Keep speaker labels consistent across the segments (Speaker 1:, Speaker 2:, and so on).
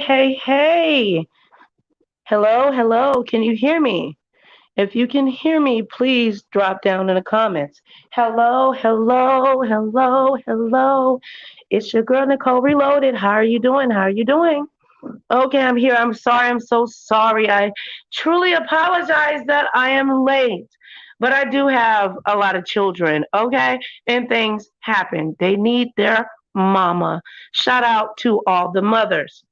Speaker 1: Hey. Hello, hello. Can you hear me? If you can hear me, please drop down in the comments. Hello. It's your girl, Nicole Reloaded. How are you doing? How are you doing? Okay, I'm here. I'm sorry. I'm so sorry. I truly apologize that I am late. But I do have a lot of children, okay? And things happen. They need their mama. Shout out to all the mothers.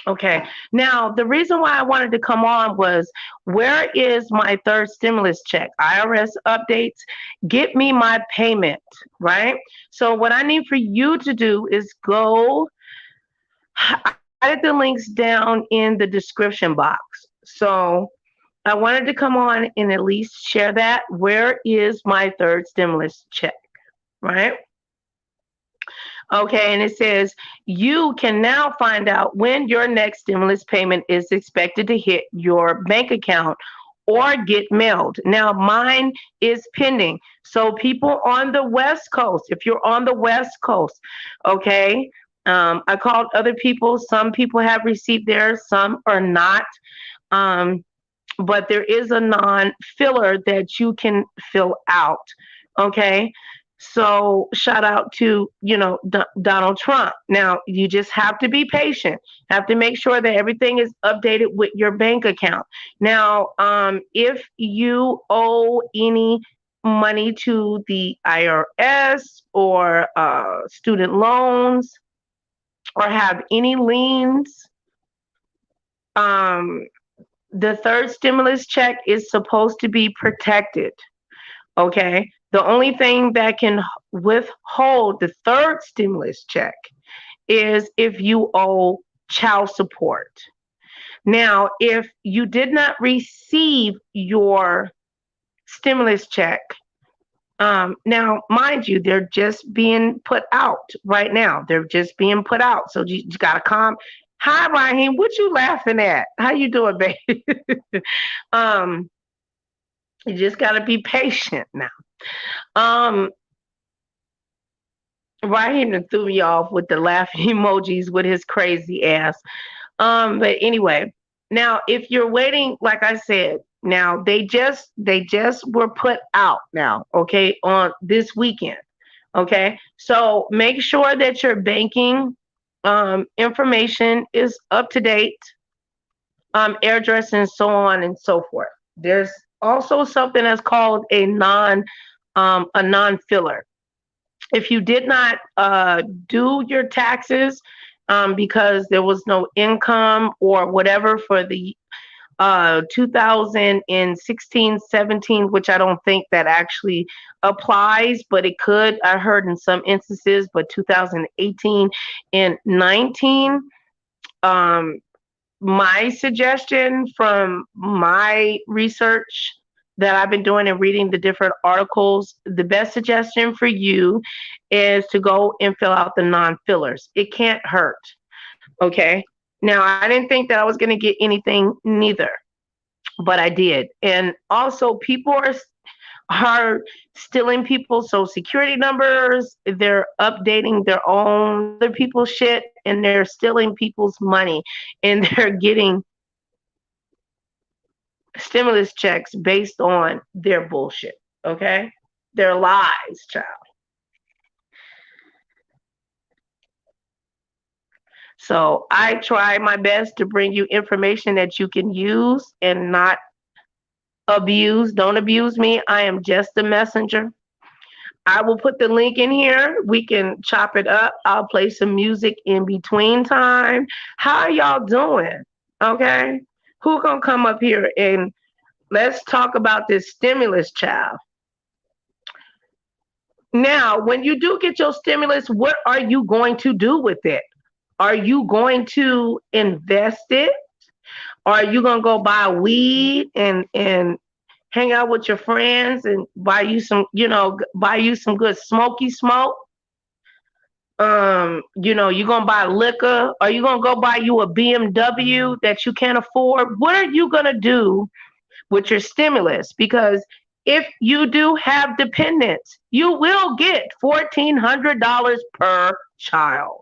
Speaker 1: Okay. Now, the reason why I wanted to come on was where is my third stimulus check? IRS updates. Get me my payment, right? So, what I need for you to do is go, I added the links down in the description box. So, I wanted to come on and at least share that. Where is my third stimulus check, right? Okay, and it says you can now find out when your next stimulus payment is expected to hit your bank account or get mailed. Now, mine is pending. So, people on the West Coast, if you're on the West Coast, okay, I called other people. Some people have received theirs, some are not. Um, but there is a non filler that you can fill out. Okay. So shout out to, Donald Trump. Now you just have to be patient. Have to make sure that everything is updated with your bank account. Now, if you owe any money to the IRS or student loans or have any liens, um, the third stimulus check is supposed to be protected. Okay. The only thing that can withhold the third stimulus check is if you owe child support. Now, if you did not receive your stimulus check, now, mind you, they're just being put out right now. They're just being put out. So you got to calm. Hi, Raheem. What you laughing at? How you doing, baby? um, you just got to be patient now. Um, Raheem done threw me off with the laughing emojis with his crazy ass. But anyway, now if you're waiting, like I said, now they just were put out now, okay, on this weekend. Okay. So make sure that your banking information is up to date, address and so on and so forth. There's also something that's called a non filler. If you did not do your taxes because there was no income or whatever for the 2016, 17, which I don't think that actually applies, but it could. I heard in some instances, but 2018 and 19. Um, my suggestion from my research that I've been doing and reading the different articles, the best suggestion for you is to go and fill out the non fillers. It can't hurt. Okay. Now, I didn't think that I was going to get anything neither, but I did. And also, people are stealing people's social security numbers. They're updating their own other people's shit and they're stealing people's money and they're getting stimulus checks based on their bullshit. Okay? Their lies, child. So I try my best to bring you information that you can use and not abuse. Don't abuse me. I am just a messenger. I will put the link in here. We can chop it up. I'll play some music in between time. How are y'all doing? Okay? Who gonna come up here and let's talk about this stimulus, child? Now, when you do get your stimulus, what are you going to do with it? Are you going to invest it? Or are you gonna go buy weed and hang out with your friends and buy you some, buy you some good smoky smoke? You gonna buy liquor? Are you gonna go buy you a BMW that you can't afford? What are you gonna do with your stimulus? Because if you do have dependents, you will get $1,400 per child.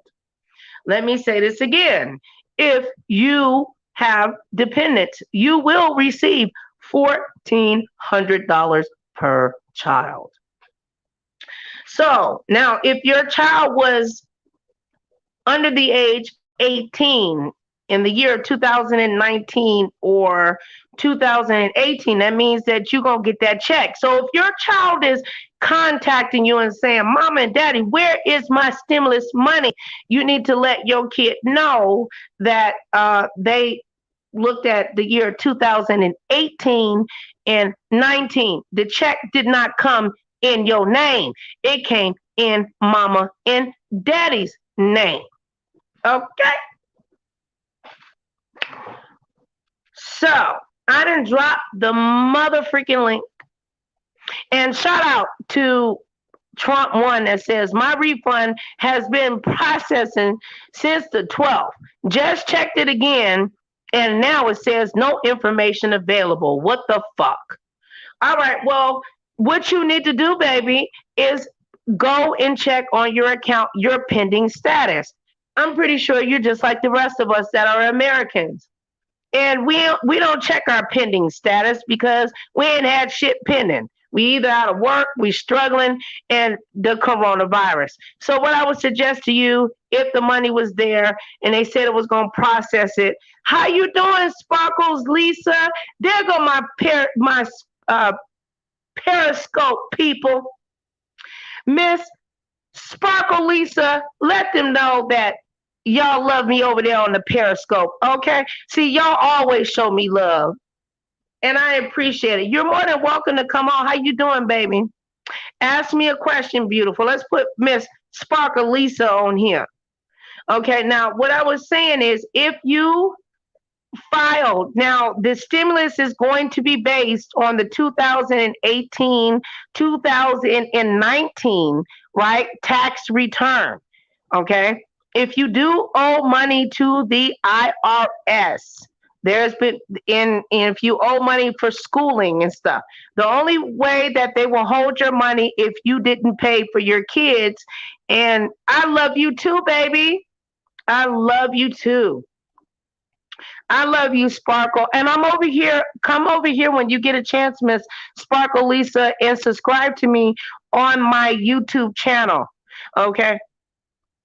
Speaker 1: Let me say this again. if you have dependents. You will receive $1,400 per child. So now, if your child was under the age of 18 in the year 2019 or 2018, that means that you're going to get that check. So if your child is contacting you and saying, Mama and Daddy, where is my stimulus money? You need to let your kid know that they looked at the year 2018 and 19. The check did not come in your name. It came in Mama and Daddy's name. Okay. So I done dropped the mother freaking link. And shout out to Trump one that says my refund has been processing since the 12th. Just checked it again, and now it says no information available. What the fuck? All right, well, what you need to do, baby, is go and check on your account, your pending status. I'm pretty sure you're just like the rest of us that are Americans. And we don't check our pending status because we ain't had shit pending. We either out of work, we struggling, and the coronavirus. So what I would suggest to you, if the money was there and they said it was going to process it, how you doing, Sparkles, Lisa? There go my Periscope people. Miss Sparkle Lisa, let them know that y'all love me over there on the Periscope, okay? See, y'all always show me love, and I appreciate it. You're more than welcome to come on. How you doing, baby? Ask me a question, beautiful. Let's put Miss Sparkle Lisa on here. Okay, now what I was saying is if you filed, now the stimulus is going to be based on the 2018, 2019, right, tax return, okay? If you do owe money to the IRS, there's been if you owe money for schooling and stuff, the only way that they will hold your money if you didn't pay for your kids. And I love you too, baby. I love you too. I love you, Sparkle. And I'm over here. Come over here when you get a chance, Miss Sparkle Lisa, and subscribe to me on my YouTube channel. Okay.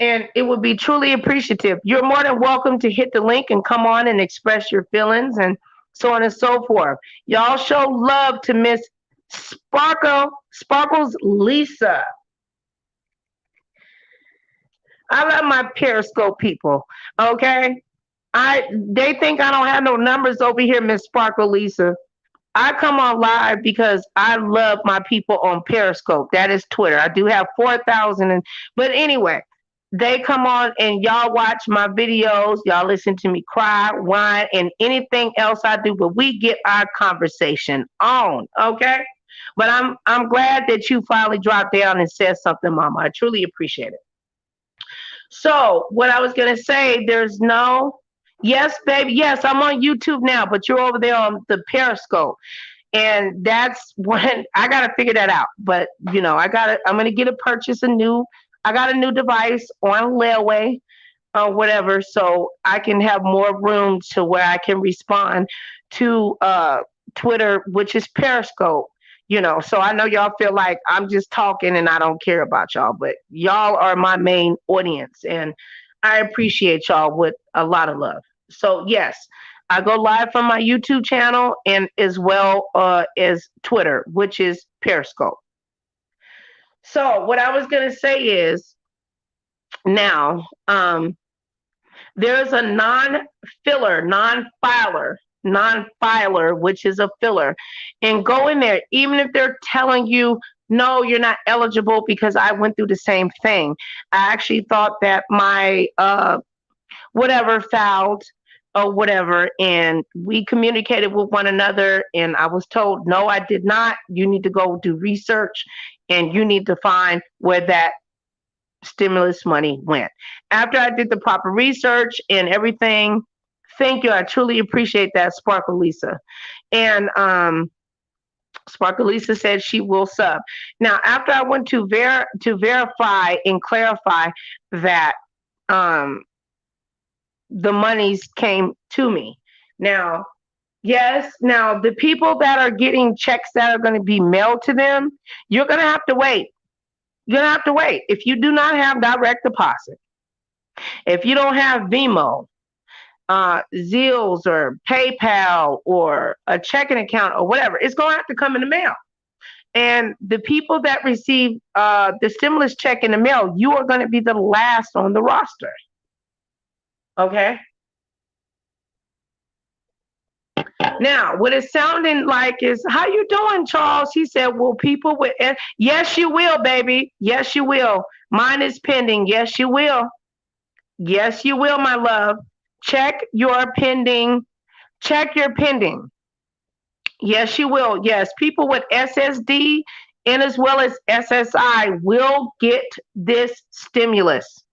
Speaker 1: And it would be truly appreciative. You're more than welcome to hit the link and come on and express your feelings and so on and so forth. Y'all show love to Miss Sparkles Lisa. I love my Periscope people. Okay. They think I don't have no numbers over here, Miss Sparkle Lisa. I come on live because I love my people on Periscope. That is Twitter. I do have 4,000, but anyway, they come on and y'all watch my videos. Y'all listen to me cry, whine, and anything else I do. But we get our conversation on, okay? But I'm glad that you finally dropped down and said something, Mama. I truly appreciate it. So what I was gonna say, there's no. Yes, baby. Yes, I'm on YouTube now, but you're over there on the Periscope. And that's when I gotta figure that out. But I'm gonna I got a new device on layaway or whatever, so I can have more room to where I can respond to Twitter, which is Periscope. So I know y'all feel like I'm just talking and I don't care about y'all, but y'all are my main audience and I appreciate y'all with a lot of love. So yes, I go live from my YouTube channel and as well as Twitter, which is Periscope. So what I was going to say is now there's a non-filer, which is a filler, and go in there, even if they're telling you, no, you're not eligible, because I went through the same thing. I actually thought that my whatever filed or whatever, and we communicated with one another, and I was told, no, I did not. You need to go do research, and you need to find where that stimulus money went. After I did the proper research and everything, thank you. I truly appreciate that, Sparkle Lisa. And Sparkle Lisa said she will sub. Now, after I went to verify and clarify that the monies came to me. Now, yes, now the people that are getting checks that are going to be mailed to them, you're going to have to wait. You're going to have to wait. If you do not have direct deposit, if you don't have Vimo, Zeals or PayPal or a checking account or whatever, it's going to have to come in the mail. And the people that receive the stimulus check in the mail, you are going to be the last on the roster. Okay. Now, what it's sounding like is, how you doing, Charles? He said, well, people with, yes, you will, baby. Yes, you will. Mine is pending. Yes, you will. Yes, you will, my love. Check your pending. Check your pending. Yes, you will. Yes, people with SSD and as well as SSI will get this stimulus.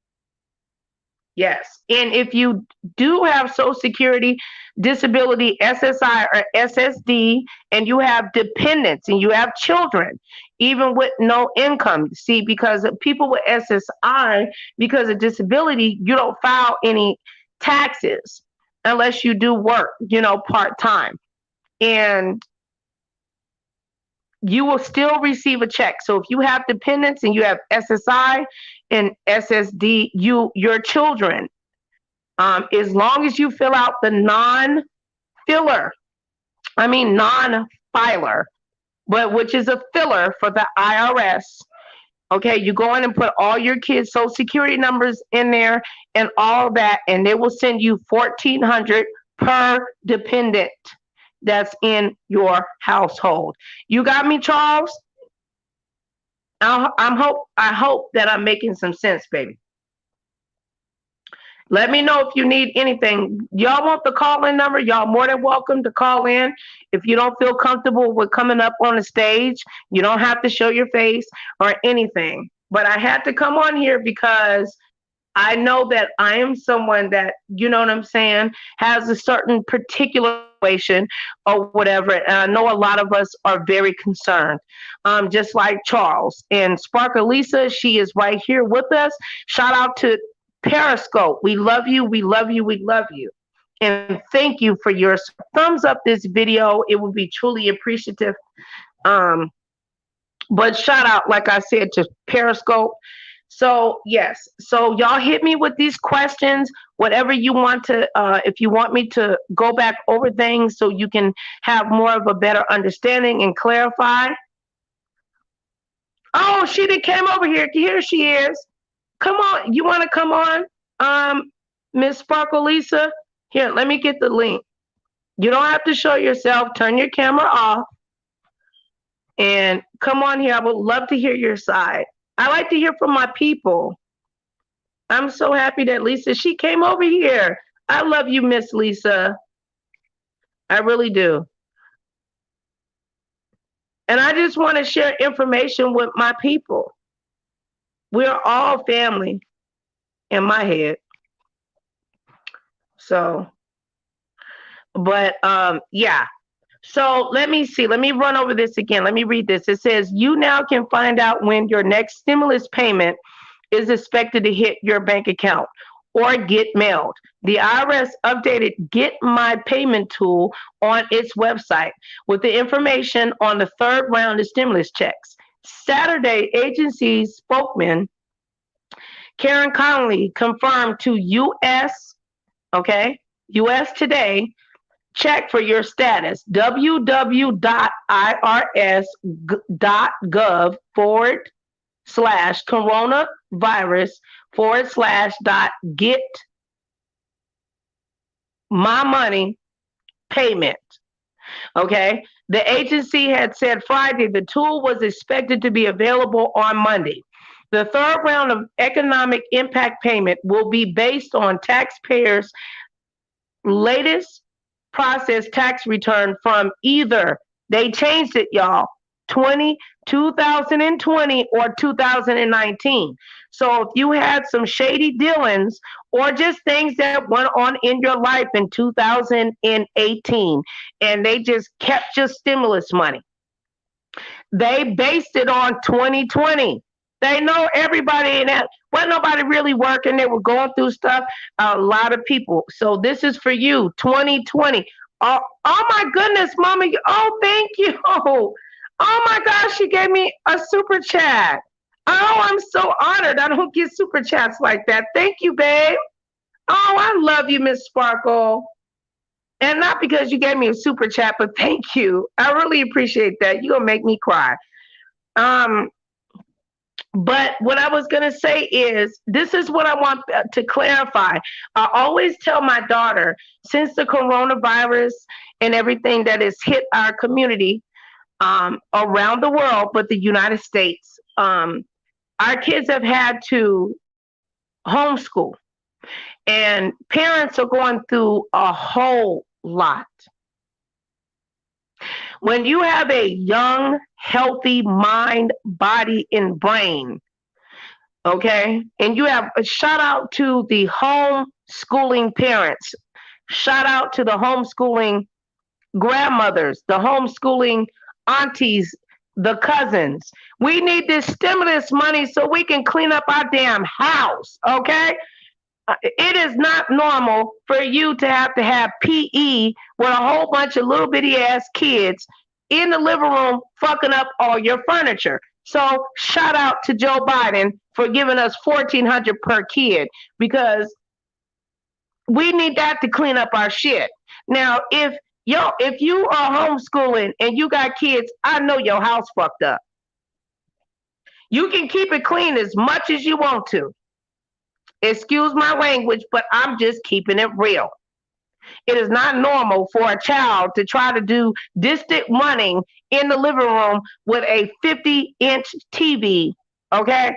Speaker 1: Yes. And if you do have Social Security, disability, SSI, or SSD, and you have dependents and you have children, even with no income, see, because people with SSI, because of disability, you don't file any taxes unless you do work, part time. And you will still receive a check. So if you have dependents and you have SSI and SSD, your children, as long as you fill out the non-filer, but which is a filler for the IRS. Okay, you go in and put all your kids' Social Security numbers in there and all that, and they will send you $1,400 per dependent that's in your household. You got me, Charles? I hope that I'm making some sense, baby. Let me know if you need anything. Y'all want the call-in number? Y'all more than welcome to call in. If you don't feel comfortable with coming up on the stage, you don't have to show your face or anything. But I had to come on here because I know that I am someone that, you know what I'm saying, has a certain particular situation or whatever. And I know a lot of us are very concerned, just like Charles. And Sparkle Lisa, she is right here with us. Shout out to Periscope. We love you. We love you. We love you. And thank you for your thumbs up this video. It would be truly appreciative. But shout out, like I said, to Periscope. So yes, so y'all hit me with these questions, whatever you want to, if you want me to go back over things so you can have more of a better understanding and clarify. Oh, she did came over here. Here she is. Come on, you want to come on, Miss Sparkle Lisa? Here, let me get the link. You don't have to show yourself. Turn your camera off and come on here. I would love to hear your side. I like to hear from my people. I'm so happy that Lisa, she came over here. I love you, Miss Lisa. I really do. And I just want to share information with my people. We're all family in my head. So, but yeah. So let me see. Let me run over this again. Let me read this. It says, you now can find out when your next stimulus payment is expected to hit your bank account or get mailed. The IRS updated Get My Payment tool on its website with the information on the third round of stimulus checks. Saturday, agency spokesman Karen Connolly confirmed to US Today, check for your status, www.irs.gov/coronavirus/get-my-money-payment. Okay. The agency had said Friday the tool was expected to be available on Monday. The third round of economic impact payment will be based on taxpayers' latest process tax return from either, they changed it, y'all, 2020 or 2019. So if you had some shady dealings or just things that went on in your life in 2018 and they just kept your stimulus money, they based it on 2020. They know everybody in that. Wasn't nobody really working. They were going through stuff. A lot of people. So this is for you, 2020. Oh my goodness, Mama. Oh, thank you. Oh my gosh, she gave me a super chat. Oh, I'm so honored. I don't get super chats like that. Thank you, babe. Oh, I love you, Miss Sparkle. And not because you gave me a super chat, but thank you. I really appreciate that. You're gonna make me cry. Um, but what I was gonna say is this is what I want to clarify. I always tell my daughter, since the coronavirus and everything that has hit our community around the world, but the United States, our kids have had to homeschool, and parents are going through a whole lot. When you have a young, healthy mind, body, and brain, okay, and you have a shout out to the homeschooling parents, shout out to the homeschooling grandmothers, the homeschooling aunties, the cousins. We need this stimulus money so we can clean up our damn house, okay? It is not normal for you to have PE with a whole bunch of little bitty ass kids in the living room fucking up all your furniture. So shout out to Joe Biden for giving us 1,400 per kid because we need that to clean up our shit. Now, if you are homeschooling and you got kids, I know your house fucked up. You can keep it clean as much as you want to. Excuse my language, but I'm just keeping it real. It is not normal for a child to try to do distant running in the living room with a 50-inch TV, okay?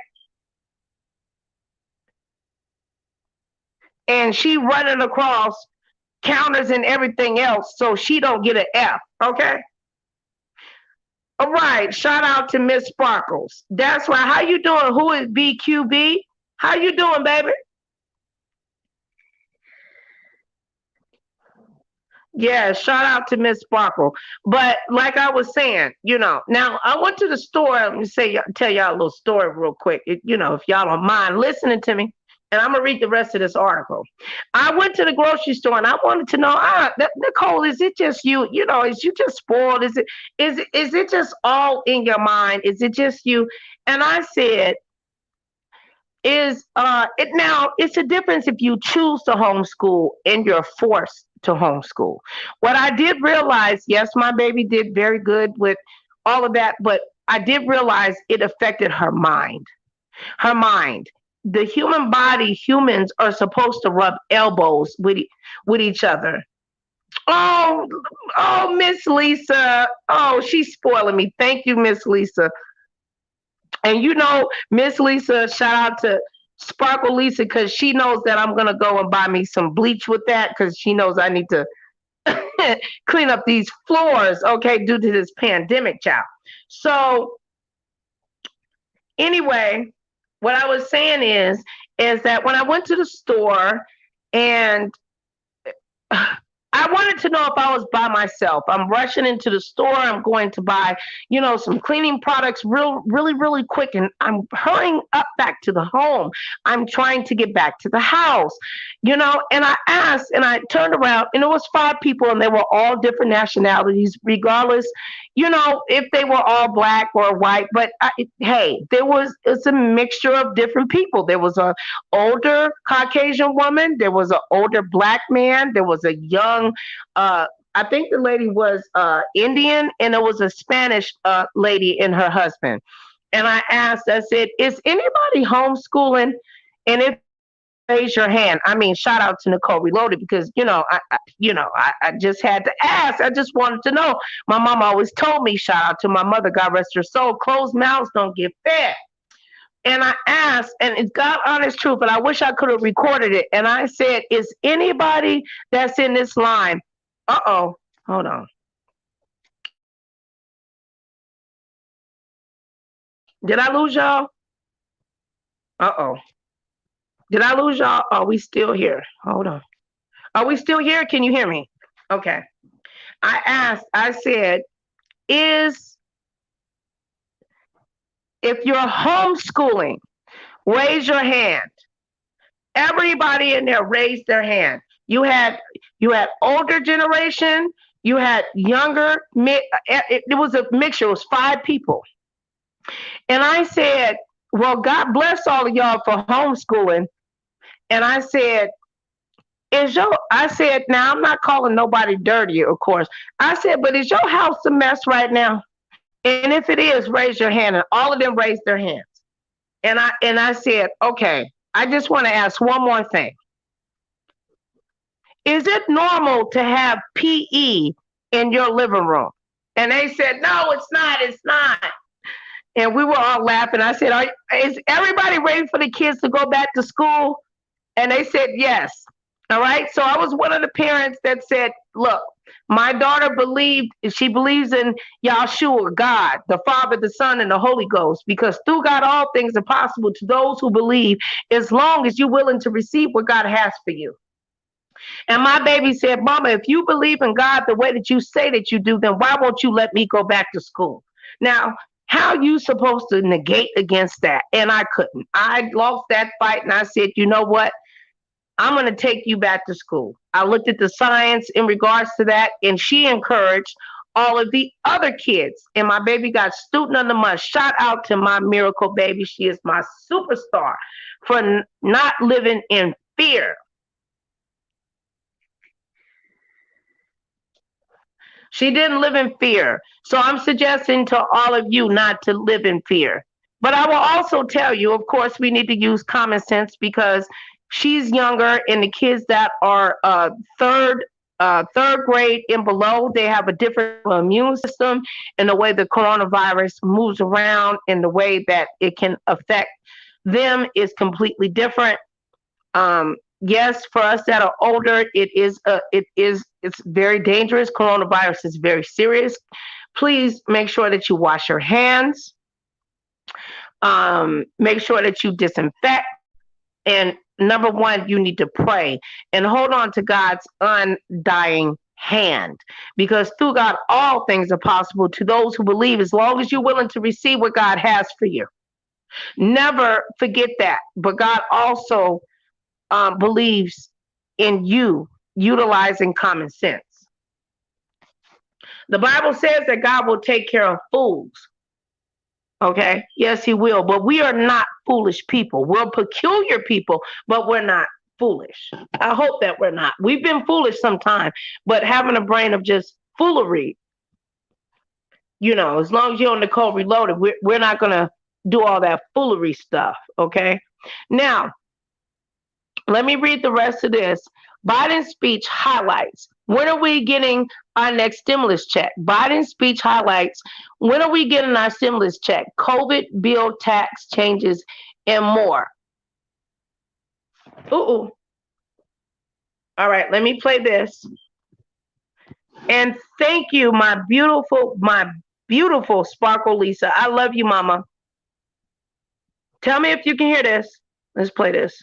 Speaker 1: And she running across counters and everything else so she don't get an F, okay? All right, shout out to Miss Sparkles. That's right. How you doing? Who is BQB? How you doing, baby? Yeah, shout out to Miss Sparkle. But like I was saying, now I went to the store. Let me tell y'all a little story real quick. If y'all don't mind listening to me, and I'm gonna read the rest of this article. I went to the grocery store and I wanted to know, Nicole, is it just you? Is you just spoiled? Is it just all in your mind? Is it just you? And I said, it's a difference if you choose to homeschool and you're forced to homeschool. What I did realize, yes, my baby did very good with all of that, but I did realize it affected her mind. Her mind. The human body, humans are supposed to rub elbows with each other. Oh, oh, Miss Lisa. Oh, she's spoiling me. Thank you, Miss Lisa. And Miss Lisa, shout out to Sparkle Lisa because she knows that I'm gonna go and buy me some bleach with that because she knows I need to clean up these floors, okay, due to this pandemic, child. So anyway, what I was saying is that when I went to the store and I wanted to know if I was by myself. I'm rushing into the store. I'm going to buy, some cleaning products really, really quick. And I'm hurrying up back to the home. I'm trying to get back to the house, and I asked and I turned around and it was five people and they were all different nationalities, regardless, if they were all black or white. But hey, it's a mixture of different people. There was a older Caucasian woman. There was an older black man. There was a young, I think the lady was Indian, and there was a Spanish lady and her husband. And I asked, I said, is anybody homeschooling? And if raise your hand. I mean, shout out to Nicole Reloaded because I just had to ask. I just wanted to know. My mom always told me, shout out to my mother, God rest her soul, closed mouths don't get fed. And I asked, and it's God honest truth, but I wish I could have recorded it. And I said, is anybody that's in this line? Uh-oh, hold on. Did I lose y'all? Uh-oh. Did I lose y'all? Are we still here? Hold on. Are we still here? Can you hear me? Okay. I said, if you're homeschooling, Raise your hand. Everybody in there raised their hand. You had older generation, you had younger. It was a mixture. It was 5 people, and I said, "Well, God bless all of y'all for homeschooling." And I said, I said, now I'm not calling nobody dirty, of course. I said, but is your house a mess right now? And if it is, raise your hand. And all of them raised their hands. And I said, okay, I just want to ask one more thing. Is it normal to have PE in your living room? And they said, no, it's not. It's not. And we were all laughing. I said, is everybody ready for the kids to go back to school? And they said, yes. All right. So I was one of the parents that said, look, my daughter she believes in Yahshua, God, the Father, the Son, and the Holy Ghost, because through God, all things are possible to those who believe, as long as you're willing to receive what God has for you. And my baby said, Mama, if you believe in God the way that you say that you do, then why won't you let me go back to school? Now, how are you supposed to negate against that? And I couldn't. I lost that fight, and I said, you know what? I'm going to take you back to school. I looked at the science in regards to that, and she encouraged all of the other kids. And my baby got student of the month. Shout out to my miracle baby. She is my superstar for not living in fear. She didn't live in fear. So I'm suggesting to all of you not to live in fear. But I will also tell you, of course, we need to use common sense, because she's younger, and the kids that are third grade and below, they have a different immune system, and the way the coronavirus moves around and the way that it can affect them is completely different. Yes, for us that are older, it's very dangerous. Coronavirus is very serious. Please make sure that you wash your hands. Make sure that you disinfect. And number one, you need to pray and hold on to God's undying hand, because through God, all things are possible to those who believe, as long as you're willing to receive what God has for you. Never forget that. But God also believes in you utilizing common sense. The Bible says that God will take care of fools. Okay. Yes, he will. But we are not foolish people. We're peculiar people, but we're not foolish. I hope that we're not. We've been foolish sometime, but having a brain of just foolery, as long as you're on Nicole Reloaded, we're not going to do all that foolery stuff. Okay. Now, let me read the rest of this. Biden's speech highlights. When are we getting our next stimulus check? Biden's speech highlights. When are we getting our stimulus check? COVID, bill, tax changes, and more. Ooh. All right, let me play this. And thank you, my beautiful Sparkle Lisa. I love you, Mama. Tell me if you can hear this. Let's play this.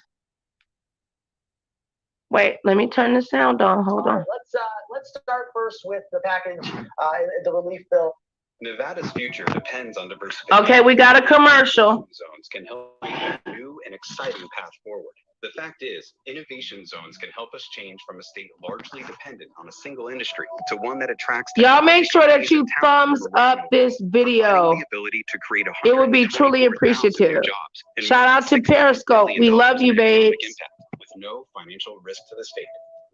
Speaker 1: Wait, let me turn the sound on. Hold on.
Speaker 2: Let's start first with the package, the relief bill.
Speaker 3: Nevada's future depends on diversification.
Speaker 1: Okay, we got a commercial.
Speaker 3: Zones can help create a new and exciting path forward. The fact is, innovation zones can help us change from a state largely dependent on a single industry to one that attracts.
Speaker 1: Y'all make sure that you thumbs up this video.
Speaker 3: The ability to create
Speaker 1: it would be truly appreciative. Shout out to Periscope. We love you, babes.
Speaker 3: With no financial risk to the state.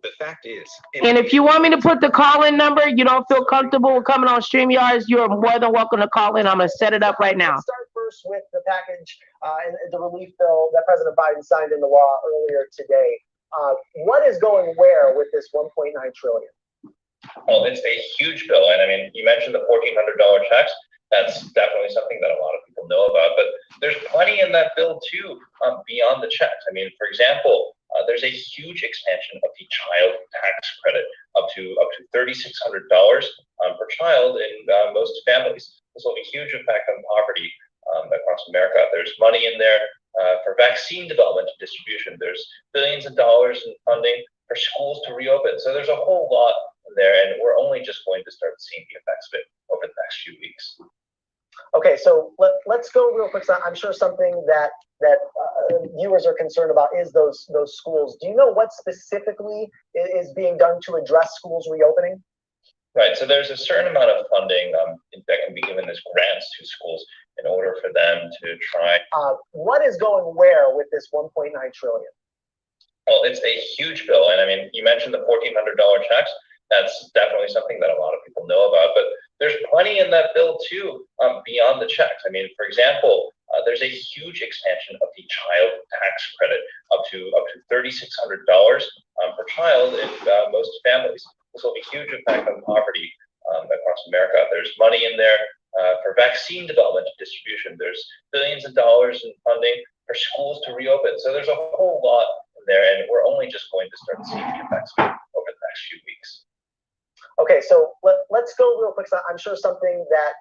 Speaker 3: The fact is,
Speaker 1: and if you want me to put the call-in number, you don't feel comfortable with coming on StreamYards, you're more than welcome to call in. I'm going to set it up right now.
Speaker 2: Let's start first with the package, the relief bill that President Biden signed into law earlier today. What is going where with this $1.9 trillion?
Speaker 4: Well, it's a huge bill. And I mean, you mentioned the $1,400 checks. That's definitely something that a lot of people know about, but there's plenty in that bill too, beyond the checks. I mean, for example, there's a huge expansion of the child tax credit up to $3,600 per child in most families. This will have a huge impact on poverty across America. There's money in there for vaccine development and distribution. There's billions of dollars in funding for schools to reopen. So there's a whole lot there, and we're only just going to start seeing the effects of it over the next few weeks.
Speaker 2: Okay, so let's go real quick. I'm sure something that viewers are concerned about is those schools. Do you know what specifically is being done to address schools reopening?
Speaker 4: Right. So there's a certain amount of funding that can be given as grants to schools in order for them to try.
Speaker 2: What is going where with this 1.9 trillion?
Speaker 4: Well, it's a huge bill, and I mean, you mentioned the $1,400 checks. That's definitely something that a lot of people know about. But there's plenty in that bill too, beyond the checks. I mean, for example, there's a huge expansion of the child tax credit up to $3,600 per child in most families. This will be a huge impact on poverty across America. There's money in there for vaccine development and distribution. There's billions of dollars in funding for schools to reopen. So there's a whole lot in there, and we're only just going to start seeing the effects over the next few weeks.
Speaker 2: Okay, so let's go real quick. I'm sure something that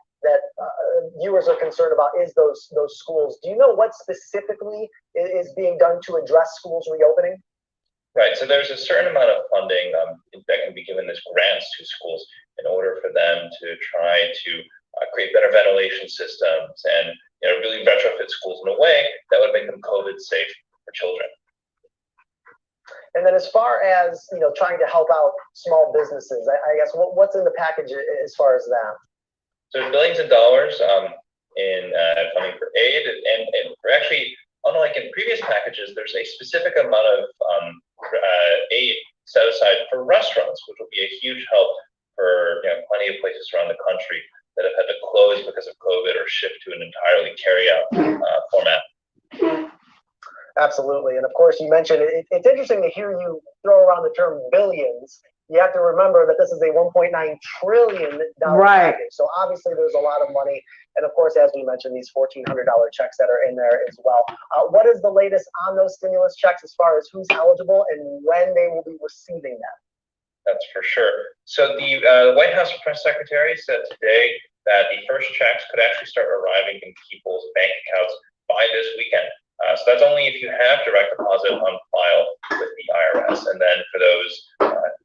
Speaker 2: viewers are concerned about is those schools. Do you know what specifically is being done to address schools reopening?
Speaker 4: Right. So there's a certain amount of funding that can be given as grants to schools in order for them to try to create better ventilation systems and really retrofit schools in a way that would make them COVID safe for children.
Speaker 2: And then as far as trying to help out small businesses, I guess what's in the package as far as that?
Speaker 4: So there's billions of dollars in funding for aid, and we're actually, unlike in previous packages, there's a specific amount of aid set aside for restaurants, which will be a huge help for plenty of places around the country that have had to close because of COVID or shift to an entirely carry-out format.
Speaker 2: Absolutely. And of course, you mentioned it's interesting to hear you throw around the term billions. You have to remember that this is a $1.9 trillion
Speaker 1: right.
Speaker 2: package. So obviously there's a lot of money. And of course, as we mentioned, these $1,400 checks that are in there as well. What is the latest on those stimulus checks as far as who's eligible and when they will be receiving them?
Speaker 4: That's for sure. So the White House press secretary said today that the first checks could actually start arriving in people's bank accounts by this weekend. So that's only if you have direct deposit on file with the IRS. And then for those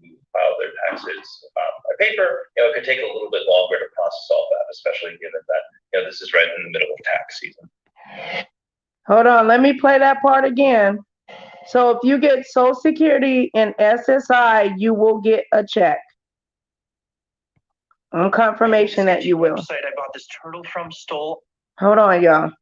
Speaker 4: who file their taxes by paper, it could take a little bit longer to process all that, especially given that this is right in the middle of tax season.
Speaker 1: Hold on, let me play that part again. So if you get Social Security and SSI, you will get a check. On confirmation that you will.
Speaker 5: I bought this turtle from stole.
Speaker 1: Hold on, y'all.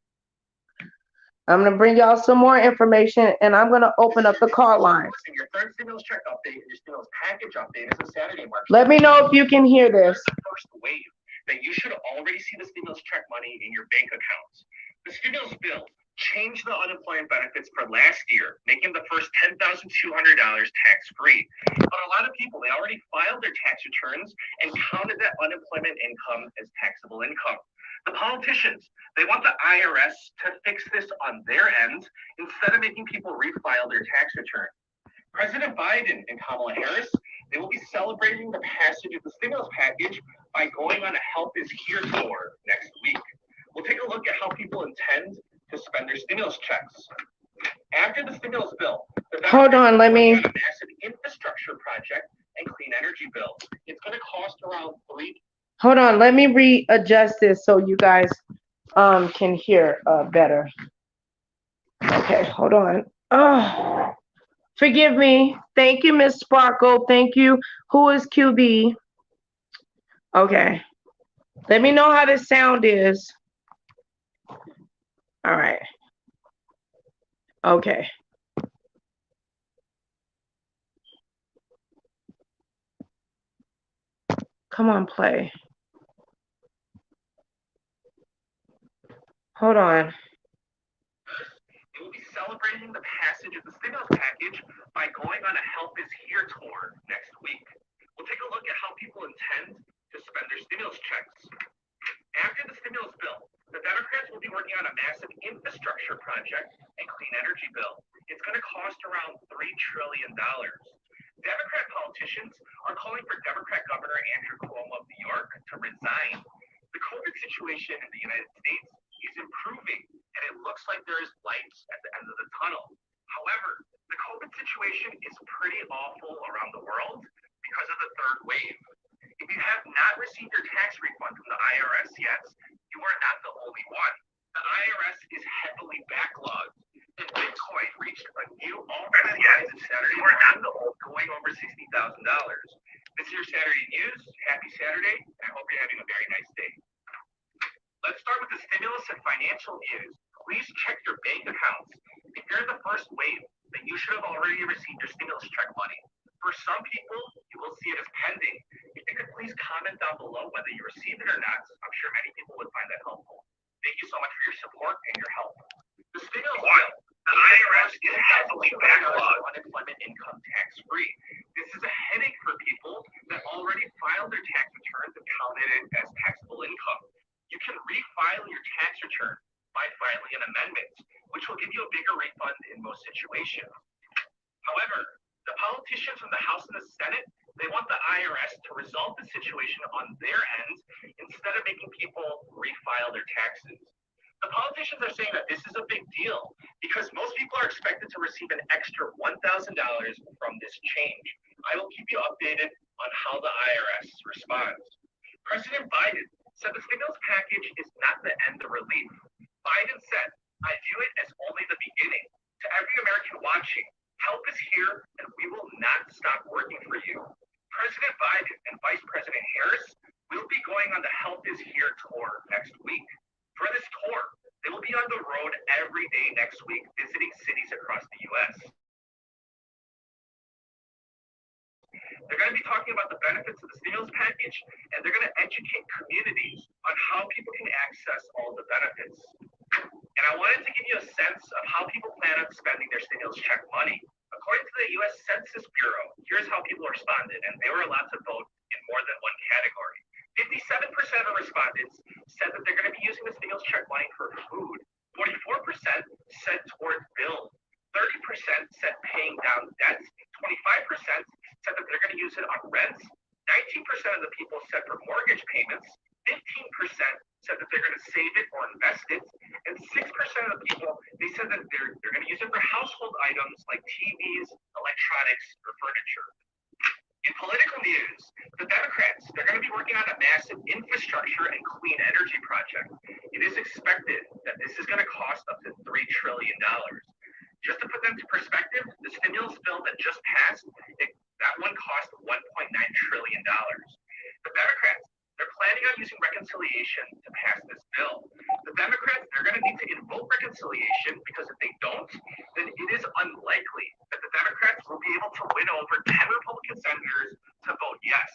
Speaker 1: I'm going to bring y'all some more information, and I'm going to open up the call lines.
Speaker 5: Your third stimulus check update and your stimulus package update is a Saturday, March.
Speaker 1: Let me know if you can hear this.
Speaker 5: The first wave that you should already see the stimulus check money in your bank accounts. The stimulus bill changed the unemployment benefits for last year, making the first $10,200 tax-free. But a lot of people, they already filed their tax returns and counted that unemployment income as taxable income. The politicians, they want the IRS to fix this on their end instead of making people refile their tax return. President Biden and Kamala Harris, they will be celebrating the passage of the stimulus package by going on a Help Is Here tour next week. We'll take a look at how people intend to spend their stimulus checks. After the stimulus bill,
Speaker 1: hold on, let me.
Speaker 5: A massive infrastructure project and clean energy bill. It's going to cost around
Speaker 1: Hold on, let me readjust this so you guys can hear better. Okay, hold on. Oh, forgive me. Thank you, Miss Sparkle. Thank you. Who is QB? Okay. Let me know how this sound is. All right. Okay. Come on, play. Hold on.
Speaker 5: We'll be celebrating the passage of the stimulus package by going on a Help Is Here tour next week. We'll take a look at how people intend to spend their stimulus checks. After the stimulus bill, the Democrats will be working on a massive infrastructure project and clean energy bill. It's going to cost around $3 trillion. Democrat politicians are calling for Democrat Governor Andrew Cuomo of New York to resign. The COVID situation in the United States is improving, and it looks like there is light at the end of the tunnel. However, the COVID situation is pretty awful around the world because of the third wave. If you have not received your tax refund from the IRS yet, you are not the only one. The IRS is heavily backlogged. And Bitcoin reached a new all-time high this Saturday morning, going over $60,000. This is your Saturday news. Happy Saturday. I hope you're having a very nice day. Let's start with the stimulus and financial news. Please check your bank accounts. If you're in the first wave, then you should have already received your stimulus check money. For some people, you will see it as pending. If you could please comment down below whether you received it or not, I'm sure many people would find that helpful. Thank you so much for your support and your help. The stimulus bill. The IRS is heavily backlogged unemployment income tax-free. This is a headache for people that already filed their tax returns and counted it as taxable income. You can refile your tax return by filing an amendment, which will give you a bigger refund in most situations. However, the politicians from the House and the Senate, they want the IRS to resolve the situation on their end instead of making people refile their taxes. The politicians are saying that this is a big deal because most people are expected to receive an extra $1,000 from this change. I will keep you updated on how the IRS responds. President Biden said the stimulus package is not the end of relief. Biden said, I view it as only the beginning. To every American watching, help is here and we will not stop working for you. President Biden and Vice President Harris will be going on the Help is Here tour next week. For this tour, they will be on the road every day next week, visiting cities across the U.S. They're going to be talking about the benefits of the stimulus package, and they're going to educate communities on how people can access all the benefits. And I wanted to give you a sense of how people plan on spending their stimulus check money. According to the U.S. Census Bureau, here's how people responded, and they were allowed to vote in more than one category. 57% of respondents said that they're going to be using the stimulus check money for food. 44% said toward bills. 30% said paying down debts. 25% said that they're going to use it on rents. 19% of the people said for mortgage payments. 15% said that they're going to save it or invest it. And 6% of the people, they said that they're going to use it for household items like TVs, electronics, or furniture. In political news, the Democrats, they're going to be working on a massive infrastructure and clean energy project. It is expected that this is going to cost up to $3 trillion. Just to put them to perspective, the stimulus bill that just passed, that one cost $1.9 trillion. The Democrats, they're planning on using reconciliation to pass this bill. The Democrats, they're going to need to invoke reconciliation because if they don't, then it is unlikely that the Democrats will be able to win over 10 Republican senators to vote yes.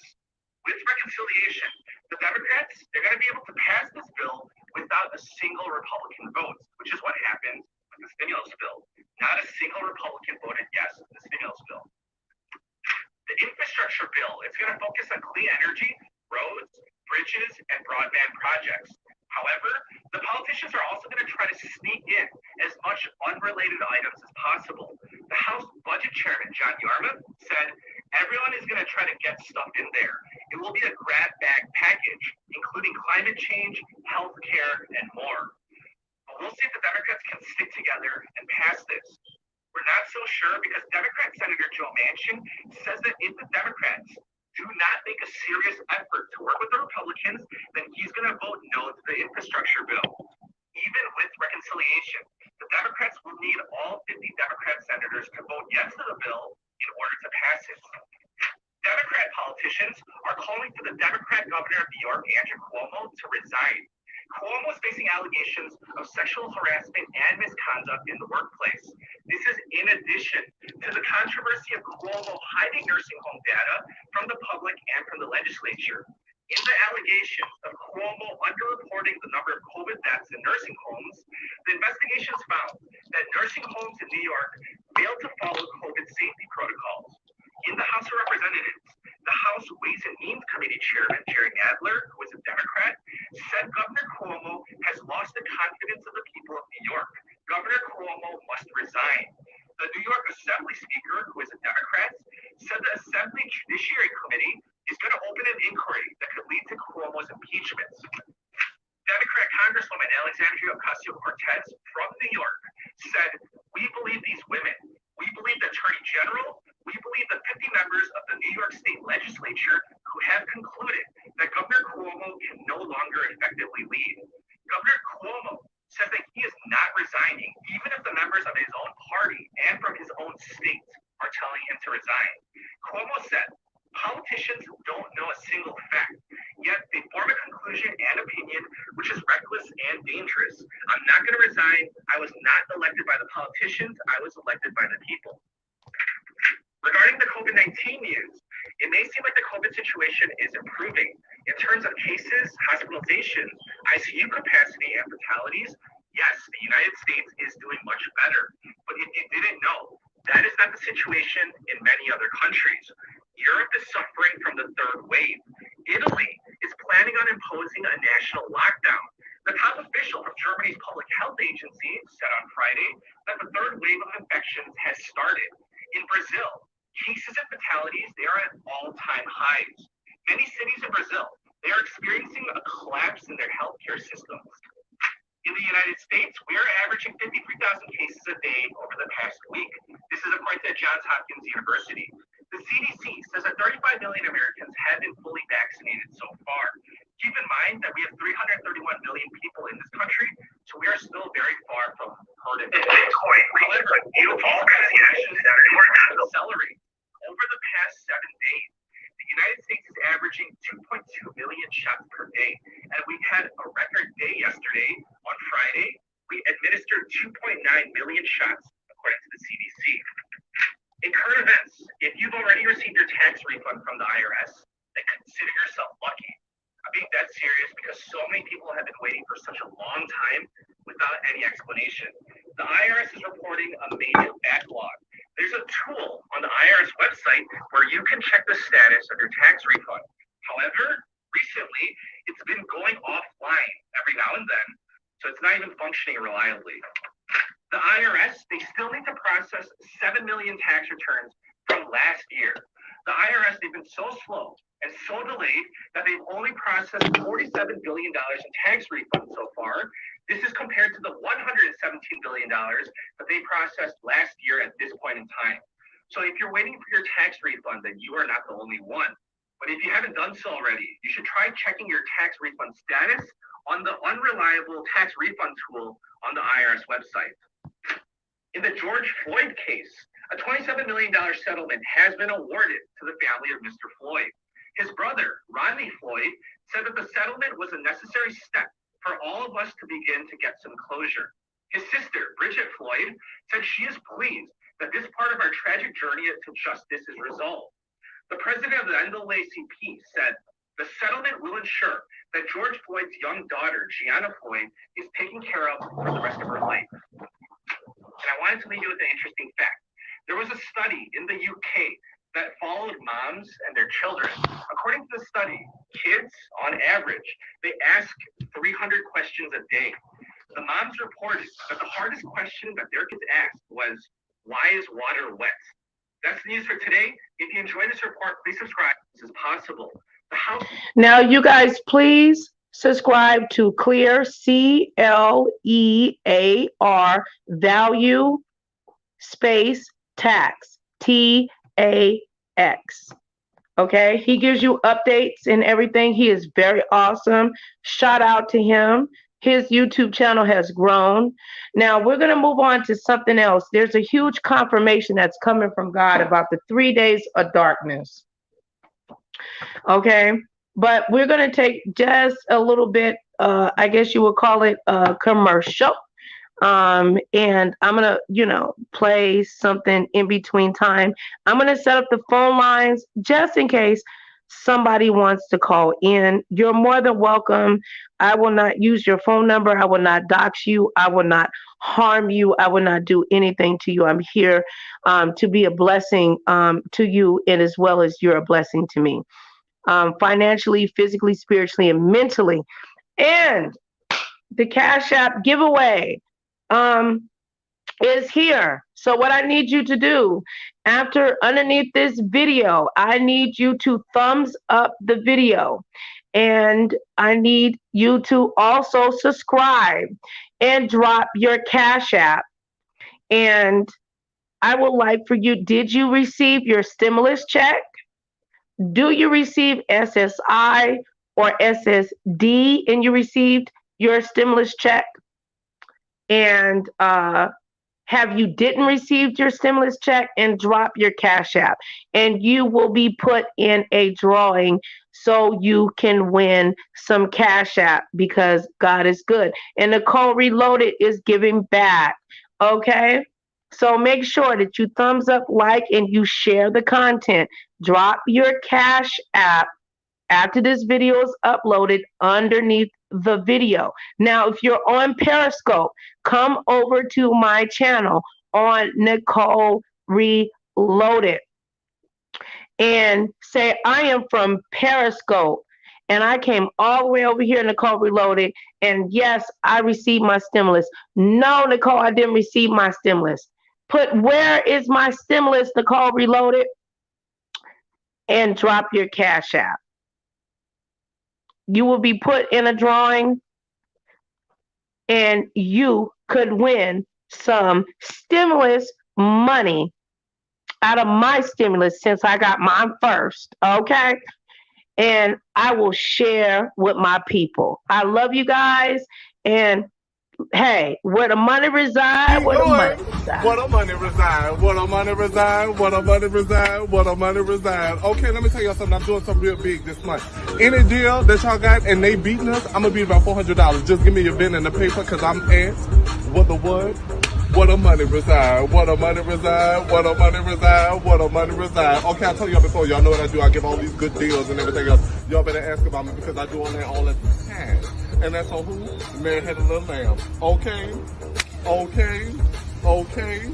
Speaker 5: With reconciliation, the Democrats, they're going to be able to pass this bill without a single Republican vote, which is what happened with the stimulus bill. Not a single Republican voted yes to the stimulus bill. The infrastructure bill, it's going to focus on clean energy, roads, bridges, and broadband projects. However, the politicians are also going to try to sneak in as much unrelated items as possible. The House Budget Chairman, John Yarmuth, said everyone is going to try to get stuff in there. It will be a grab bag package, including climate change, health care, and more. But we'll see if the Democrats can stick together and pass this. We're not so sure because Democrat Senator Joe Manchin says that if the Democrats do not make a serious effort to work with the Republicans, then he's going to vote no to the infrastructure bill. Even with reconciliation, the Democrats will need all 50 Democrat senators to vote yes to the bill in order to pass it. Democrat politicians are calling for the Democrat governor of New York, Andrew Cuomo, to resign. Cuomo is facing allegations of sexual harassment and misconduct in the workplace. This is in addition to the controversy of Cuomo hiding nursing home data from the public and from the legislature. In the allegations of Cuomo underreporting the number of COVID deaths in nursing homes, the investigations found that nursing homes in New York failed to follow COVID safety protocols. In the House of Representatives, the House Ways and Means Committee Chairman, Jerry Nadler, who is a Democrat, said Governor Cuomo has lost the confidence of the people of New York. Governor Cuomo must resign. The New York Assembly Speaker, who is a Democrat, said the Assembly Judiciary Committee is going to open an inquiry that could lead to Cuomo's impeachment. Democrat Congresswoman Alexandria Ocasio-Cortez from New York said, "We believe these women. We believe the Attorney General. We believe the 50 members of the New York State Legislature who have concluded that Governor Cuomo can no longer effectively lead." Governor Cuomo says that he is not resigning, even if the members of his single fact. Yet they form a conclusion and opinion which is reckless and dangerous. I'm not going to resign. I was not elected by the politicians. I was elected by the people. Regarding the COVID-19 news, it may seem like the COVID situation is improving. In terms of cases, hospitalizations, ICU capacity, and fatalities, yes, the United States is doing much better. But if you didn't know, that is not the situation in many other countries. Europe is suffering from the third wave. Italy is planning on imposing a national lockdown. The top official from Germany's public health agency said on Friday that the third wave of infections has started. In Brazil, cases and fatalities, they are at all-time highs. Many cities in Brazil, they are experiencing a collapse in their healthcare systems. In the United States, we are averaging 53,000 cases a day over the past week. This is according to Johns Hopkins University. The CDC says that 35 million Americans have been fully vaccinated so far. Keep in mind that we have 331 million people in this country, so we are still very far from herd immunity. However, all vaccinations have accelerate. Over the past 7 days, the United States is averaging 2.2 million shots per day, and we had a record day yesterday. On Friday, we administered 2.9 million shots, according to the CDC. In current events, if you've already received your tax refund from the IRS, then consider yourself lucky. I'm being dead serious because so many people have been waiting for such a long time without any explanation. The IRS is reporting a major backlog. There's a tool on the IRS website where you can check the status of your tax refund. However, recently, it's been going offline every now and then, so it's not even functioning reliably. The IRS, they still need to process 7 million tax returns from last year. The IRS, they've been so slow and so delayed that they've only processed $47 billion in tax refunds so far. This is compared to the $117 billion that they processed last year at this point in time. So if you're waiting for your tax refund, then you are not the only one. But if you haven't done so already, you should try checking your tax refund status on the unreliable tax refund tool on the IRS website. In the George Floyd case, a $27 million settlement has been awarded to the family of Mr. Floyd. His brother, Rodney Floyd, said that the settlement was a necessary step for all of us to begin to get some closure. His sister, Bridget Floyd, said she is pleased that this part of our tragic journey to justice is resolved. The president of the NAACP said, the settlement will ensure that George Floyd's young daughter, Gianna Floyd, is taken care of for the rest of her life. And I wanted to leave you with an interesting fact. There was a study in the UK that followed moms and their children. According to the study, kids, on average, they ask 300 questions a day. The moms reported that the hardest question that their kids asked was, why is water wet? That's the news for today. If you enjoyed this report, please subscribe. This is possible.
Speaker 1: Now, you guys, please subscribe to Clear, CLEAR, value, space, tax, TAX. Okay, he gives you updates and everything. He is very awesome. Shout out to him. His YouTube channel has grown. Now we're going to move on to something else. There's a huge confirmation that's coming from God about the 3 days of darkness. Okay, but we're going to take just a little bit, I guess you would call it a commercial. And I'm going to, play something in between time. I'm going to set up the phone lines just in case somebody wants to call in. You're more than welcome. I will not use your phone number. I will not dox you. I will not harm you. I will not do anything to you. I'm here to be a blessing to you, and as well as you're a blessing to me, financially, physically, spiritually, and mentally. And the Cash App giveaway is here. So what I need you to do, underneath this video, I need you to thumbs up the video, and I need you to also subscribe and drop your Cash App. And I would like for you, did you receive your stimulus check? Do you receive SSI or SSD and you received your stimulus check? And have you didn't receive your stimulus check, and drop your Cash App, and you will be put in a drawing so you can win some Cash App because God is good. And Nicole Reloaded is giving back. Okay? So make sure that you thumbs up, like, and you share the content. Drop your Cash App after this video is uploaded underneath the video. Now, if you're on Periscope, come over to my channel on Nicole Reloaded and say, I am from Periscope and I came all the way over here, Nicole Reloaded, and yes, I received my stimulus. No, Nicole, I didn't receive my stimulus. Put, where is my stimulus, Nicole Reloaded? And drop your Cash App. You will be put in a drawing and you could win some stimulus money out of my stimulus since I got mine first, okay? And I will share with my people. I love you guys, and hey, where the money reside, where the money reside.
Speaker 6: Where the money reside, where the money reside, where the money reside, where the money reside. Okay, let me tell y'all something. I'm doing something real big this month. Any deal that y'all got and they beating us, I'm gonna be about $400. Just give me your pen and the paper, cause I'm at what the what? Where the money reside, where the money reside, where the money reside, where the money reside. Okay, I told y'all before, y'all know what I do. I give all these good deals and everything else. Y'all better ask about me because I do all that all the time. And that's on who? The man had a little lamb. Okay, okay, okay,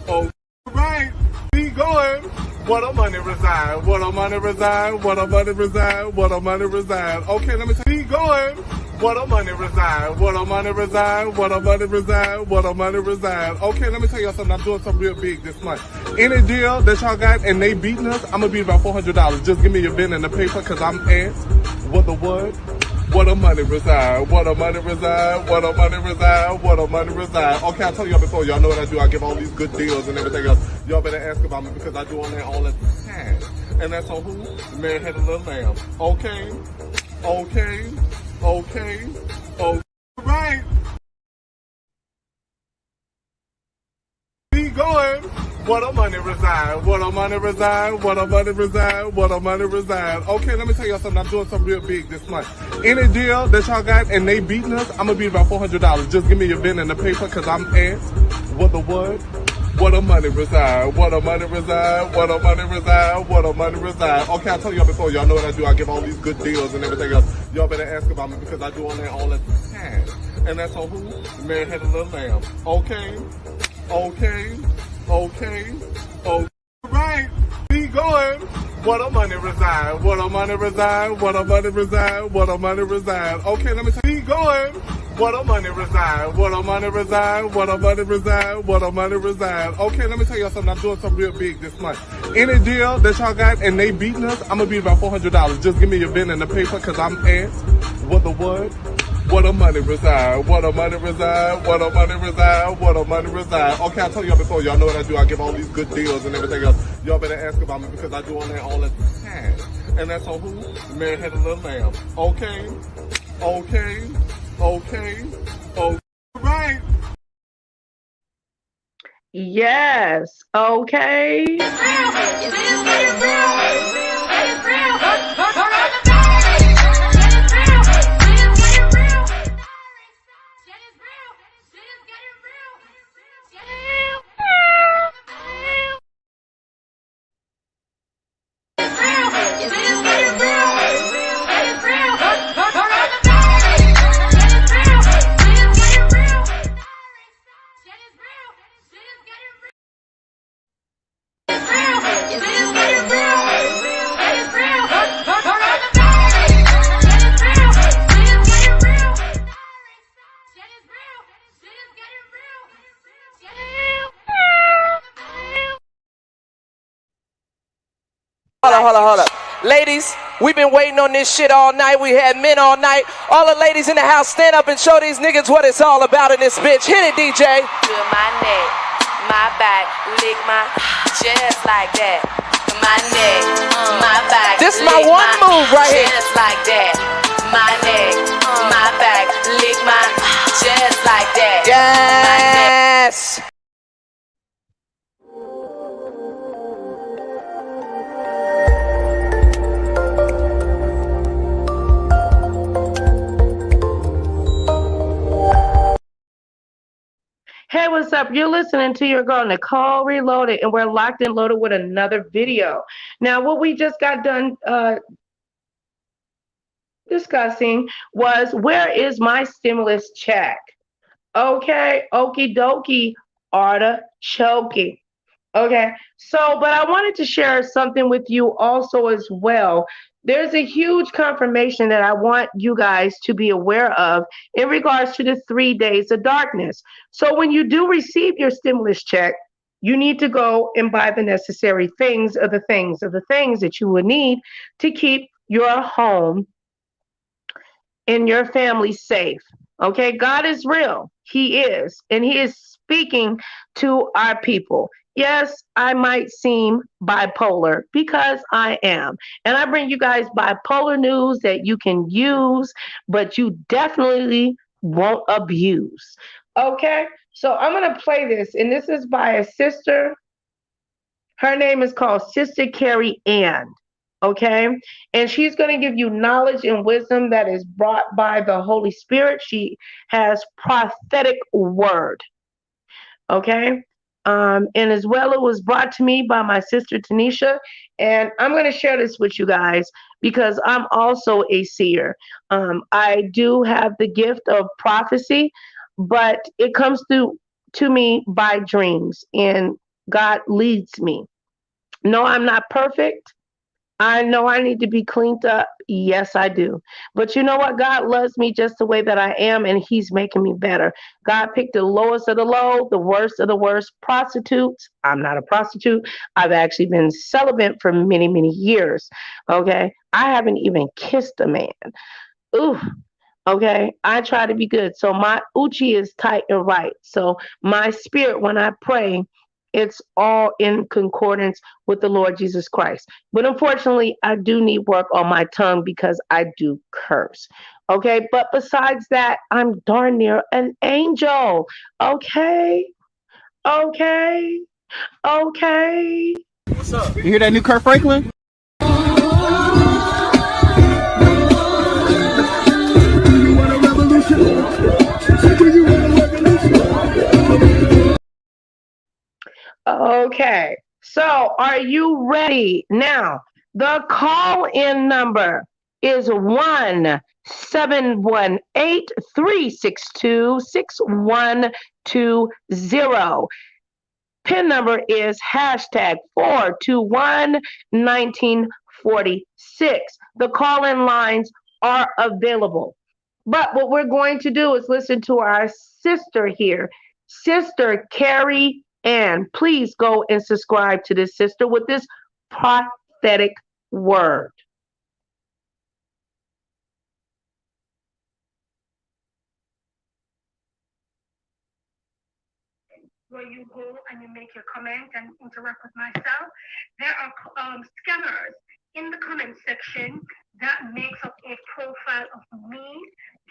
Speaker 6: okay. Right, be going. Where the money reside, where the money reside, where the money reside, where the money reside. Okay, let me tell you, be going. Where the money reside, where the money reside, where the money reside, where the money reside. Okay, let me tell y'all something. I'm doing something real big this month. Any deal that y'all got and they beating us, I'm gonna be about $400. Just give me your pen and the paper, cause I'm at what the what? Where the money reside, where the money reside, where the money reside, where the money reside. Okay, I told y'all before, y'all know what I do. I give all these good deals and everything else. Y'all better ask about me because I do all that all the time. And that's on who? The man had a little lamb. Okay, okay, okay, okay. Right. Be going. Where the money reside, where the money reside, where the money reside, where the money reside. Okay, let me tell y'all something. I'm doing something real big this month. Any deal that y'all got and they beating us, I'm gonna be about $400. Just give me your pen and the paper, cause I'm at what the what? Where the money reside, where the money reside, where the money reside, where the money reside. Okay, I told y'all before, y'all know what I do. I give all these good deals and everything else. Y'all better ask about me because I do all that all the time. And that's on who? The man had a little lamb. Okay, okay, okay, okay. Right, be going. Where the money reside, where the money reside, where the money reside, where the money reside. Okay, let me tell you, be going. Where the money reside, where the money reside, where the money reside, where the money reside. Okay, let me tell y'all something. I'm doing something real big this month. Any deal that y'all got and they beating us, I'm gonna be about $400. Just give me your pen and the paper, cause I'm at what the what? Where the money reside, where the money reside, where the money reside, where the money reside. Okay, I told y'all before, y'all know what I do. I give all these good deals and everything else. Y'all better ask about me because I do all that all the time. And that's on who? The man had a little lamb. Okay, okay, okay, okay. Right.
Speaker 1: Yes, okay.
Speaker 7: Hold up. Ladies, we've been waiting on this shit all night. We had men all night. All the ladies in the house, stand up and show these niggas what it's all about in this bitch. Hit it, DJ.
Speaker 8: Feel my neck, my back, lick my just like that. My neck, my back.
Speaker 7: This my one move right here.
Speaker 8: Just like that. My neck, my back, lick my just like that.
Speaker 7: Yes.
Speaker 1: Hey, what's up? You're listening to your girl Nicole Reloaded, and we're locked and loaded with another video. Now, what we just got done discussing was, where is my stimulus check? Okay, okie dokie, artichoke. Okay, so, but I wanted to share something with you also as well. There's a huge confirmation that I want you guys to be aware of in regards to the 3 days of darkness. So, when you do receive your stimulus check, you need to go and buy the necessary things of the things of the things that you would need to keep your home and your family safe. Okay, God is real. He is, and He is speaking to our people. Yes, I might seem bipolar because I am. And I bring you guys bipolar news that you can use, but you definitely won't abuse. Okay, so I'm going to play this, and this is by a sister. Her name is called Sister Carrie Ann. Okay, and she's going to give you knowledge and wisdom that is brought by the Holy Spirit. She has prophetic word. Okay, and as well, it was brought to me by my sister Tanisha, and I'm going to share this with you guys because I'm also a seer. I do have the gift of prophecy, but it comes through to me by dreams, and God leads me. No, I'm not perfect. I know I need to be cleaned up. Yes, I do. But you know what? God loves me just the way that I am, and He's making me better. God picked the lowest of the low, the worst of the worst prostitutes. I'm not a prostitute. I've actually been celibate for many, many years. Okay. I haven't even kissed a man. Ooh. Okay, I try to be good. So my uchi is tight and right. So my spirit, when I pray, it's all in concordance with the Lord Jesus Christ. But unfortunately, I do need work on my tongue because I do curse. Okay, but besides that, I'm darn near an angel. Okay, okay, okay.
Speaker 9: You hear that new Kurt Franklin?
Speaker 1: Okay, so are you ready? Now, the call in number is 1-718-362-6120. PIN number is hashtag 421-1946. The call in lines are available. But what we're going to do is listen to our sister here, Sister Carrie Ann. Please go and subscribe to this sister with this prophetic word.
Speaker 10: Where you go and you make your comment and interact with myself. There are scammers in the comment section that makes up a profile of me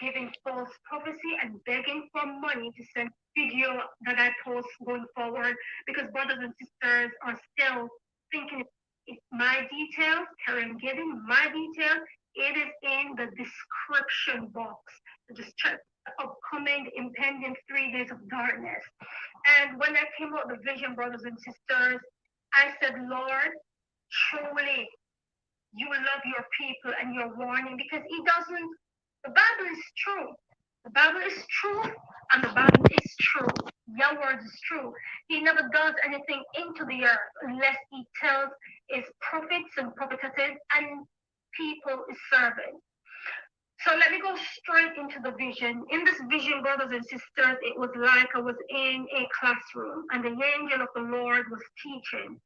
Speaker 10: giving false prophecy and begging for money to send video that I post going forward because brothers and sisters are still thinking it's my details, Karen giving my details. It is in the description box. Just check upcoming impending 3 days of darkness. And when I came out the vision, brothers and sisters, I said, Lord, truly, you love your people and your warning because He doesn't, the Bible is true. The Bible is true and the Bible is true. Your word is true. He never does anything into the earth unless He tells His prophets and prophetesses and people His servants. So let me go straight into the vision. In this vision, brothers and sisters, it was like I was in a classroom and the angel of the Lord was teaching.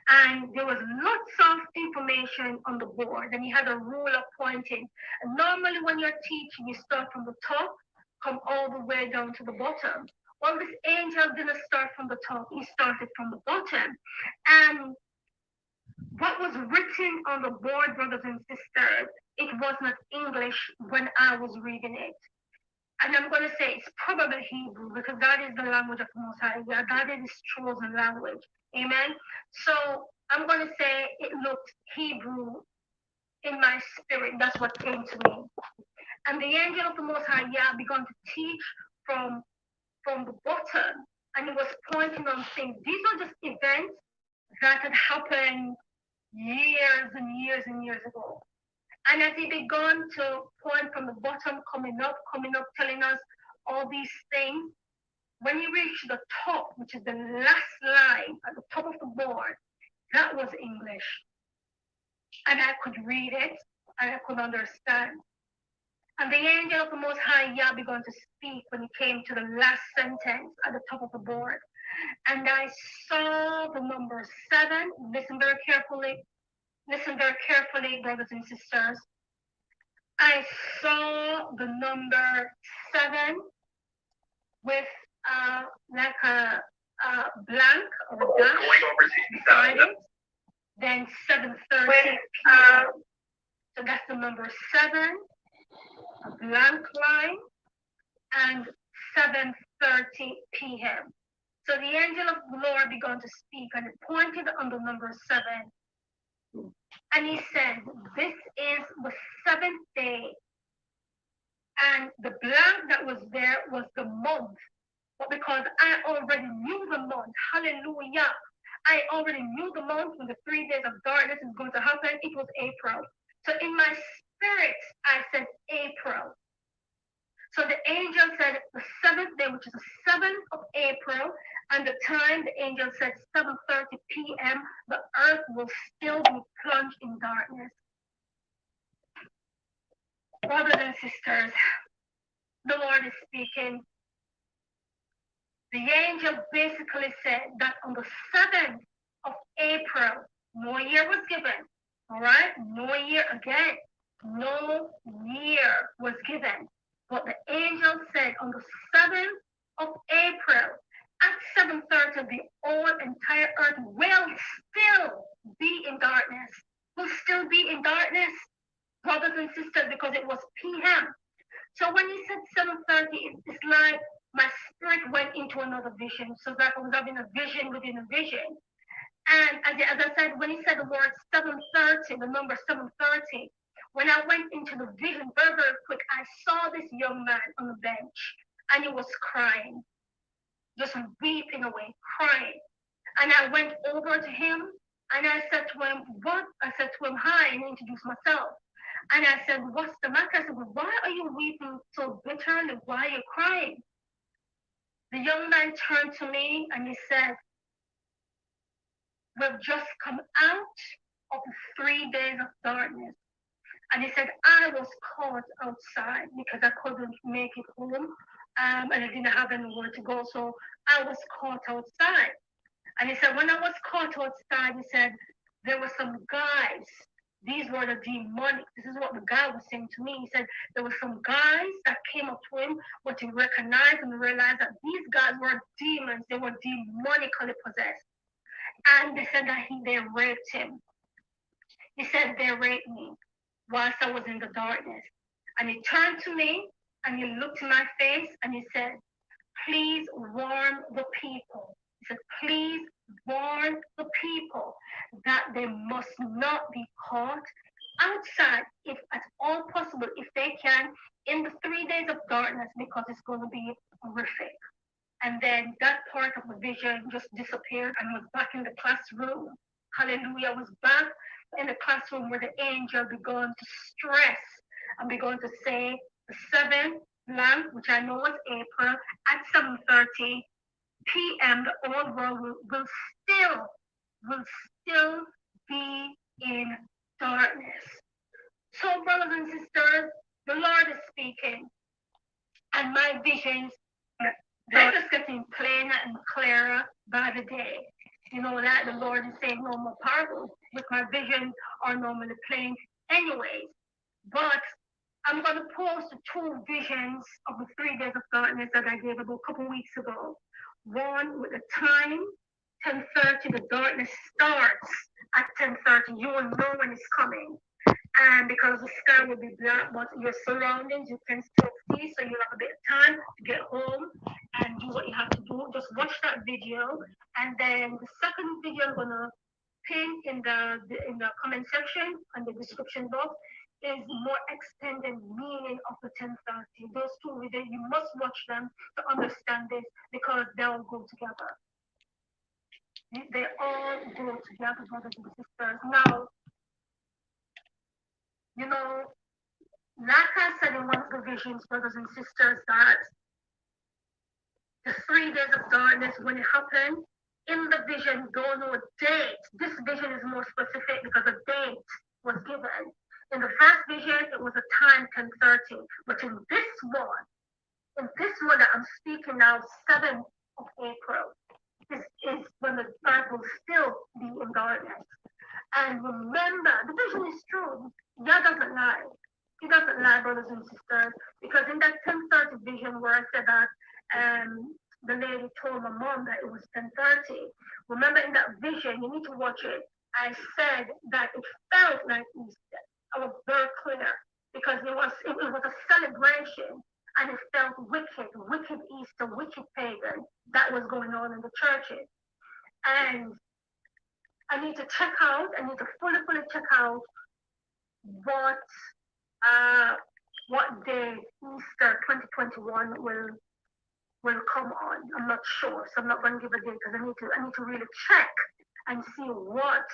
Speaker 10: And there was lots of information on the board and he had a ruler pointing. And normally when you're teaching, you start from the top, come all the way down to the bottom. Well, this angel didn't start from the top. He started from the bottom. And what was written on the board, brothers and sisters, it was not English when I was reading it. And I'm going to say it's probably Hebrew because that is the language of the Most High. Yeah, that is His chosen language. Amen. So I'm going to say it looked Hebrew in my spirit. That's what came to me. And the angel of the Most High, yeah, began to teach from from the bottom, and it was pointing on things. These were just events that had happened years and years and years ago. And as he began to point from the bottom, coming up, telling us all these things, when he reached the top, which is the last line at the top of the board, that was English. And I could read it, and I could understand. And the angel of the Most High Yah began to speak when he came to the last sentence at the top of the board. And I saw the number 7. Listen very carefully. Listen very carefully, brothers and sisters. I saw the number 7 with like a blank or a dash beside it. Then 7:30 p.m. So that's the number 7, a blank line, and 7:30 p.m. So the angel of the Lord began to speak, and it pointed on the number 7. And he said, this is the 7th day. And the blank that was there was the month. But because I already knew the month, hallelujah, I already knew the month when the 3 days of darkness is going to happen, it was April. So in my spirit, I said April. So the angel said the 7th day, which is the 7th of April, and the time the angel said 7:30 p.m., the earth will still be plunged in darkness. Brothers and sisters, the Lord is speaking. The angel basically said that on the 7th of April, no year was given. All right? No year again. No year was given. But the angel said on the 7th of April, at 7:30, the whole entire earth will still be in darkness. Will still be in darkness, brothers and sisters, because it was p.m. So when he said 7:30, it's like my spirit went into another vision. So that I was having a vision within a vision. And as I said, when he said the word 7:30, the number 7:30, when I went into the vision very, very quick, I saw this young man on the bench, and he was crying, just weeping away, crying. And I went over to him, and I said to him, what? I said to him, hi, and I introduced myself. And I said, what's the matter? I said, well, why are you weeping so bitterly? Why are you crying? The young man turned to me, and he said, we've just come out of the 3 days of darkness. And he said, I was caught outside because I couldn't make it home, and I didn't have anywhere to go, so I was caught outside. And he said, when I was caught outside, he said, there were some guys. These were the demonic. This is what the guy was saying to me. He said, there were some guys that came up to him, but he recognized and realized that these guys were demons. They were demonically possessed. And they said that they raped him. He said, they raped me whilst I was in the darkness. And he turned to me, and he looked in my face, and he said, please warn the people. He said, please warn the people that they must not be caught outside, if at all possible, if they can, in the 3 days of darkness, because it's going to be horrific. And then that part of the vision just disappeared, and was back in the classroom. Hallelujah. I was back in the classroom where the angel began to stress and began to say the 7th month, which I know was April, at 7:30 p.m. the old world will still be in darkness. So, brothers and sisters, the Lord is speaking, and my visions, they're just getting plainer and clearer by the day. You know that the Lord is saying no more parables, but my visions are normally plain anyways. But I'm going to post 2 visions of the 3 days of darkness that I gave about a couple weeks ago. One with the time, 10:30, the darkness starts at 10:30. You will know when it's coming. And because the sky will be black, but your surroundings you can still see, so you'll have a bit of time to get home and do what you have to do. Just watch that video. And then the second video I'm gonna pin in the comment section and the description box is more extended meaning of the 1030. Those two, you must watch them to understand this because they all go together. They all go together, brothers and sisters. Now, you know, like I said in one of the visions, brothers and sisters, that the 3 days of darkness, when it happened, in the vision, don't know a date. This vision is more specific because a date was given. In the first vision, it was a time 10:30, but in this one that I'm speaking now, 7th of April, is when the earth will still be in darkness. And remember, the vision is true. God doesn't lie. He doesn't lie, brothers and sisters, because in that 10:30 vision where I said that the lady told my mom that it was 10:30, remember in that vision, you need to watch it. I said that it felt like Easter. I was very clear because it was a celebration and it felt wicked Easter, wicked pagan that was going on in the churches. And I need to fully check out what day Easter 2021 will come on. I'm not sure, so I'm not going to give a date because I need to really check and see what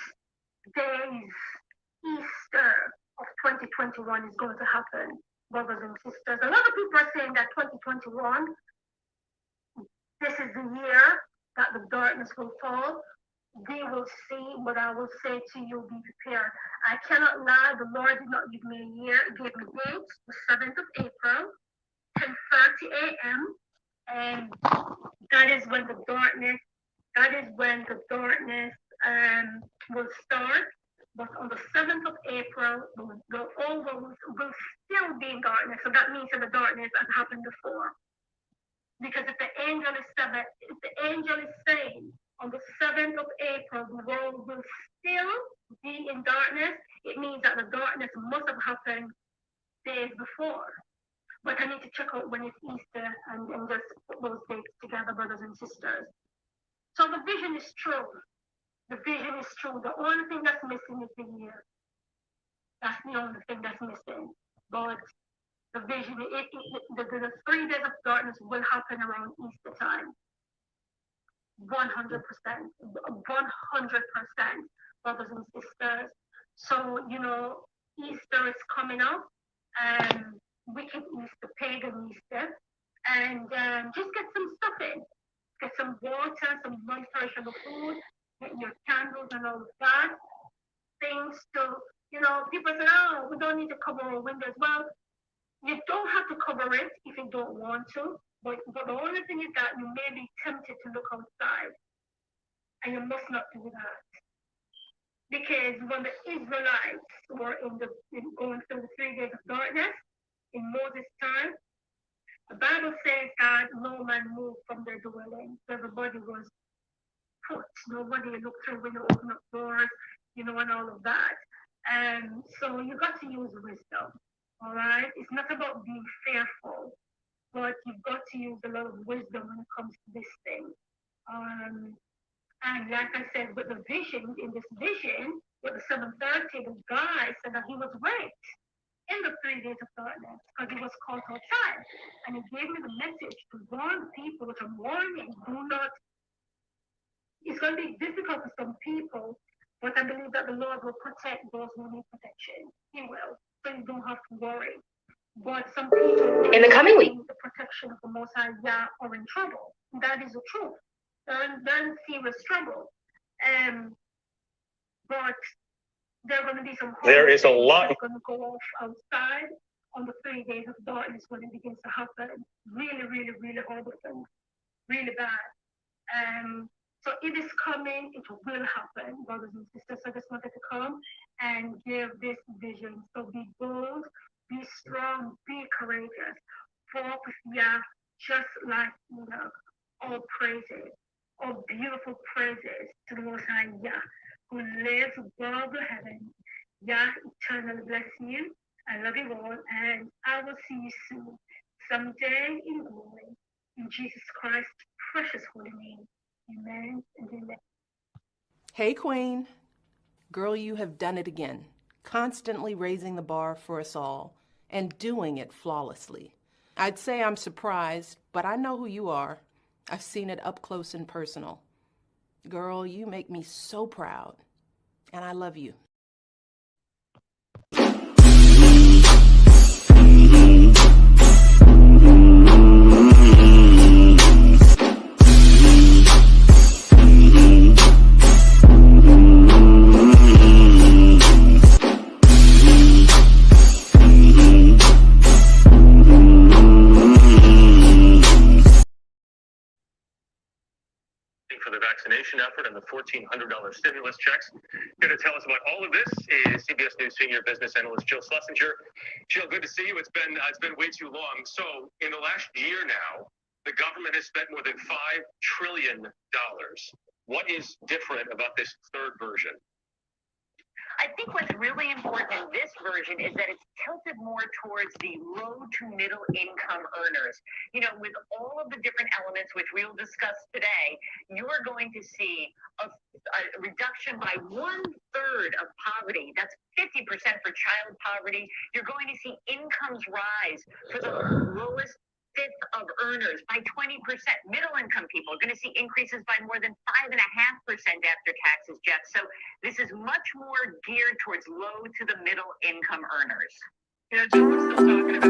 Speaker 10: days Easter of 2021 is going to happen, brothers and sisters. A lot of people are saying that 2021, this is the year that the darkness will fall. We will see, but I will say to you, be prepared. I cannot lie. The Lord did not give me a year. He gave me dates, the 7th of April, 10:30 a.m. And that is when the darkness will start. But on the 7th of April, the whole world will still be in darkness. So that means that the darkness has happened before. Because if the angel is saying on the 7th of April, the world will still be in darkness, it means that the darkness must have happened days before. But I need to check out when it's Easter and just put those dates together, brothers and sisters. So the vision is true. The vision is true. The only thing that's missing is the year. That's the only thing that's missing. But the vision, the 3 days of darkness will happen around Easter time. 100%, brothers and sisters. So, Easter is coming up, wicked Easter, pagan Easter, and just get some stuff in. Get some water, some non-perishable food, get your candles and all of that. Things to, people say, oh, we don't need to cover our windows. Well, you don't have to cover it if you don't want to, but the only thing is that you may be tempted to look outside, and you must not do that. Because when the Israelites were going through the 3 days of darkness in Moses' time, the Bible says that no man moved from their dwelling. Everybody was put. Nobody looked through window, open up doors, and all of that. And so you got to use wisdom. All right? It's not about being fearful, but you've got to use a lot of wisdom when it comes to this thing. And like I said, with the vision, in this vision, with the 7:30, the guy said that he was raped in the 3 days of darkness because he was caught outside. And he gave me the message to warn people with a warning. It's going to be difficult for some people, but I believe that the Lord will protect those who need protection. He will. So you don't have to worry. But some people in the coming week, the protection of the Most High Yah are in trouble. That is the truth. They're in serious trouble. But there are going to be some. There is a lot that's going to go off outside on the 3 days of darkness when it begins to happen. Really, really, really horrible things. Really bad. So it is coming. It will happen, brothers and sisters. So I just wanted to come and give this vision. So be bold, be strong, be courageous. Walk with Yah, just like Enoch. All praises, all beautiful praises to the Most High Yah, who lives above the heavens. Yah eternally bless you. I love you all, and I will see you soon, someday in glory. In Jesus Christ's precious holy name. Amen and amen.
Speaker 11: Hey, Queen. Girl, you have done it again. constantly raising the bar for us all and doing it flawlessly. I'd say I'm surprised, but I know who you are. I've seen it up close and personal. Girl, you make me so proud, and I love you.
Speaker 5: For the vaccination effort and the $1,400 stimulus checks. Here to tell us about all of this is CBS News senior business analyst Jill Schlesinger. Jill, good to see you. It's been way too long. So in the last year now, the government has spent more than $5 trillion. What is different about this third version?
Speaker 12: I think what's really important in this version is that it's tilted more towards the low to middle income earners. You know, with all of the different elements which we'll discuss today, you are going to see a reduction by 1/3 of poverty. That's 50% for child poverty. You're going to see incomes rise for the lowest fifth of earners by 20%. Middle income people are going to see increases by more than 5.5% after taxes, Jeff. So this is much more geared towards low to the middle income earners. You know, Jill, we're still talking about.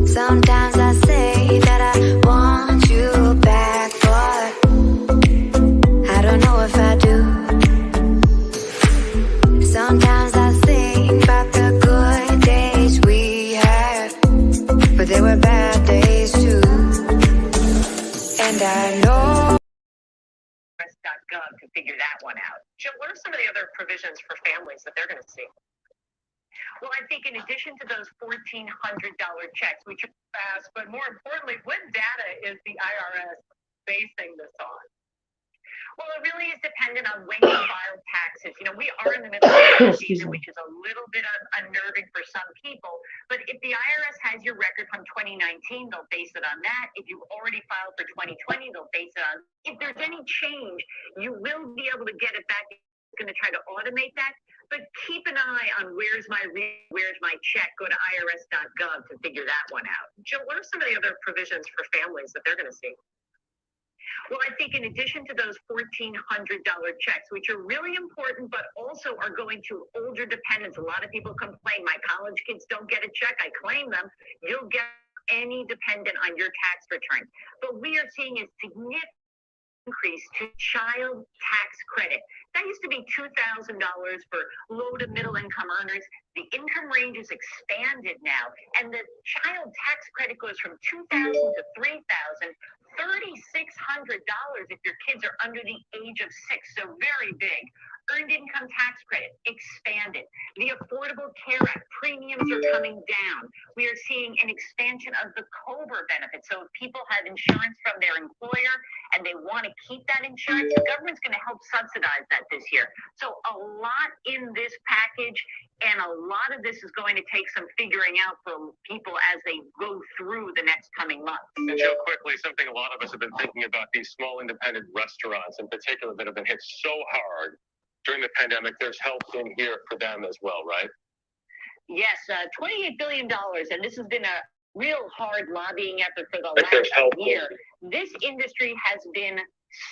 Speaker 13: Sometimes I say that I want you back, but I don't know if I do. Sometimes I think about the good days we had, but there were bad days too. And I know
Speaker 12: IRS.gov to figure that one out.
Speaker 14: Jill, what are some of the other provisions for families that they're going to see?
Speaker 12: Well, I think in addition to those $1,400 checks, which are
Speaker 14: Fast, but more importantly, what data is the IRS basing this on?
Speaker 12: Well, it really is dependent on when you file taxes. You know, we are in the middle of the season, which is a little bit unnerving for some people. But if the IRS has your record from 2019, they'll base it on that. If you've already filed for 2020, they'll base it on. If there's any change, you will be able to get it back. It's going to try to automate that. But keep an eye on where's my check. Go to IRS.gov to figure that one out.
Speaker 14: Jill, what are some of the other provisions for families that they're going to see?
Speaker 12: Well, I think in addition to those $1,400 checks, which are really important, but also are going to older dependents. A lot of people complain, my college kids don't get a check, I claim them. You'll get any dependent on your tax return. But we are seeing a significant increase to child tax credit. That used to be $2,000 for low to middle income earners. The income range is expanded now, and the child tax credit goes from $2,000 to $3,000, $3,600 if your kids are under the age of 6, so very big. Earned income tax credit expanded. The Affordable Care Act premiums are coming down. We are seeing an expansion of the COBRA benefit. So if people have insurance from their employer and they want to keep that insurance, the government's going to help subsidize that this year. So a lot in this package, and a lot of this is going to take some figuring out for people as they go through the next coming months.
Speaker 5: And Joe, quickly, something a lot of us have been thinking about, these small independent restaurants in particular that have been hit so hard during the pandemic. There's help in here for them as well, right?
Speaker 12: Yes, $28 billion, and this has been a real hard lobbying effort for the last year. This industry has been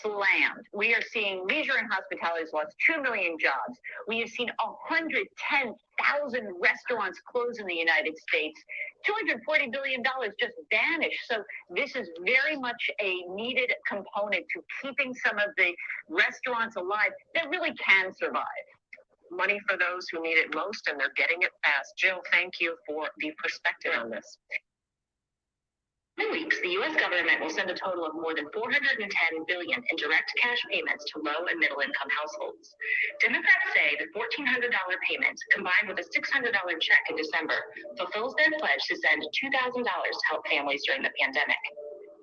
Speaker 12: slammed. We are seeing leisure and hospitality has lost 2 million jobs. We have seen 110,000 restaurants close in the United States. $240 billion just vanished. So this is very much a needed component to keeping some of the restaurants alive that really can survive.
Speaker 14: Money for those who need it most, and they're getting it fast. Jill, thank you for the perspective on this.
Speaker 12: In 2 weeks, the U.S. government will send a total of more than $410 billion in direct cash payments to low and middle income households. Democrats say the $1,400 payment, combined with a $600 check in December, fulfills their pledge to send $2,000 to help families during the pandemic.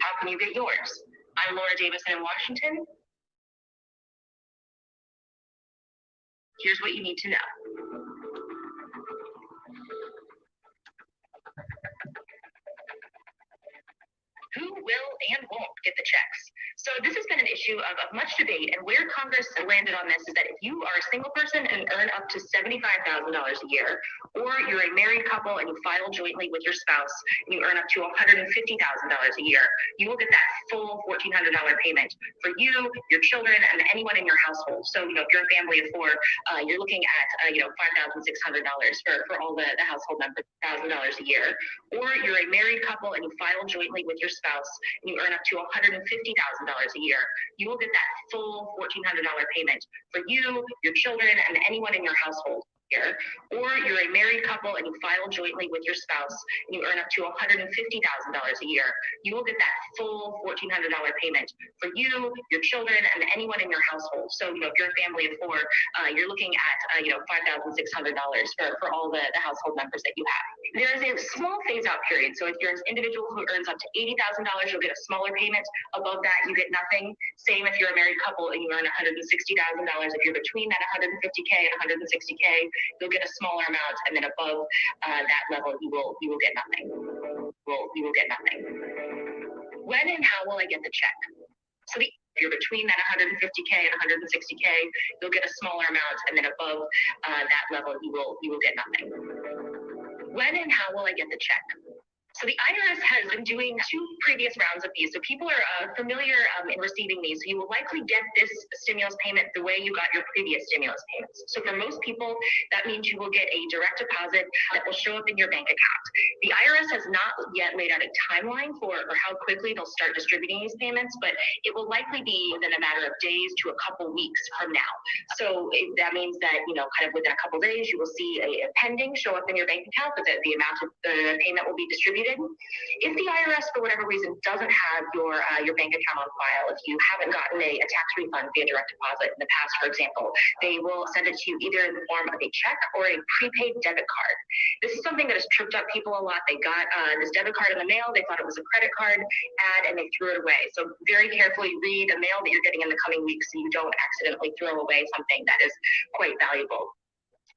Speaker 12: How can you get yours? I'm Laura Davison in Washington. Here's what you need to know. Who
Speaker 14: will and won't get the checks. So this has been an issue of much debate, and where Congress landed on this is that if you are a single person and earn up to $75,000 a year, or you're a married couple and you file jointly with your spouse and you earn up to $150,000 a year, you will get that full $1,400 payment for you, your children, and anyone in your household. So, if you're a family of four, you're looking at, $5,600 for all the household members, $1,000 a year. Or you're a married couple and you file jointly with your spouse and you earn up to $150,000 a year, you will get that full $1,400 payment for you, your children, and anyone in your household. Or you're a married couple and you file jointly with your spouse and you earn up to $150,000 a year, you will get that full $1,400 payment for you, your children, and anyone in your household. So, if you're a family of four, you're looking at, $5,600 for all the household members that you have. There is a small phase-out period. So if you're an individual who earns up to $80,000, you'll get a smaller payment. Above that, you get nothing. Same if you're a married couple and you earn $160,000. If you're between that $150K and $160K, you'll get a smaller amount, and then above that level, you will get nothing. You will get nothing. When and how will I get the check? So if you're between that $150K and $160K, you'll get a smaller amount, and then above that level, you will get nothing. When and how will I get the check? So the IRS has been doing 2 previous rounds of these. So people are familiar in receiving these. So you will likely get this stimulus payment the way you got your previous stimulus payments. So for most people, that means you will get a direct deposit that will show up in your bank account. The IRS has not yet laid out a timeline for how quickly they'll start distributing these payments, but it will likely be within a matter of days to a couple weeks from now. So that means that, kind of within a couple days, you will see a pending show up in your bank account, but the amount of the payment will be distributed. If the IRS, for whatever reason, doesn't have your bank account on file, if you haven't gotten a tax refund via direct deposit in the past, for example, they will send it to you either in the form of a check or a prepaid debit card. This is something that has tripped up people a lot. They got this debit card in the mail. They thought it was a credit card ad, and they threw it away. So very carefully read the mail that you're getting in the coming weeks so you don't accidentally throw away something that is quite valuable.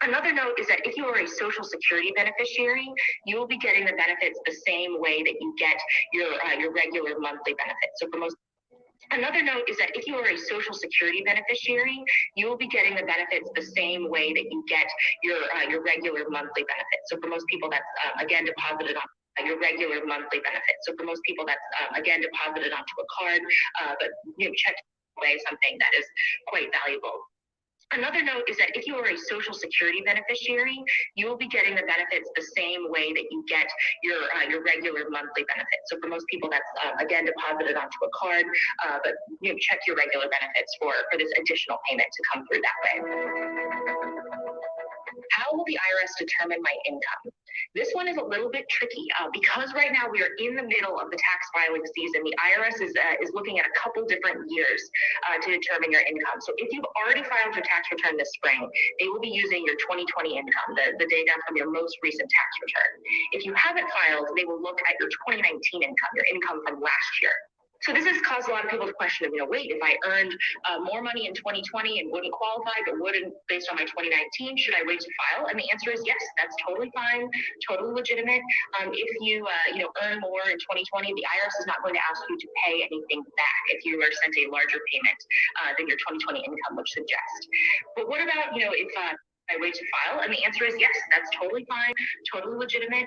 Speaker 14: Another note is that if you are a Social Security beneficiary, you will be getting the benefits the same way that you get your regular monthly benefits. So for most Another note is that if you are a Social Security beneficiary, you will be getting the benefits the same way that you get your regular monthly benefits. So for most people, that's again deposited on your regular monthly benefits. So for most people, that's again deposited onto a card, but check away something that is quite valuable. Another note is that if you are a Social Security beneficiary, you will be getting the benefits the same way that you get your regular monthly benefits. So for most people, that's again deposited onto a card, but check your regular benefits for this additional payment to come through that way. How will the IRS determine my income? This one is a little bit tricky because right now we are in the middle of the tax filing season. The IRS is looking at a couple different years to determine your income. So if you've already filed your tax return this spring, they will be using your 2020 income, the data from your most recent tax return. If you haven't filed, they will look at your 2019 income, your income from last year. So this has caused a lot of people to question, wait, if I earned more money in 2020 and wouldn't qualify, but wouldn't based on my 2019, should I wait to file? And the answer is yes, that's totally fine, totally legitimate. If you earn more in 2020, the IRS is not going to ask you to pay anything back if you are sent a larger payment than your 2020 income would suggest. But what about, if I wait to file? And the answer is yes, that's totally fine, totally legitimate.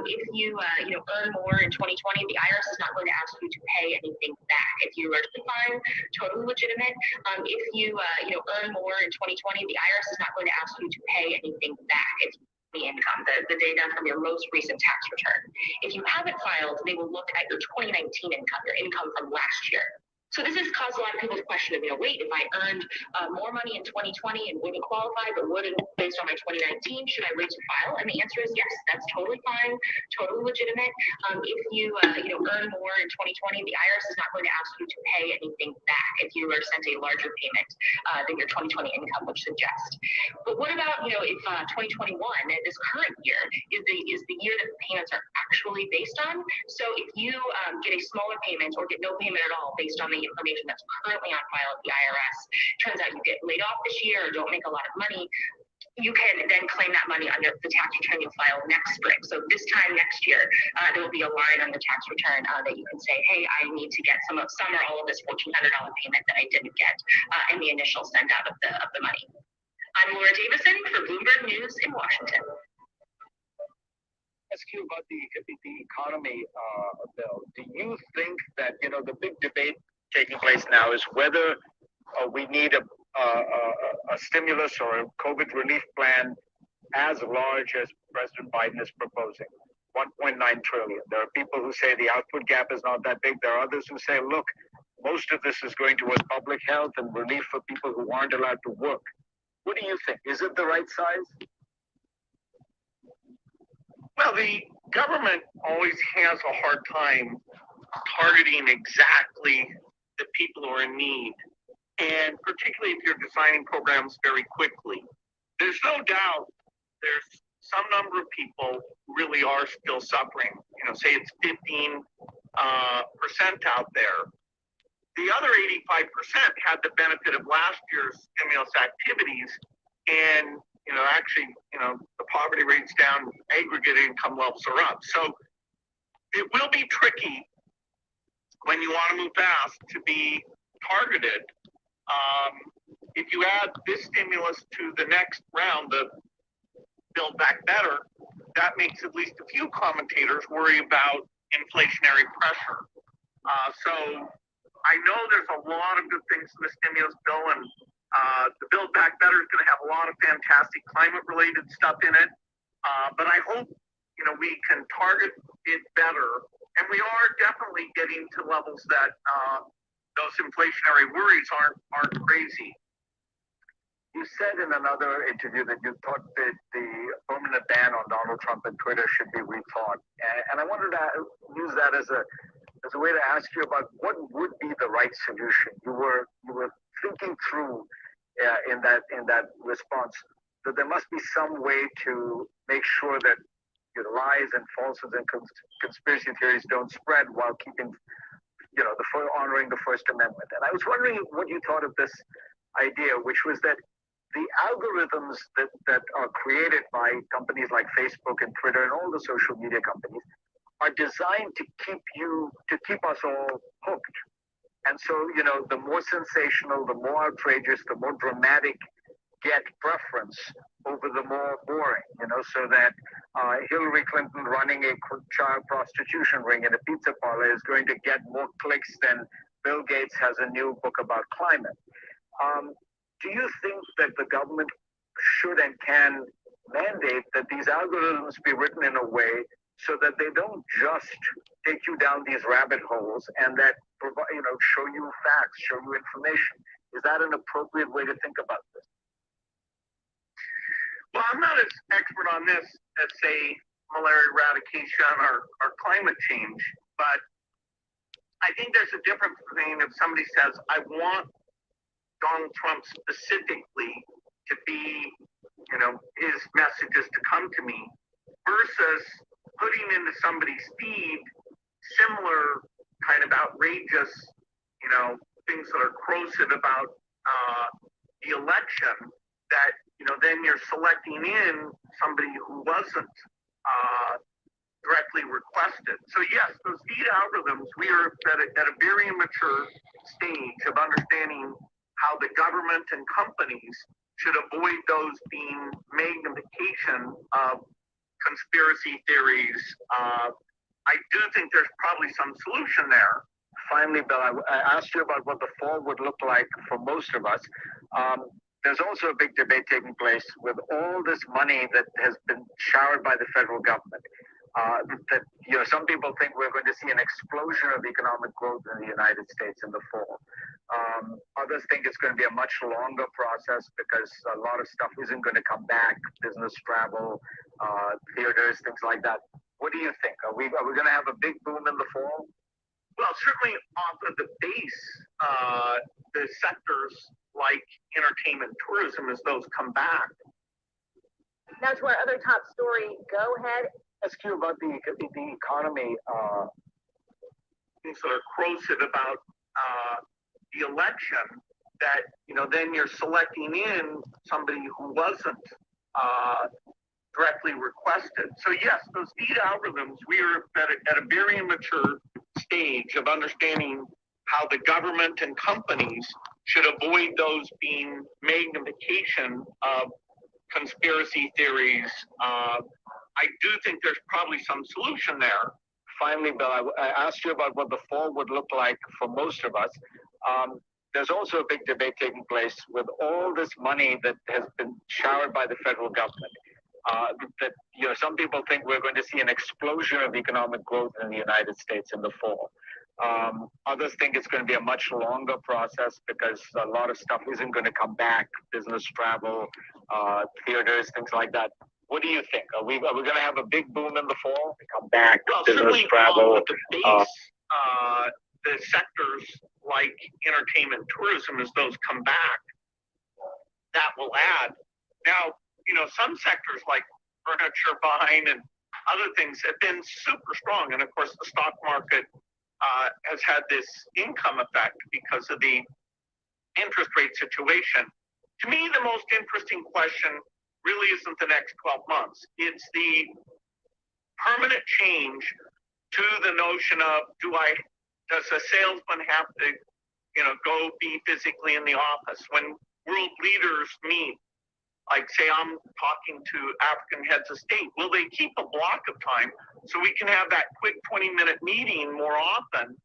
Speaker 14: If you earn more in 2020, the IRS is not going to ask you to pay anything back. If you are fine, totally legitimate. If you earn more in 2020, the IRS is not going to ask you to pay anything back. It's the income, the data from your most recent tax return. If you haven't filed, they will look at your 2019 income, your income from last year. So this has caused a lot of people to question, wait, if I earned more money in 2020 and wouldn't qualify, but wouldn't based on my 2019, should I wait to file? And the answer is yes, that's totally fine, totally legitimate. If you earn more in 2020, the IRS is not going to ask you to pay anything back if you are sent a larger payment than your 2020 income would suggest. But what about if 2021, this current year, is the year that the payments are actually based on? So if you get a smaller payment or get no payment at all based on the information that's currently on file at the IRS, turns out you get laid off this year or don't make a lot of money, you can then claim that money under the tax return you'll file next spring. So this time next year, there will be a line on the tax return that you can say, hey, I need to get some or all of this $1,400 payment that I didn't get in the initial send out of the money. I'm Laura Davison for Bloomberg News in Washington.
Speaker 15: Ask you about the economy bill. Do you think that, you know, the big debate taking place now is whether we need a stimulus or a COVID relief plan as large as President Biden is proposing, 1.9 trillion. There are people who say the output gap is not that big. There are others who say, look, most of this is going towards public health and relief for people who aren't allowed to work. What do you think? Is it the right size?
Speaker 5: Well, the government always has a hard time targeting exactly the people who are in need, and particularly if you're designing programs very quickly. There's no doubt there's some number of people who really are still suffering. You know, say it's 15% out there. The other 85% had the benefit of last year's stimulus activities, and actually, the poverty rate's down, aggregate income levels are up. So it will be tricky when you want to move fast to be targeted. If you add this stimulus to the next round, the Build Back Better, that makes at least a few commentators worry about inflationary pressure. So I know there's a lot of good things in the stimulus bill, and the Build Back Better is going to have a lot of fantastic climate-related stuff in it. But I hope, we can target it better. And we are definitely getting to levels that those inflationary worries aren't crazy.
Speaker 15: You said in another interview that you thought that the permanent ban on Donald Trump and Twitter should be rethought. And I wanted to use that as a way to ask you about what would be the right solution. You were thinking through in that response that there must be some way to make sure that lies and falsehoods and conspiracy theories don't spread while keeping, honoring the First Amendment. And I was wondering what you thought of this idea, which was that the algorithms that are created by companies like Facebook and Twitter and all the social media companies are designed to keep us all hooked. And so, the more sensational, the more outrageous, the more dramatic get preference over the more boring, so that Hillary Clinton running a child prostitution ring in a pizza parlor is going to get more clicks than Bill Gates has a new book about climate. Do you think that the government should and can mandate that these algorithms be written in a way so that they don't just take you down these rabbit holes and that provide, show you facts, show you information? Is that an appropriate way to think about this?
Speaker 5: Well, I'm not as expert on this as, say, malaria eradication or climate change, but I think there's a difference between if somebody says, I want Donald Trump specifically to be, his messages to come to me, versus putting into somebody's feed similar kind of outrageous, things that are corrosive about the election that, then you're selecting in somebody who wasn't directly requested. So yes, those feed algorithms, we are at a very immature stage of understanding how the government and companies should avoid those being magnification of conspiracy theories. I do think there's probably some solution there.
Speaker 15: Finally, Bill, I asked you about what the fall would look like for most of us. There's also a big debate taking place with all this money that has been showered by the federal government. That some people think we're going to see an explosion of economic growth in the United States in the fall. Others think it's going to be a much longer process because a lot of stuff isn't going to come back, business travel, theaters, things like that. What do you think? Are we going to have a big boom in the fall?
Speaker 5: Well, certainly off of the base, the sectors like entertainment, tourism, as those come back.
Speaker 12: Now to our other top story. Go ahead.
Speaker 15: Ask you about the economy.
Speaker 5: Things that are corrosive about the election that, then you're selecting in somebody who wasn't directly requested. So yes, those feed algorithms, we are at a very immature stage of understanding how the government and companies should avoid those being magnification of conspiracy theories. I do think there's probably some solution there.
Speaker 15: Finally, Bill, I asked you about what the fall would look like for most of us. There's also a big debate taking place with all this money that has been showered by the federal government. That some people think we're going to see an explosion of economic growth in the United States in the fall. Others think it's going to be a much longer process because a lot of stuff isn't going to come back, business travel, theaters, things like that. What do you think? Are we going to have a big boom in the fall? Come back,
Speaker 5: well,
Speaker 15: business travel.
Speaker 5: The base, the sectors like entertainment, tourism, as those come back, that will add. Now, some sectors like furniture buying and other things have been super strong. And of course, the stock market has had this income effect because of the interest rate situation. To me, the most interesting question really isn't the next 12 months. It's the permanent change to the notion of does a salesman have to, go be physically in the office? When world leaders meet, like say I'm talking to African heads of state, will they keep a block of time so we can have that quick 20-minute meeting more often,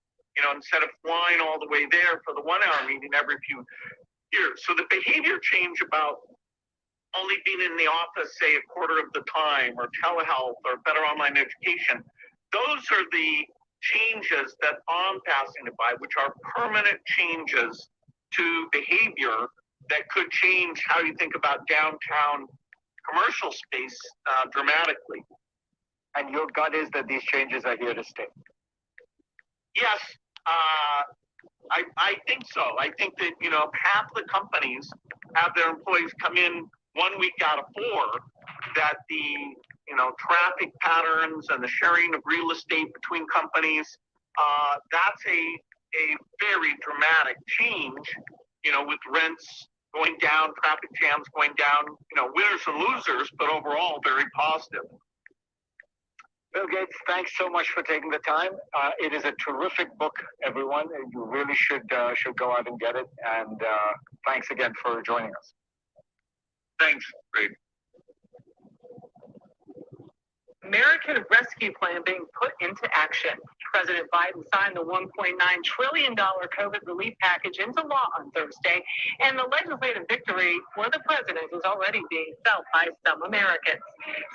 Speaker 5: instead of flying all the way there for the 1-hour meeting every few years? So the behavior change about only being in the office, say, a quarter of the time, or telehealth, or better online education, those are the changes that I'm passing it by, which are permanent changes to behavior that could change how you think about downtown commercial space dramatically.
Speaker 15: And your gut is that these changes are here to stay?
Speaker 5: Yes, I think so. I think that, half the companies have their employees come in 1 week out of 4, that the, traffic patterns and the sharing of real estate between companies, that's a very dramatic change, with rents going down, traffic jams going down, winners and losers, but overall very positive.
Speaker 15: Bill Gates, thanks so much for taking the time. It is a terrific book, everyone. You really should go out and get it. And thanks again for joining us.
Speaker 5: Thanks. Great.
Speaker 12: American Rescue Plan being put into action. President Biden signed the $1.9 trillion COVID relief package into law on Thursday, and the legislative victory for the president is already being felt by some Americans.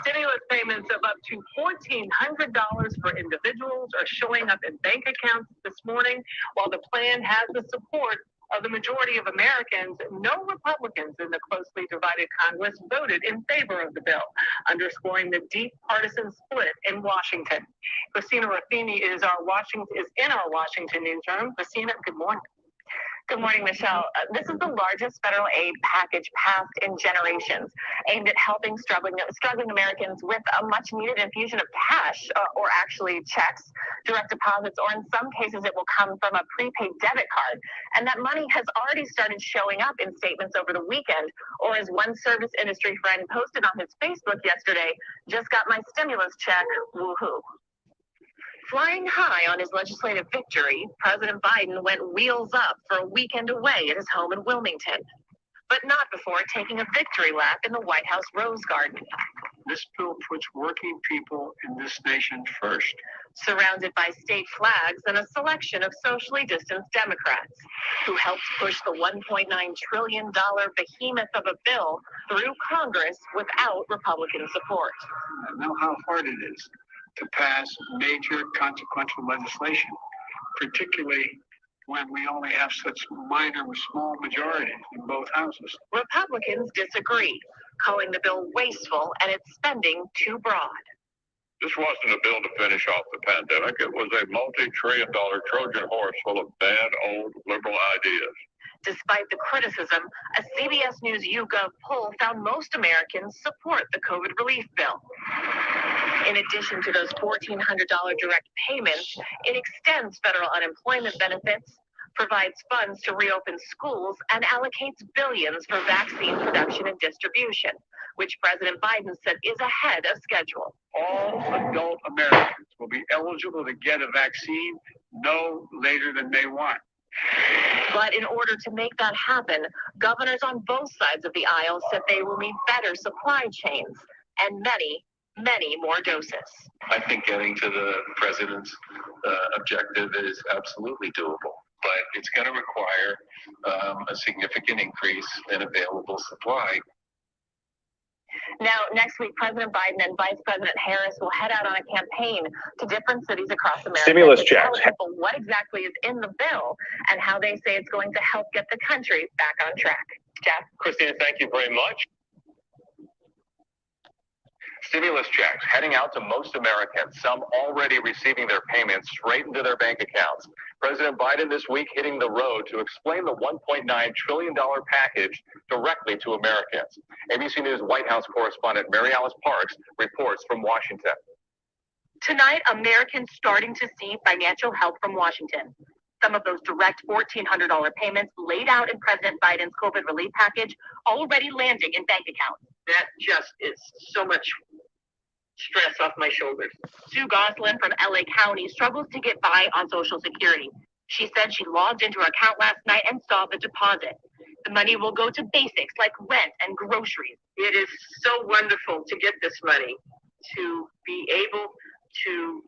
Speaker 12: Stimulus payments of up to $1,400 for individuals are showing up in bank accounts this morning. While the plan has the support of the majority of Americans, no Republicans in the closely divided Congress voted in favor of the bill, underscoring the deep partisan split in Washington. Christina Raffini is in our Washington newsroom. Christina, good morning.
Speaker 16: Good morning, Michelle. This is the largest federal aid package passed in generations, aimed at helping struggling Americans with a much-needed infusion of cash, or actually checks, direct deposits, or in some cases it will come from a prepaid debit card. And that money has already started showing up in statements over the weekend, or as one service industry friend posted on his Facebook yesterday, just got my stimulus check, woohoo. Flying high on his legislative victory, President Biden went wheels up for a weekend away at his home in Wilmington, but not before taking a victory lap in the White House Rose Garden.
Speaker 17: This bill puts working people in this nation first.
Speaker 16: Surrounded by state flags and a selection of socially distanced Democrats, who helped push the $1.9 trillion behemoth of a bill through Congress without Republican support.
Speaker 17: I know how hard it is to pass major consequential legislation, particularly when we only have such minor or small majorities in both houses.
Speaker 16: Republicans disagree, calling the bill wasteful and its spending too broad.
Speaker 18: This wasn't a bill to finish off the pandemic. It was a multi-trillion-dollar Trojan horse full of bad, old liberal ideas.
Speaker 16: Despite the criticism, a CBS News YouGov poll found most Americans support the COVID relief bill. In addition to those $1,400 direct payments, it extends federal unemployment benefits, provides funds to reopen schools, and allocates billions for vaccine production and distribution, which President Biden said is ahead of schedule.
Speaker 17: All adult Americans will be eligible to get a vaccine no later than May 1.
Speaker 16: But in order to make that happen, governors on both sides of the aisle said they will need better supply chains and many more doses.
Speaker 19: I think getting to the president's objective is absolutely doable, but it's going to require a significant increase in available supply.
Speaker 16: Now, next week, President Biden and Vice President Harris will head out on a campaign to different cities across America
Speaker 20: Stimulus
Speaker 16: to
Speaker 20: checks.
Speaker 16: tell people what exactly is in the bill and how they say it's going to help get the country back on track. Jeff?
Speaker 20: Christina, thank you very much. Stimulus checks heading out to most Americans, some already receiving their payments straight into their bank accounts. President Biden this week hitting the road to explain the $1.9 trillion package directly to Americans. ABC News White House correspondent Mary Alice Parks reports from Washington.
Speaker 16: Tonight, Americans starting to see financial help from Washington. Some of those direct $1,400 payments laid out in President Biden's COVID relief package already landing in bank accounts. That just is so much stress off my shoulders. Sue Goslin from LA County struggles to get by on Social Security. She said she logged into her account last night and saw the deposit. The money will go to basics like rent and groceries. It is so wonderful to get this money, to be able to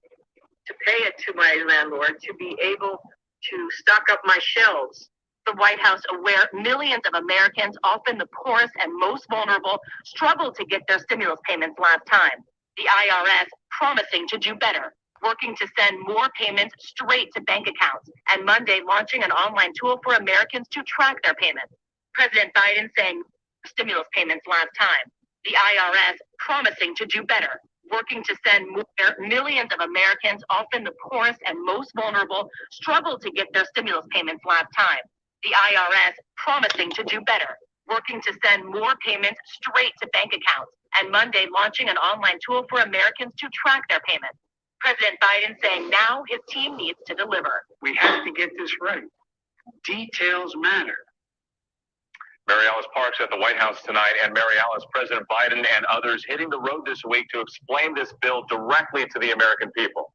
Speaker 16: pay it to my landlord, to be able to stock up my shelves. The White House aware millions of Americans, often the poorest and most vulnerable, struggled to get their stimulus payments last time. The IRS promising to do better, working to send more payments straight to bank accounts, and Monday launching an online tool for Americans to track their payments. President Biden saying stimulus payments last time. The IRS promising to do better, working to send more. Millions of Americans, often the poorest and most vulnerable, struggled to get their stimulus payments last time. The IRS promising to do better, working to send more payments straight to bank accounts, and Monday launching an online tool for Americans to track their payments. President Biden saying now his team needs to deliver.
Speaker 17: We have to get this right. Details matter.
Speaker 20: Mary Alice Parks at the White House tonight, and Mary Alice, President Biden and others hitting the road this week to explain this bill directly to the American people.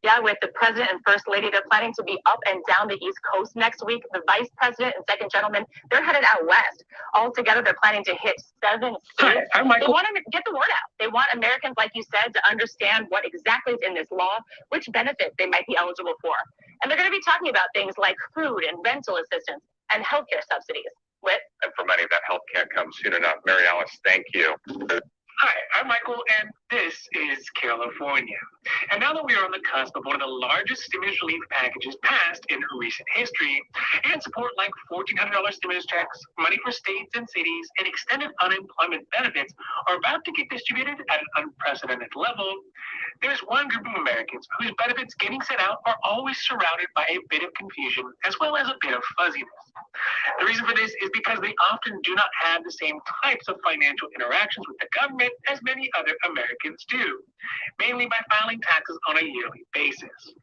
Speaker 16: Yeah, with the president and first lady, they're planning to be up and down the East Coast next week. The vice president and second gentleman, they're headed out west. All together, they're planning to hit 7 states. They want to get the word out. They want Americans, like you said, to understand what exactly is in this law, which benefits they might be eligible for. And they're going to be talking about things like food and rental assistance and healthcare subsidies.
Speaker 20: And for many, that help can't come soon enough. Mary Alice, thank you.
Speaker 5: Hi, I'm Michael, and this is California. And now that we are on the cusp of one of the largest stimulus relief packages passed in recent history, and support like $1,400 stimulus checks, money for states and cities, and extended unemployment benefits are about to get distributed at an unprecedented level, there's one group of Americans whose benefits getting sent out are always surrounded by a bit of confusion as well as a bit of fuzziness. The reason for this is because they often do not have the same types of financial interactions with the government as many other Americans do, mainly by filing taxes on a yearly basis.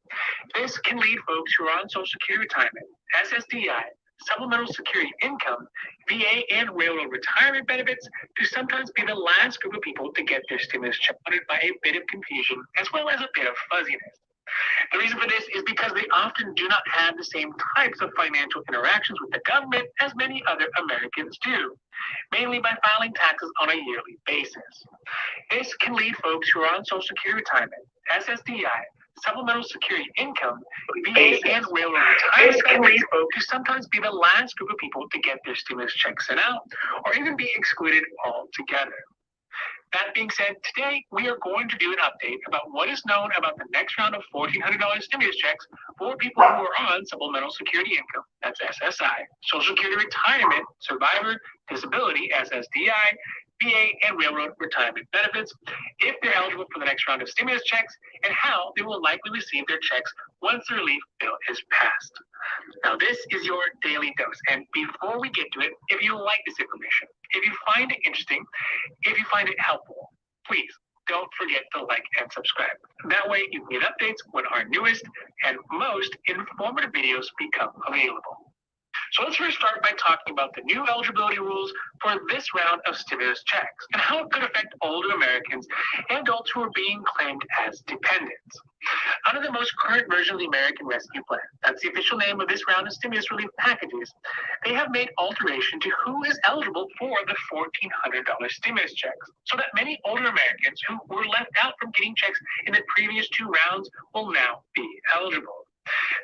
Speaker 5: This can lead folks who are on Social Security retirement, SSDI, supplemental security income, VA, and railroad retirement benefits to sometimes be the last group of people to get their stimulus check, by a bit of confusion as well as a bit of fuzziness. The reason for this is because they often do not have the same types of financial interactions with the government as many other Americans do, mainly by filing taxes on a yearly basis. This can lead folks who are on Social Security retirement, SSDI, supplemental security income, VA, and railroad retirement benefits to sometimes be the last group of people to get their stimulus checks sent out, or even be excluded altogether. That being said, today we are going to do an update about what is known about the next round of $1,400 stimulus checks for people who are on supplemental security income, that's SSI, Social Security retirement, survivor, disability, SSDI, VA, and railroad retirement benefits, if they're eligible for the next round of stimulus checks, and how they will likely receive their checks once the relief bill is passed. Now, this is your daily dose, and before we get to it, if you like this information, if you find it interesting, if you find it helpful, please don't forget to like and subscribe. That way you can get updates when our newest and most informative videos become available. So let's first start by talking about the new eligibility rules for this round of stimulus checks and how it could affect older Americans and adults who are being claimed as dependents. Under the most current version of the American Rescue Plan, that's the official name of this round of stimulus relief packages, they have made alteration to who is eligible for the $1,400 stimulus checks, so that many older Americans who were left out from getting checks in the previous two rounds will now be eligible.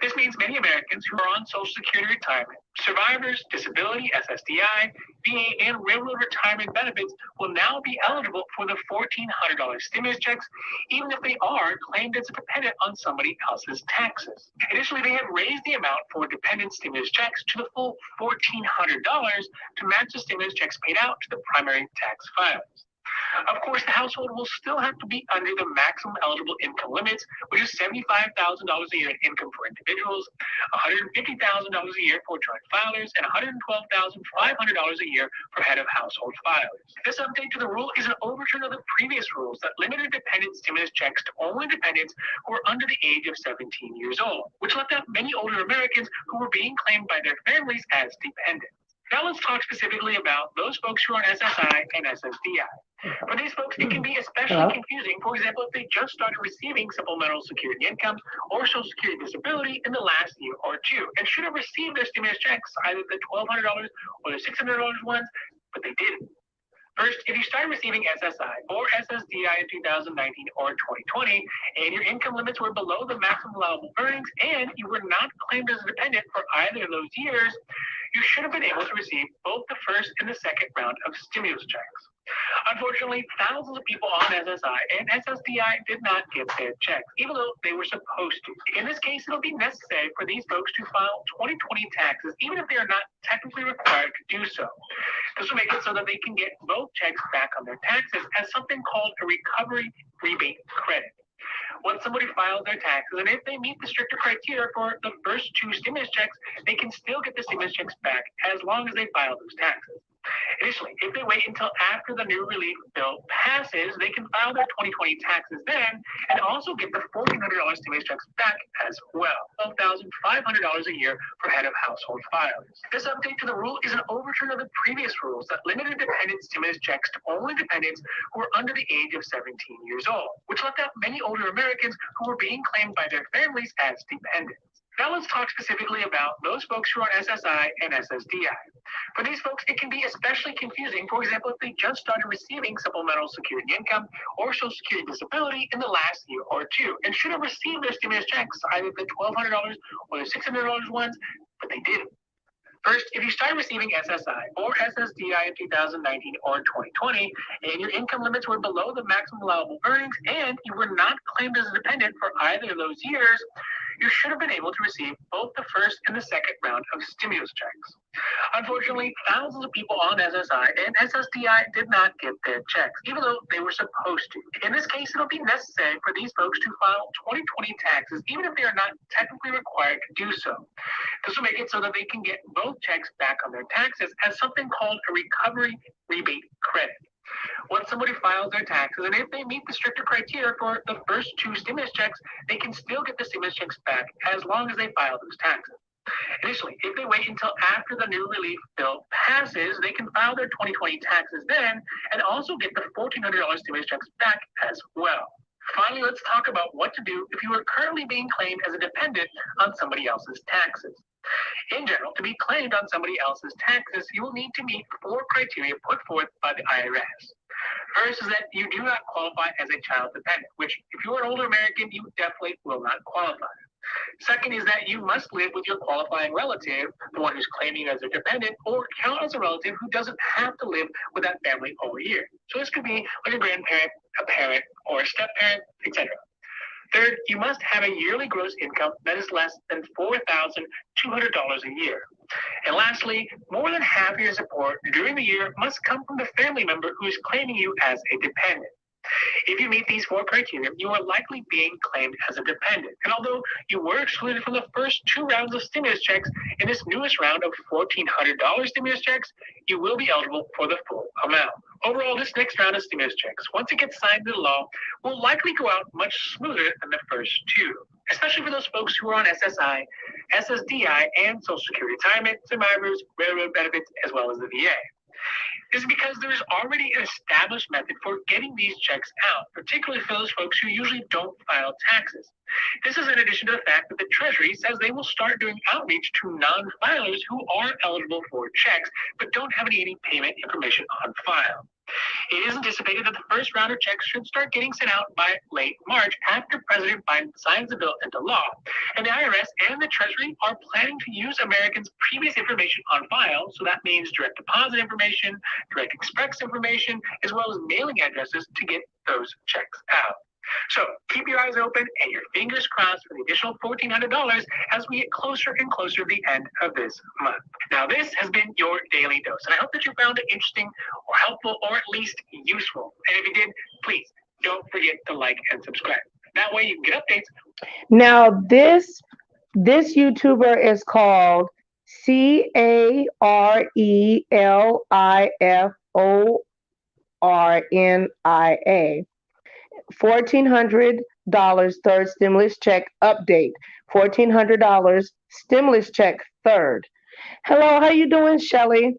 Speaker 5: This means many Americans who are on Social Security retirement, survivors, disability, SSDI, VA, and railroad retirement benefits will now be eligible for the $1,400 stimulus checks, even if they are claimed as a dependent on somebody else's taxes. Additionally, they have raised the amount for dependent stimulus checks to the full $1,400 to match the stimulus checks paid out to the primary tax filers. Of course, the household will still have to be under the maximum eligible income limits, which is $75,000 a year in income for individuals, $150,000 a year for joint filers, and $112,500 a year for head of household filers. This update to the rule is an overturn of the previous rules that limited dependent stimulus checks to only dependents who are under the age of 17 years old, which left out many older Americans who were being claimed by their families as dependents. Now let's talk specifically about those folks who are on SSI and SSDI. For these folks, it can be especially confusing. For example, if they just started receiving supplemental security income or Social Security disability in the last year or two, and should have received their stimulus checks, either the $1,200 or the $600 ones, but they didn't. First, if you started receiving SSI or SSDI in 2019 or 2020, and your income limits were below the maximum allowable earnings, and you were not claimed as a dependent for either of those years, you should have been able to receive both the first and the second round of stimulus checks. Unfortunately, thousands of people on SSI and SSDI did not get their checks, even though they were supposed to. In this case, it'll be necessary for these folks to file 2020 taxes, even if they are not technically required to do so. This will make it so that they can get both checks back on their taxes as something called a recovery rebate credit. Once somebody files their taxes, and if they meet the stricter criteria for the first two stimulus checks, they can still get the stimulus checks back as long as they file those taxes. Additionally, if they wait until after the new relief bill passes, they can file their 2020 taxes then and also get the $1,400 stimulus checks back as well, $12,500 a year for head of household filers. This update to the rule is an overturn of the previous rules that limited dependent stimulus checks to only dependents who are under the age of 17 years old, which left out many older Americans who were being claimed by their families as dependents. Now let's talk specifically about those folks who are on SSI and SSDI. For these folks, it can be especially confusing. For example, if they just started receiving supplemental security income or Social Security disability in the last year or two, and should have received their stimulus checks, either the $1,200 or the $600 ones, but they didn't. First, if you started receiving SSI or SSDI in 2019 or 2020, and your income limits were below the maximum allowable earnings, and you were not claimed as a dependent for either of those years, you should have been able to receive both the first and the second round of stimulus checks. Unfortunately, thousands of people on SSI and SSDI did not get their checks, even though they were supposed to. In this case, it'll be necessary for these folks to file 2020 taxes, even if they are not technically required to do so. This will make it so that they can get both checks back on their taxes as something called a recovery rebate credit. Once somebody files their taxes, and if they meet the stricter criteria for the first two stimulus checks, they can still get the stimulus checks back as long as they file those taxes. Additionally, if they wait until after the new relief bill passes, they can file their 2020 taxes then and also get the $1,400 stimulus checks back as well. Finally, let's talk about what to do if you are currently being claimed as a dependent on somebody else's taxes. In general, to be claimed on somebody else's taxes, you will need to meet 4 criteria put forth by the IRS. First is that you do not qualify as a child dependent, which if you are an older American, you definitely will not qualify. Second is that you must live with your qualifying relative, the one who's claiming you as a dependent, or count as a relative who doesn't have to live with that family all year. So this could be like a grandparent, a parent, or a step-parent, etc. Third, you must have a yearly gross income that is less than $4,200 a year. And lastly, more than half your support during the year must come from the family member who is claiming you as a dependent. If you meet these 4 criteria, you are likely being claimed as a dependent. And although you were excluded from the first 2 rounds of stimulus checks, in this newest round of $1,400 stimulus checks, you will be eligible for the full amount. Overall, this next round of stimulus checks, once it gets signed into law, will likely go out much smoother than the first 2, especially for those folks who are on SSI, SSDI, and Social Security retirement, survivors, railroad benefits, as well as the VA. This is because there is already an established method for getting these checks out, particularly for those folks who usually don't file taxes. This is in addition to the fact that the Treasury says they will start doing outreach to non-filers who are eligible for checks but don't have any payment information on file. It is anticipated that the first round of checks should start getting sent out by late March after President Biden signs the bill into law. And the IRS and the Treasury are planning to use Americans' previous information on file, so that means direct deposit information, direct express information, as well as mailing addresses to get those checks out. So keep your eyes open and your fingers crossed for the additional $1,400 as we get closer and closer to the end of this month. Now, this has been your daily dose, and I hope that you found it interesting or helpful or at least useful. And if you did, please don't forget to like and subscribe. That way you can get updates.
Speaker 1: Now, this YouTuber is called CARELIFORNIA. $1,400 third stimulus check update. $1,400 stimulus check third. Hello, how you doing, Shelly?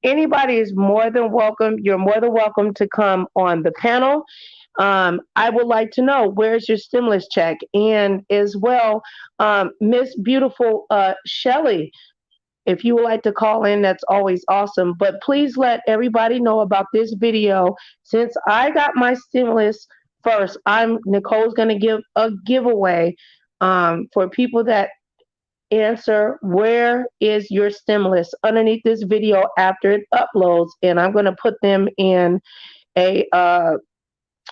Speaker 1: Anybody is more than welcome. You're more than welcome to come on the panel. I would like to know, where's your stimulus check? And as well, Miss Beautiful Shelly, if you would like to call in, that's always awesome. But please let everybody know about this video. Since I got my stimulus first, Nicole's going to give a giveaway for people that answer where is your stimulus underneath this video after it uploads, and I'm going to put them in a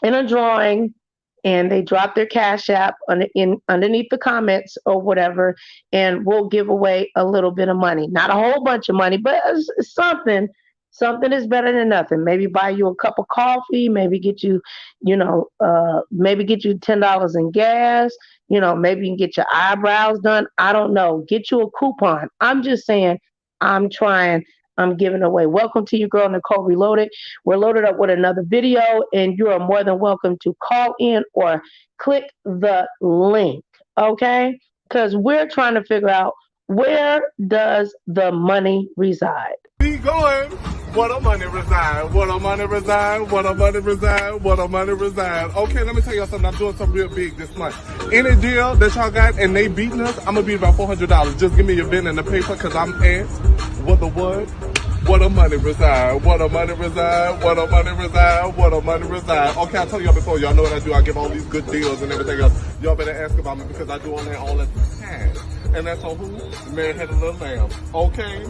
Speaker 1: drawing, and they drop their Cash App underneath the comments or whatever, and we'll give away a little bit of money. Not a whole bunch of money, but something. Something is better than nothing. Maybe buy you a cup of coffee, maybe get you, maybe get you $10 in gas, maybe you can get your eyebrows done. I don't know. Get you a coupon. I'm just saying, I'm trying. I'm giving away. Welcome to your girl, Nicole Reloaded. We're loaded up with another video, and you are more than welcome to call in or click the link, okay? Because we're trying to figure out, where does the money reside?
Speaker 6: Be going. What a money reside, what a money reside, what a money reside, what a money reside. Okay, let me tell y'all something. I'm doing something real big this month. Any deal that y'all got and they beating us, I'm gonna be about $400. Just give me your pen and the paper, cause I'm asked what the what? What a money reside, what a money reside, what a money reside, what a money reside. Okay, I told y'all before, y'all know what I do. I give all these good deals and everything else. Y'all better ask about me because I do all that all the time. And that's on who? Man had a little lamb. Okay.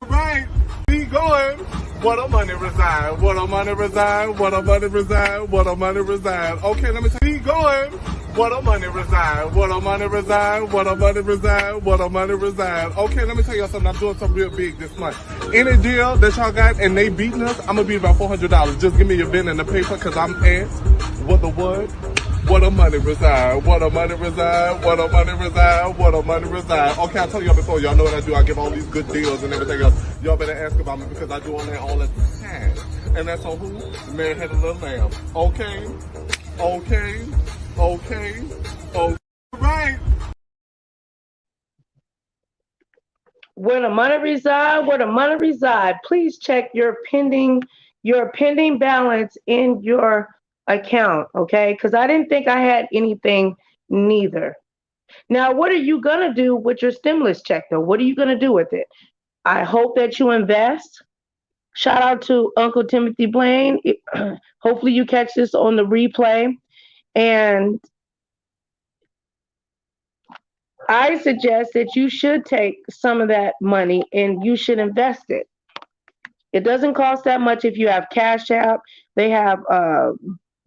Speaker 6: Right. Be going. What a money reside. What a money reside. What a money reside. What a money reside. Okay, let me tell you. Be going. What a money reside. What a money reside. What a money reside. What a money reside. Okay, let me tell y'all something. I'm doing something real big this month. Any deal that y'all got and they beating us, I'm gonna be about $400. Just give me your pen and the paper, cause I'm asked what the what? What a money reside, what a money reside, what a money reside, what a money reside. Okay, I told y'all before, y'all know what I do. I give all these good deals and everything else. Y'all better ask about me because I do all that all the time. And that's on who? Man had a little lamb. Okay. Right.
Speaker 1: Where the money reside, where the money reside. Please check your pending balance in your account, okay? Because I didn't think I had anything neither. Now, what are you going to do with your stimulus check, though? What are you going to do with it? I hope that you invest. Shout out to Uncle Timothy Blaine. Hopefully you catch this on the replay. And I suggest that you should take some of that money and you should invest it. It doesn't cost that much if you have Cash App. They have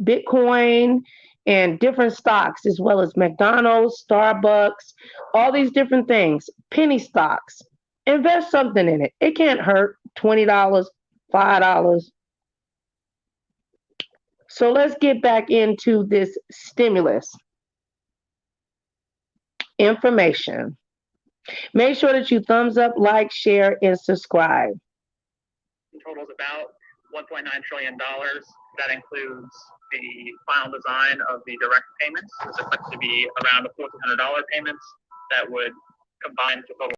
Speaker 1: Bitcoin and different stocks, as well as McDonald's, Starbucks, all these different things. Penny stocks. Invest something in it. It can't hurt. $20, $5. So let's get back into this stimulus information. Make sure that you thumbs up, like, share, and subscribe.
Speaker 5: Totals about $1.9 trillion. That includes the final design of the direct payments. It's expected to be around $1,400 payments that would combine to total.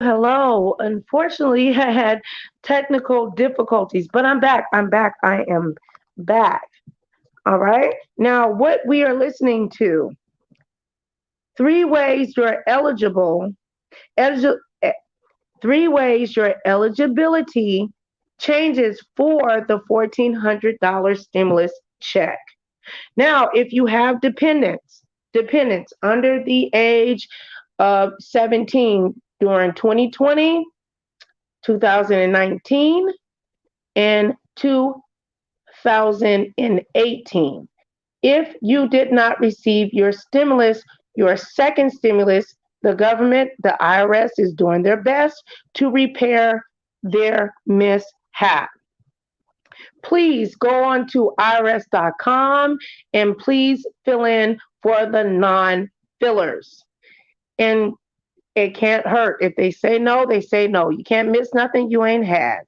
Speaker 1: Hello. Unfortunately, I had technical difficulties, but I'm back. I'm back. I am back. All right. Now, what we are listening to, 3 ways you're eligible, eligi- eh, 3 ways your eligibility changes for the $1,400 stimulus check. Now, if you have dependents under the age of 17 during 2020, 2019, and 2018. If you did not receive your stimulus, your second stimulus, the government, the IRS is doing their best to repair their mishap. Please go on to irs.com and please fill in for the non-fillers. And it can't hurt. If they say no, they say no. You can't miss nothing you ain't had.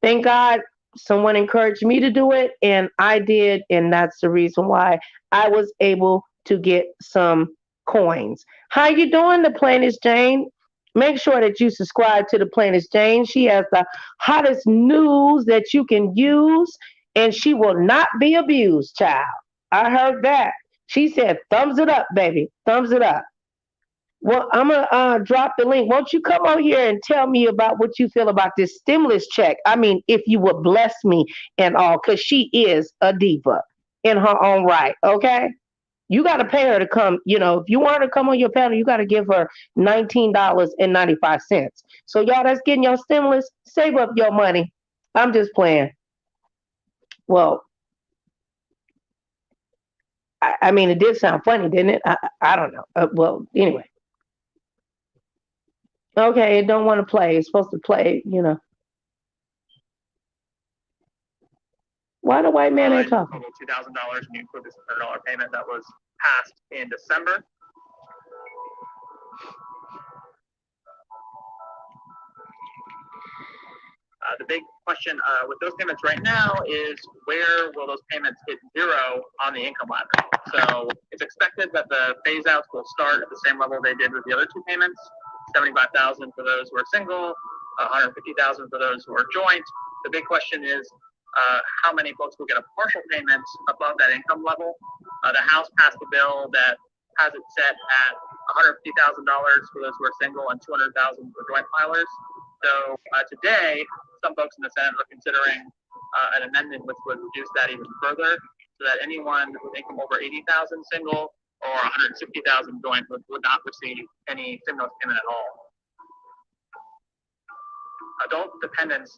Speaker 1: Thank God someone encouraged me to do it, and I did, and that's the reason why I was able to get some coins. How you doing, the Planet Jane? Make sure that you subscribe to the Planet Jane. She has the hottest news that you can use, and she will not be abused, child. I heard that. She said, thumbs it up, baby. Thumbs it up. Well, I'm gonna drop the link. Won't you come on here and tell me about what you feel about this stimulus check? I mean, if you would bless me and all, because she is a diva in her own right. Okay, you got to pay her to come. You know, if you want her to come on your panel, you got to give her $19.95. So y'all that's getting your stimulus, save up your money. I'm just playing. Well, I mean, it did sound funny, didn't it? I don't know. Well, anyway. Okay, it don't want to play. It's supposed to play, you know. Why the white man ain't talking?
Speaker 5: $2,000 and you include this $100 payment that was passed in December. The big question with those payments right now is where will those payments hit zero on the income ladder? So it's expected that the phase outs will start at the same level they did with the other two payments, $75,000 for those who are single, $150,000 for those who are joint. The big question is how many folks will get a partial payment above that income level. The House passed a bill that has it set at $150,000 for those who are single and $200,000 for joint filers. So today, some folks in the Senate are considering an amendment which would reduce that even further, so that anyone with income over $80,000 single or $160,000 joint would not receive any stimulus payment at all. Adult dependents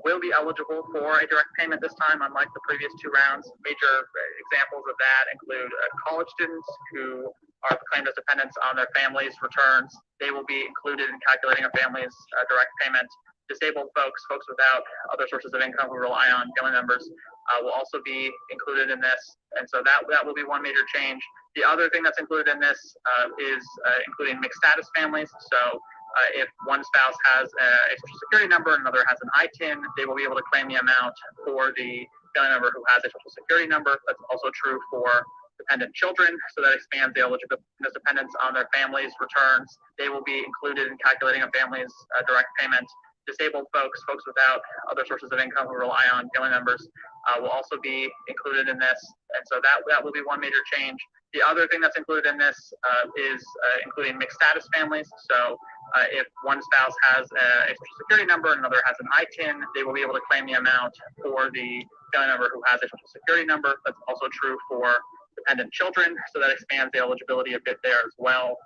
Speaker 5: will be eligible for a direct payment this time, unlike the previous two rounds. Major examples of that include college students who are claimed as dependents on their families' returns. They will be included in calculating a family's direct payment. Disabled folks without other sources of income who rely on family members will also be included in this. And so that will be one major change. The other thing that's included in this is including mixed status families. So if one spouse has a social security number and another has an ITIN, they will be able to claim the amount for the family member who has a social security number. That's also true for dependent children, so that expands the eligibility as dependents on their families' returns. They will be included in calculating a family's direct payment. disabled folks, folks without other sources of income who rely on family members will also be included in this. And so that will be one major change. The other thing that's included in this is including mixed status families. So if one spouse has a social security number and another has an ITIN, they will be able to claim the amount for the family member who has a social security number. That's also true for dependent children. So that expands the eligibility a bit there as well.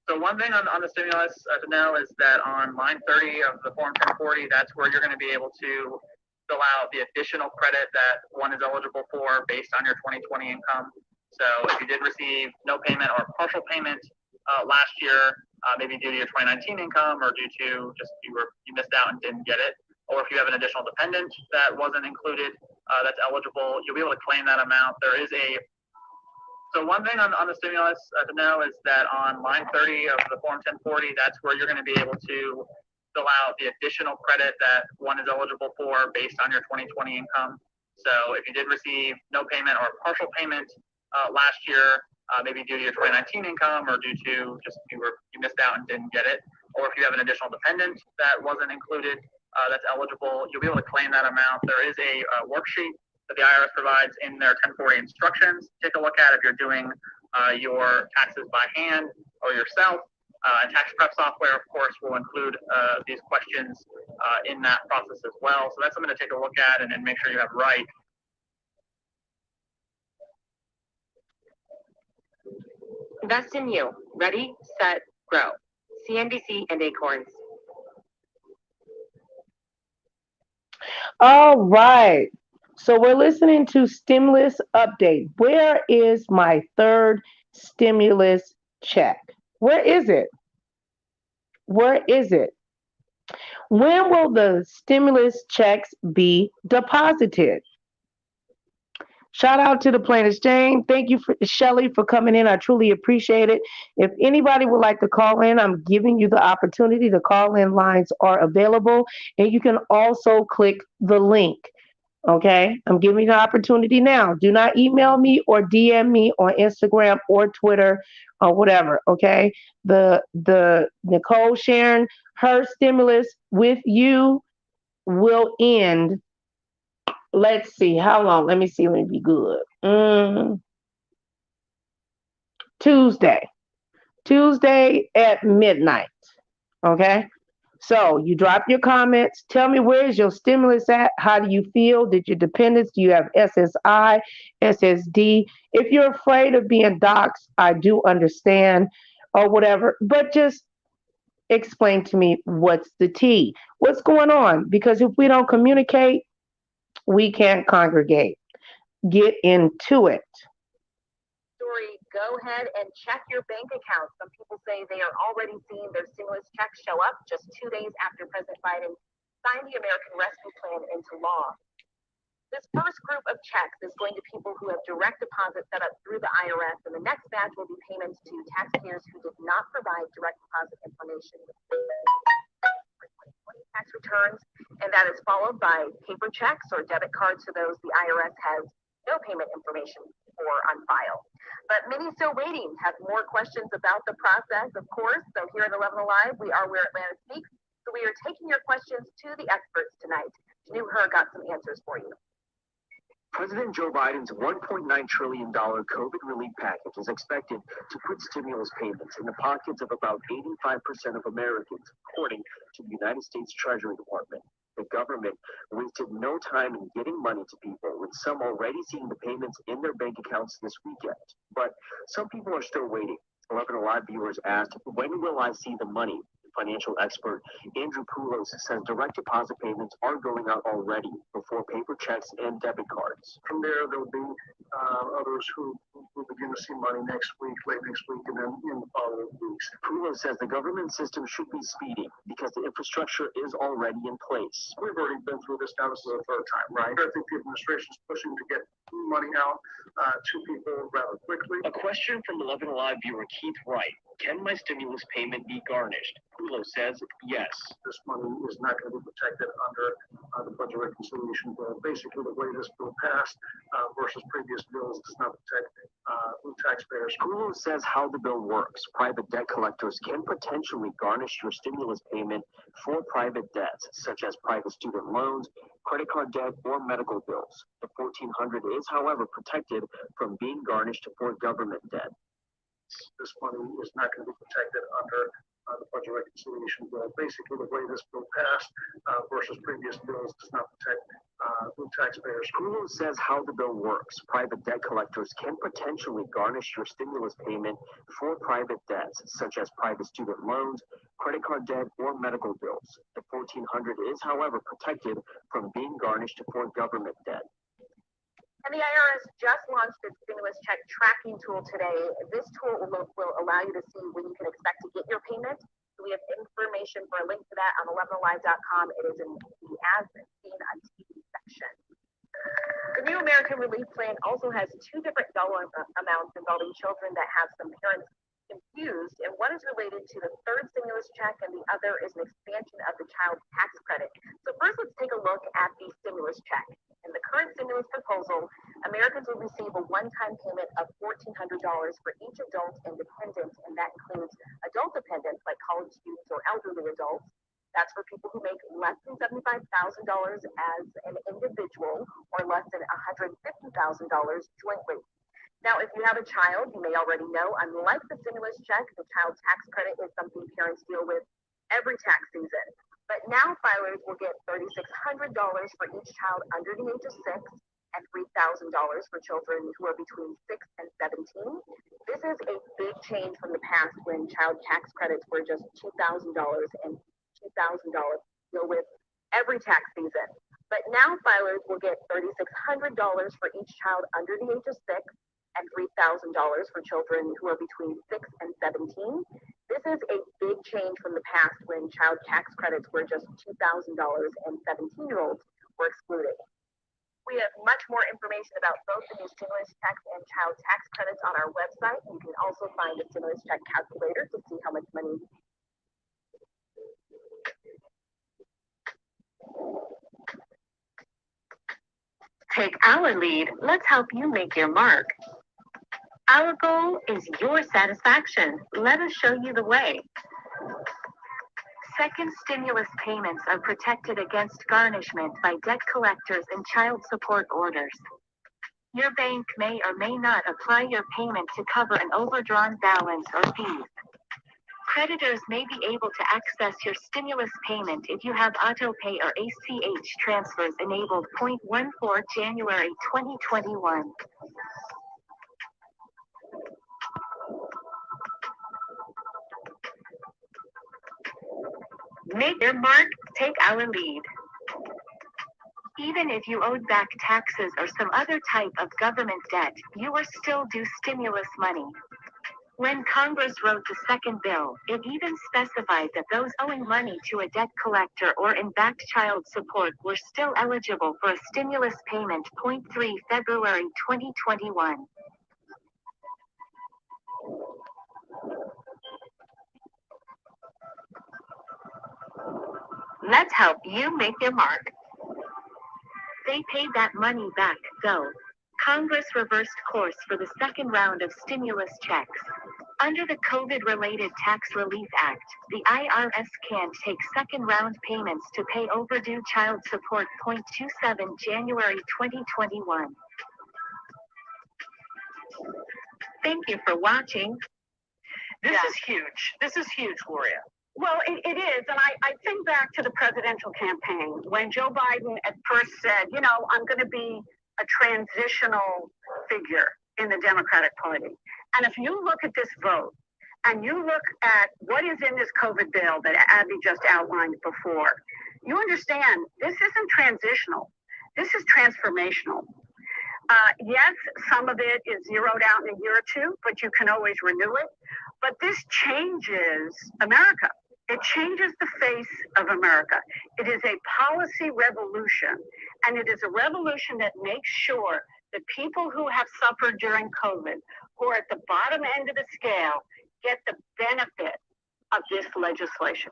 Speaker 5: So one thing on the stimulus to know is that on line 30 of the Form 1040, that's where you're going to be able to fill out the additional credit that one is eligible for based on your 2020 income. So if you did receive no payment or partial payment last year, maybe due to your 2019 income or due to just you missed out and didn't get it, or if you have an additional dependent that wasn't included that's eligible, you'll be able to claim that amount. So one thing on the stimulus to know is that on line 30 of the Form 1040, that's where you're going to be able to fill out the additional credit that one is eligible for based on your 2020 income. So if you did receive no payment or partial payment last year, maybe due to your 2019 income or due to just you missed out and didn't get it, or if you have an additional dependent that wasn't included that's eligible, you'll be able to claim that amount. There is a worksheet that the IRS provides in their 1040 instructions. Take a look at if you're doing your taxes by hand or yourself. And tax prep software, of course, will include these questions in that process as well. So that's something to take a look at and make sure you have right.
Speaker 14: Invest in you. Ready, set, grow. CNBC and Acorns.
Speaker 1: All right. So we're listening to stimulus update. Where is my third stimulus check? Where is it? Where is it? When will the stimulus checks be deposited? Shout out to the Plaintiff's Jane. Thank you, Shelly, for coming in. I truly appreciate it. If anybody would like to call in, I'm giving you the opportunity. The call-in lines are available, and you can also click the link. Okay, I'm giving you the opportunity now. Do not email me or DM me on Instagram or Twitter or whatever. Okay, the Nicole sharing her stimulus with you will end. Let's see how long. Let me see. Let me be good. Tuesday at midnight. Okay. So you drop your comments. Tell me, where is your stimulus at? How do you feel? Did your dependents? Do you have SSI, SSD? If you're afraid of being doxxed, I do understand or whatever, but just explain to me what's the tea. What's going on? Because if we don't communicate, we can't congregate. Get into it.
Speaker 16: Go ahead and check your bank account. Some people say they are already seeing their stimulus checks show up just 2 days after President Biden signed the American Rescue Plan into law. This first group of checks is going to people who have direct deposit set up through the IRS, and the next batch will be payments to taxpayers who did not provide direct deposit information with tax returns, and that is followed by paper checks or debit cards to those the IRS has no payment information for on file. But many still waiting, have more questions about the process, of course. So here at 11 Alive, we are where Atlanta speaks. So we are taking your questions to the experts tonight. New Her got some answers for you.
Speaker 21: President Joe Biden's $1.9 trillion COVID relief package is expected to put stimulus payments in the pockets of about 85% of Americans, according to the United States Treasury Department. The government wasted no time in getting money to people, with some already seeing the payments in their bank accounts this weekend. But some people are still waiting. 11 Alive viewers asked, when will I see the money? Financial expert Andrew Poulos says direct deposit payments are going out already before paper checks and debit cards.
Speaker 22: From there, there'll be others who will begin to see money next week, late next week, and then in the following weeks.
Speaker 21: Poulos says the government system should be speedy because the infrastructure is already in place.
Speaker 22: We've already been through this. Now this is the third time, right? I think the administration is pushing to get money out to people rather quickly.
Speaker 21: A question from 11 Alive viewer Keith Wright. Can my stimulus payment be garnished? Poulos says yes.
Speaker 22: This money is not going to be protected under the budget reconciliation bill. Basically, the way this bill passed versus previous bills does not protect taxpayers.
Speaker 21: Hulu says how the bill works. Private debt collectors can potentially garnish your stimulus payment for private debts, such as private student loans, credit card debt, or medical bills. The $1,400 is, however, protected from being garnished for government debt.
Speaker 22: This money is not going to be protected under the budget reconciliation bill. Basically, the way this bill passed versus previous bills does not protect taxpayers.
Speaker 21: Hulu says how the bill works. Private debt collectors can potentially garnish your stimulus payment for private debts, such as private student loans, credit card debt, or medical bills. The $1,400 is, however, protected from being garnished for government debt.
Speaker 16: And the IRS just launched its stimulus check tracking tool today. This tool will allow you to see when you can expect to get your payment. We have information for a link to that on 11alive.com. It is in the As Seen on TV section. The new American Relief Plan also has two different dollar amounts involving children that have some parents confused, and one is related to the third stimulus check and the other is an expansion of the child tax credit. So first, let's take a look at the stimulus check. In the current stimulus proposal, Americans will receive a one-time payment of $1,400 for each adult and dependent, and that includes adult dependents like college students or elderly adults. That's for people who make less than $75,000 as an individual or less than $150,000 jointly. Now, if you have a child, you may already know, unlike the stimulus check, the child tax credit is something parents deal with every tax season. But now filers will get $3,600 for each child under the age of 6 and $3,000 for children who are between 6 and 17. This is a big change from the past when child tax credits were just $2,000 and $2,000 deal with every tax season. But now filers will get $3,600 for each child under the age of 6 and $3,000 for children who are between 6 and 17. This is a big change from the past when child tax credits were just $2,000 and 17-year-olds were excluded. We have much more information about both the new stimulus checks and child tax credits on our website. You can also find a stimulus check calculator to see how much money.
Speaker 12: Take our lead, let's help you make your mark. Our goal is your satisfaction. Let us show you the way. Second stimulus payments are protected against garnishment by debt collectors and child support orders. Your bank may or may not apply your payment to cover an overdrawn balance or fees. Creditors may be able to access your stimulus payment if you have autopay or ACH transfers enabled. 14 January 2021. Make your mark, take our lead. Even if you owed back taxes or some other type of government debt, you are still due stimulus money. When Congress wrote the second bill, it even specified that those owing money to a debt collector or in back child support were still eligible for a stimulus payment. 3 February 2021. Let's help you make your mark. They paid that money back, though. Congress reversed course for the second round of stimulus checks. Under the COVID-related Tax Relief Act, the IRS can't take second-round payments to pay overdue child support. 27 January 2021. Thank you for watching.
Speaker 2: This is huge. This is huge, Gloria. Well, it is. And I think back to the presidential campaign when Joe Biden at first said, you know, I'm going to be a transitional figure in the Democratic Party. And if you look at this vote and you look at what is in this COVID bill that Abby just outlined before, you understand this isn't transitional. This is transformational. Yes, some of it is zeroed out in a year or two, but you can always renew it. But this changes America. It changes the face of America. It is a policy revolution, and it is a revolution that makes sure that people who have suffered during COVID, who are at the bottom end of the scale, get the benefit of this legislation.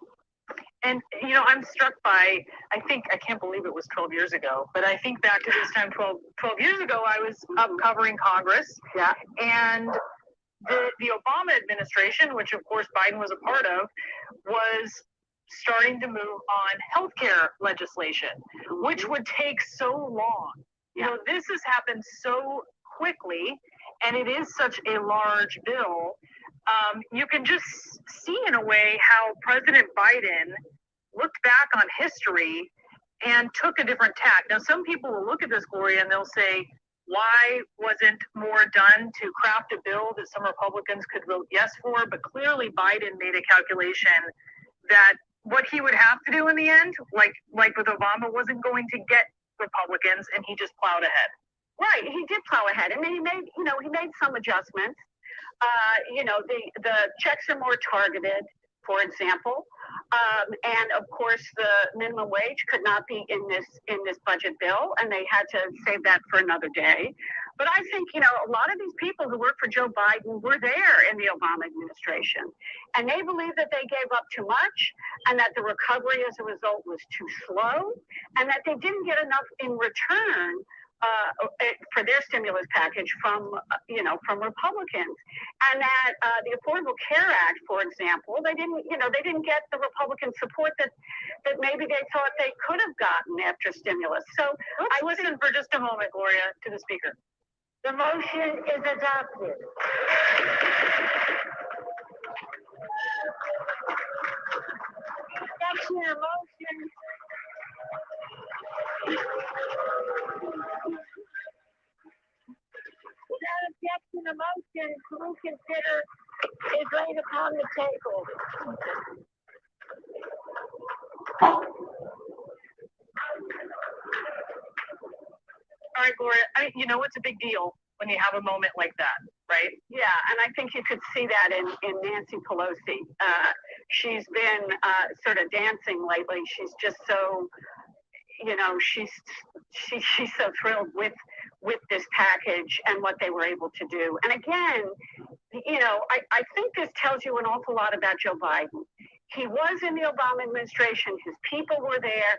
Speaker 2: And, I'm struck by, I can't believe it was 12 years ago, but I think back to this time 12 years ago, I was up covering Congress. Yeah. And the Obama administration, which of course Biden was a part of, was starting to move on healthcare legislation, which would take so long. This has happened so quickly, and it is such a large bill. You can just see in a way how President Biden looked back on history and took a different tack. Now, some people will look at this, Gloria, and they'll say, why wasn't more done to craft a bill that some Republicans could vote yes for? But clearly Biden made a calculation that what he would have to do in the end, like with Obama, wasn't going to get Republicans, and he just plowed ahead. Right, he did plow ahead, and then he made some adjustments. The checks are more targeted, for example, and of course the minimum wage could not be in this budget bill, and they had to save that for another day. But I think a lot of these people who work for Joe Biden were there in the Obama administration, and they believe that they gave up too much, and that the recovery as a result was too slow, and that they didn't get enough in return for their stimulus package from Republicans, and that the Affordable Care Act, for example, they didn't get the Republican support that maybe they thought they could have gotten after stimulus. So I listen for just a moment, Gloria, to the speaker. The motion is adopted. Objection to motion. Without objection, the motion to reconsider is laid upon the table. All right, Gloria, it's a big deal when you have a moment like that, right? Yeah, and I think you could see that in Nancy Pelosi. She's been sort of dancing lately. She's just so, she's so thrilled with this package and what they were able to do. And again, I think this tells you an awful lot about Joe Biden. He was in the Obama administration. His people were there.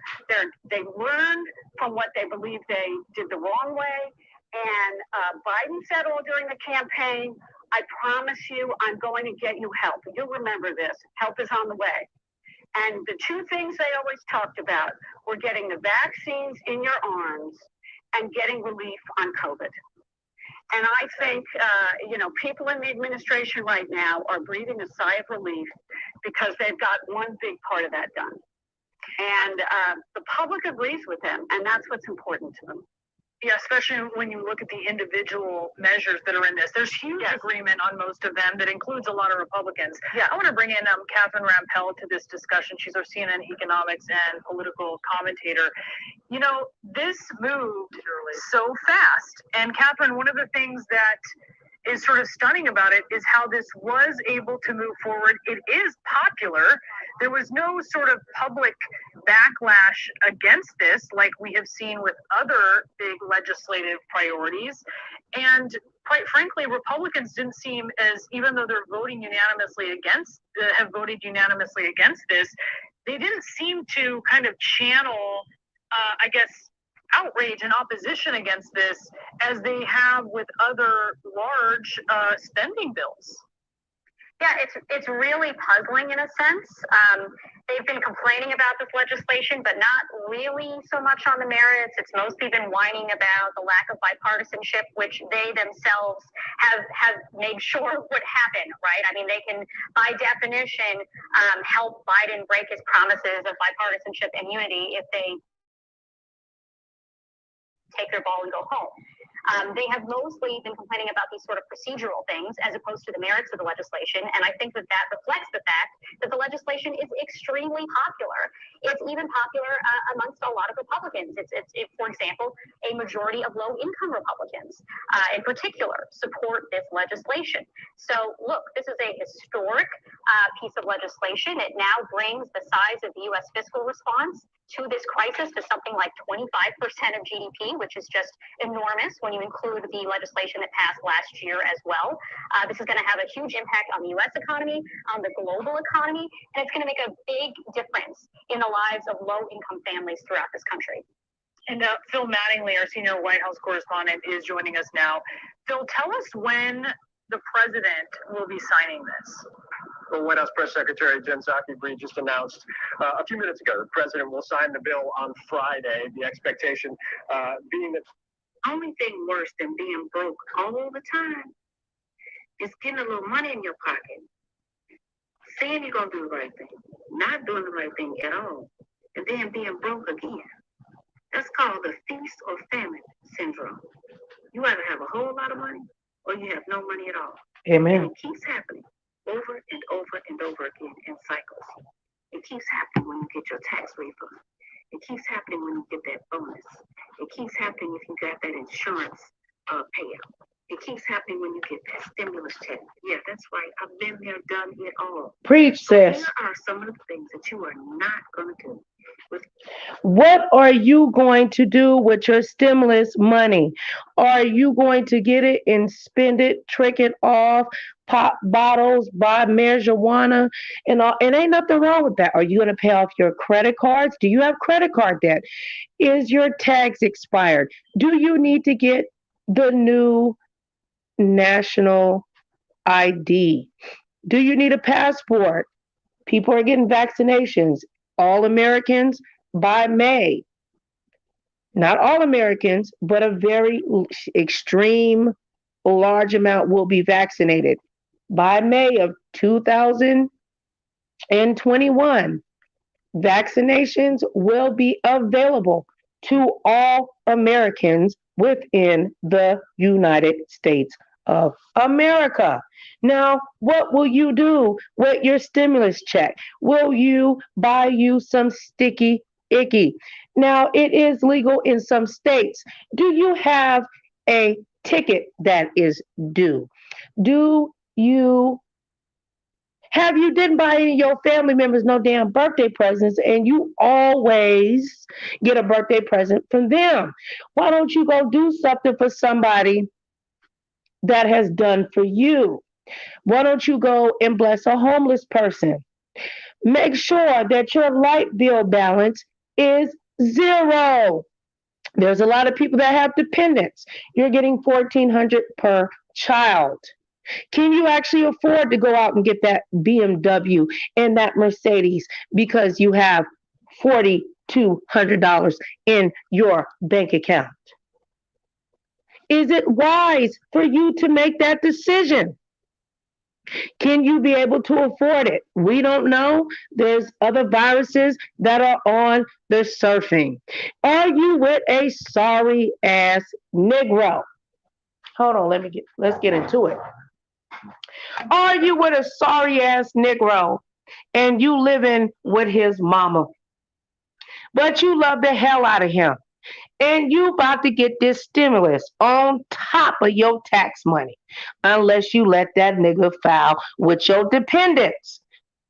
Speaker 2: They learned from what they believed they did the wrong way. And Biden said all during the campaign, I promise you, I'm going to get you help. You'll remember this. Help is on the way. And the two things they always talked about were getting the vaccines in your arms and getting relief on COVID. And I think, people in the administration right now are breathing a sigh of relief because they've got one big part of that done. And the public agrees with them, and that's what's important to them. Yeah, especially when you look at the individual measures that are in this. There's huge agreement on most of them that includes a lot of Republicans. Yeah. I want to bring in Catherine Rampell to this discussion. She's our CNN economics and political commentator. This moved so fast. And Catherine, one of the things that is sort of stunning about it is how this was able to move forward. It is popular. There was no sort of public backlash against this like we have seen with other big legislative priorities. And quite frankly, Republicans didn't seem as, even though they're voting unanimously have voted unanimously against this, they didn't seem to kind of channel, outrage and opposition against this as they have with other large spending bills.
Speaker 14: Yeah, it's really puzzling in a sense. They've been complaining about this legislation, but not really so much on the merits. It's mostly been whining about the lack of bipartisanship, which they themselves have made sure would happen, right? I mean, they can, by definition, help Biden break his promises of bipartisanship and unity if they take their ball and go home. They have mostly been complaining about these sort of procedural things as opposed to the merits of the legislation, and I think that reflects the fact that the legislation is extremely popular. It's even popular amongst a lot of Republicans. It's for example, a majority of low-income Republicans, in particular, support this legislation. So, look, this is a historic piece of legislation. It now brings the size of the U.S. fiscal response
Speaker 2: to this crisis to something like 25% of GDP, which is just enormous when you include the legislation that passed last year as well. This is going to have a huge impact on the U.S. economy, on the global economy, and it's going to make a big difference in the lives of low-income families throughout this country.
Speaker 16: And Phil Mattingly, our senior White House correspondent, is joining us now. Phil, tell us when the president will be signing this.
Speaker 3: Well, White House Press Secretary Jen Psaki just announced a few minutes ago the president will sign the bill on Friday. The expectation being that
Speaker 4: only thing worse than being broke all the time is getting a little money in your pocket, saying you're going to do the right thing, not doing the right thing at all, and then being broke again. That's called the feast or famine syndrome. You either have a whole lot of money or you have no money at all.
Speaker 1: Amen.
Speaker 4: And it keeps happening over and over and over again in cycles. It keeps happening when you get your tax refund. It keeps happening when you get that bonus. It keeps happening if you got that insurance payout. It keeps happening when you get that stimulus check. Yeah, that's right. I've been there, done it all.
Speaker 1: Preach,
Speaker 4: So
Speaker 1: sis.
Speaker 4: here are some of the things that you are not going to do.
Speaker 1: What are you going to do with your stimulus money? Are you going to get it and spend it, trick it off, pop bottles, buy marijuana, and all? And ain't nothing wrong with that. Are you going to pay off your credit cards? Do you have credit card debt? Is your tax expired? Do you need to get the new national ID? Do you need a passport? People are getting vaccinations. All Americans by May. Not all Americans, but a very extreme large amount will be vaccinated. By May of 2021, vaccinations will be available to all Americans within the United States of America. Now, what will you do with your stimulus check? Will you buy you some sticky icky? Now, it is legal in some states. Do you have a ticket that is due? Have you didn't buy any of your family members no damn birthday presents and you always get a birthday present from them? Why don't you go do something for somebody that has done for you? Why don't you go and bless a homeless person? Make sure that your light bill balance is zero. There's a lot of people that have dependents. You're getting $1,400 per child. Can you actually afford to go out and get that BMW and that Mercedes because you have $4,200 in your bank account? Is it wise for you to make that decision? Can you be able to afford it? We don't know. There's other viruses that are on the surfing. Are you with a sorry ass Negro? Hold on, let's get into it. Are you with a sorry ass Negro and you living with his mama, but you love the hell out of him, and you about to get this stimulus on top of your tax money, unless you let that nigga file with your dependents?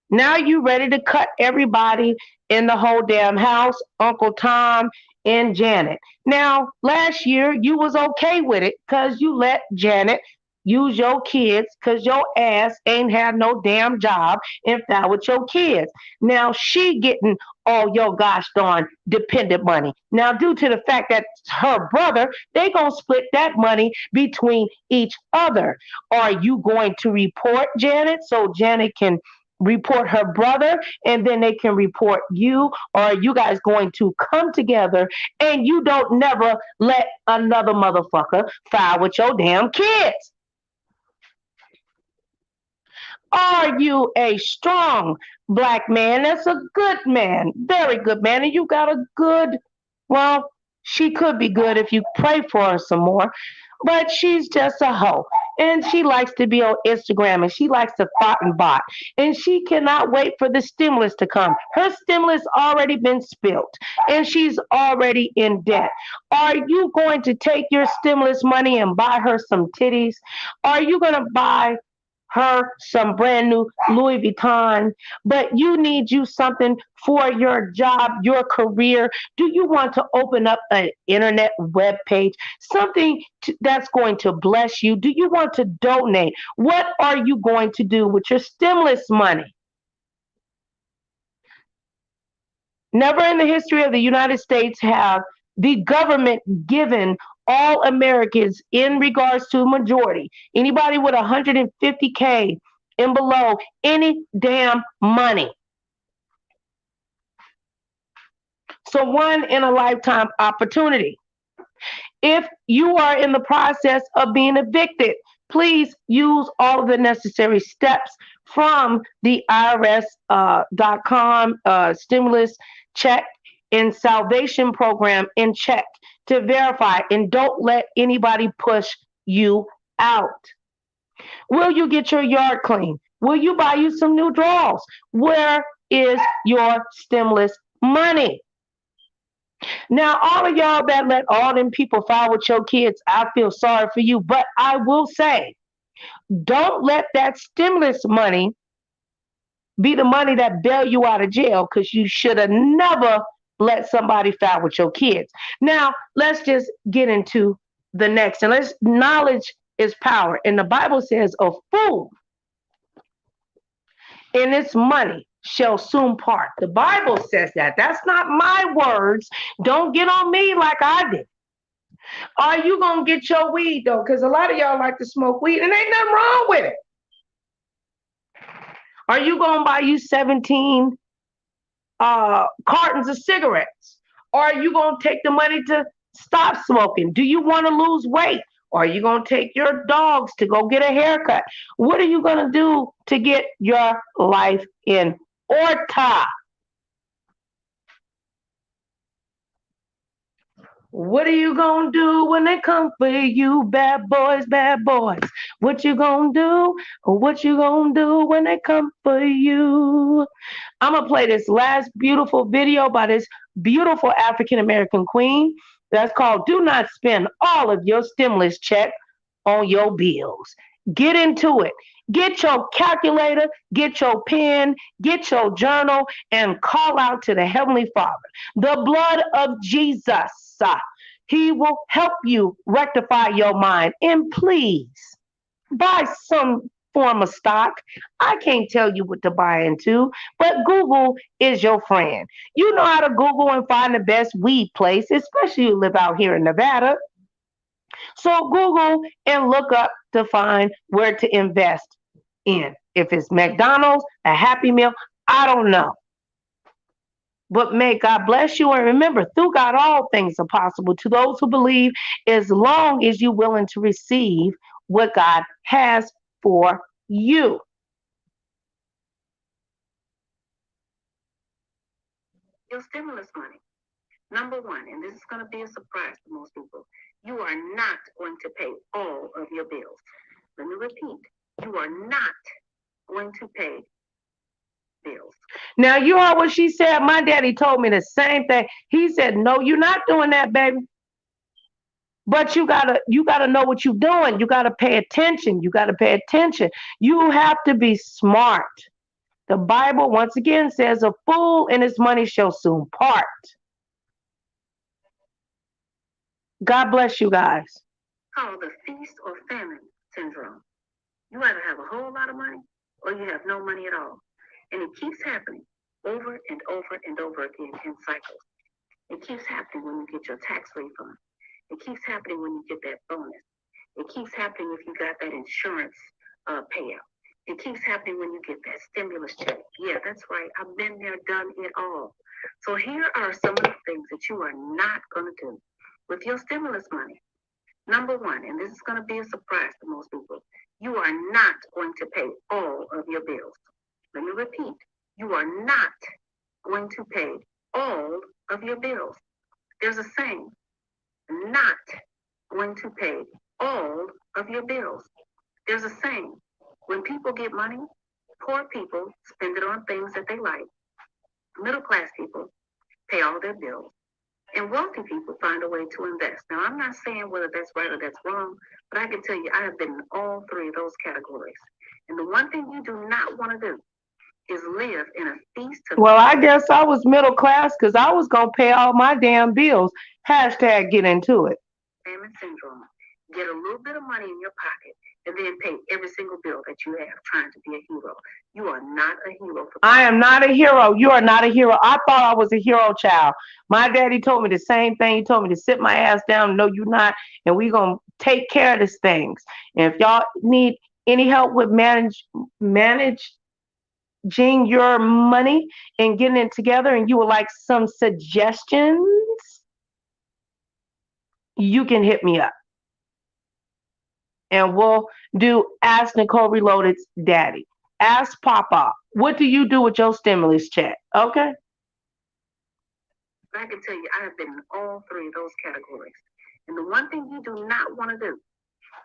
Speaker 1: Now you ready to cut everybody in the whole damn house, Uncle Tom and Janet. Now, last year you was okay with it because you let Janet use your kids because your ass ain't had no damn job and foul with your kids. Now she getting all your gosh darn dependent money. Now, due to the fact that her brother, they gonna split that money between each other. Are you going to report Janet so Janet can report her brother and then they can report you? Or are you guys going to come together and you don't never let another motherfucker foul with your damn kids? Are you a strong black man? That's a good man, very good man, and you got a good, well, she could be good if you pray for her some more, but she's just a hoe. And she likes to be on Instagram and she likes to thought and bot. And she cannot wait for the stimulus to come. Her stimulus already been spilt and she's already in debt. Are you going to take your stimulus money and buy her some titties? Are you going to buy her some brand new Louis Vuitton, but you need you something for your job, your career. Do you want to open up an internet web page, that's going to bless you? Do you want to donate? What are you going to do with your stimulus money? Never in the history of the United States have the government given all Americans in regards to majority, anybody with 150K and below, any damn money. So one in a lifetime opportunity. If you are in the process of being evicted, please use all of the necessary steps from the IRS.com stimulus check and salvation program in check to verify, and don't let anybody push you out. Will you get your yard clean? Will you buy you some new drawers? Where is your stimulus money? Now, all of y'all that let all them people file with your kids, I feel sorry for you, but I will say, don't let that stimulus money be the money that bail you out of jail, because you should have never let somebody file with your kids. Now, let's just get into the next. And knowledge is power. And the Bible says, a fool in its money shall soon part. The Bible says that. That's not my words. Don't get on me like I did. Are you going to get your weed, though? Because a lot of y'all like to smoke weed, and ain't nothing wrong with it. Are you going to buy you 17 cartons of cigarettes? Or are you going to take the money to stop smoking? Do you want to lose weight? Or are you going to take your dogs to go get a haircut? What are you going to do to get your life in order? What are you going to do when they come for you, bad boys, bad boys? What you going to do? What you going to do when they come for you? I'm going to play this last beautiful video by this beautiful African-American queen. That's called Do Not Spend All of Your Stimulus Check on Your Bills. Get into it. Get your calculator, get your pen, get your journal, and call out to the Heavenly Father. The blood of Jesus, He will help you rectify your mind. And please, buy some form of stock. I can't tell you what to buy into, but Google is your friend. You know how to Google and find the best weed place, especially if you live out here in Nevada. So Google and look up to find where to invest in. If it's McDonald's, a Happy Meal, I don't know. But may God bless you. And remember, through God, all things are possible to those who believe, as long as you're willing to receive what God has for you.
Speaker 4: Your stimulus money. Number one, and this is going to be a surprise to most people, you are not going to pay all of your bills. Let me repeat, you are not going to pay bills.
Speaker 1: Now, you heard what she said. My daddy told me the same thing. He said, no, you're not doing that, baby. But you gotta know what you're doing. You gotta pay attention. You gotta pay attention. You have to be smart. The Bible once again says, a fool and his money shall soon part. God bless you guys.
Speaker 4: Called the feast or famine syndrome. You either have a whole lot of money or you have no money at all. And it keeps happening over and over and over again in cycles. It keeps happening when you get your tax refund. It keeps happening when you get that bonus. It keeps happening if you got that insurance payout. It keeps happening when you get that stimulus check. Yeah, that's right. I've been there, done it all. So here are some of the things that you are not going to do with your stimulus money. Number one, and this is going to be a surprise to most people, you are not going to pay all of your bills. Let me repeat, you are not going to pay all of your bills. There's a saying, not going to pay all of your bills. There's a saying, when people get money, poor people spend it on things that they like. Middle class people pay all their bills. And wealthy people find a way to invest. Now, I'm not saying whether that's right or that's wrong, but I can tell you I have been in all three of those categories. And the one thing you do not want to do is live in a feast to
Speaker 1: Well, I guess I was middle class because I was going to pay all my damn bills. Hashtag get into it.
Speaker 4: famine syndrome. Get a little bit of money in your pocket and then pay every single bill that you have trying to be a hero. You are not a hero.
Speaker 1: I am not a hero. You are not a hero. I thought I was a hero child. My daddy told me the same thing. He told me to sit my ass down. No, you're not. And we're going to take care of these things. And if y'all need any help with managing your money and getting it together, and you would like some suggestions, you can hit me up. And we'll do Ask Nicole Reloaded's daddy. Ask Papa, what do you do with your stimulus check? Okay?
Speaker 4: I can tell you, I have been in all three of those categories. And the one thing you do not want to do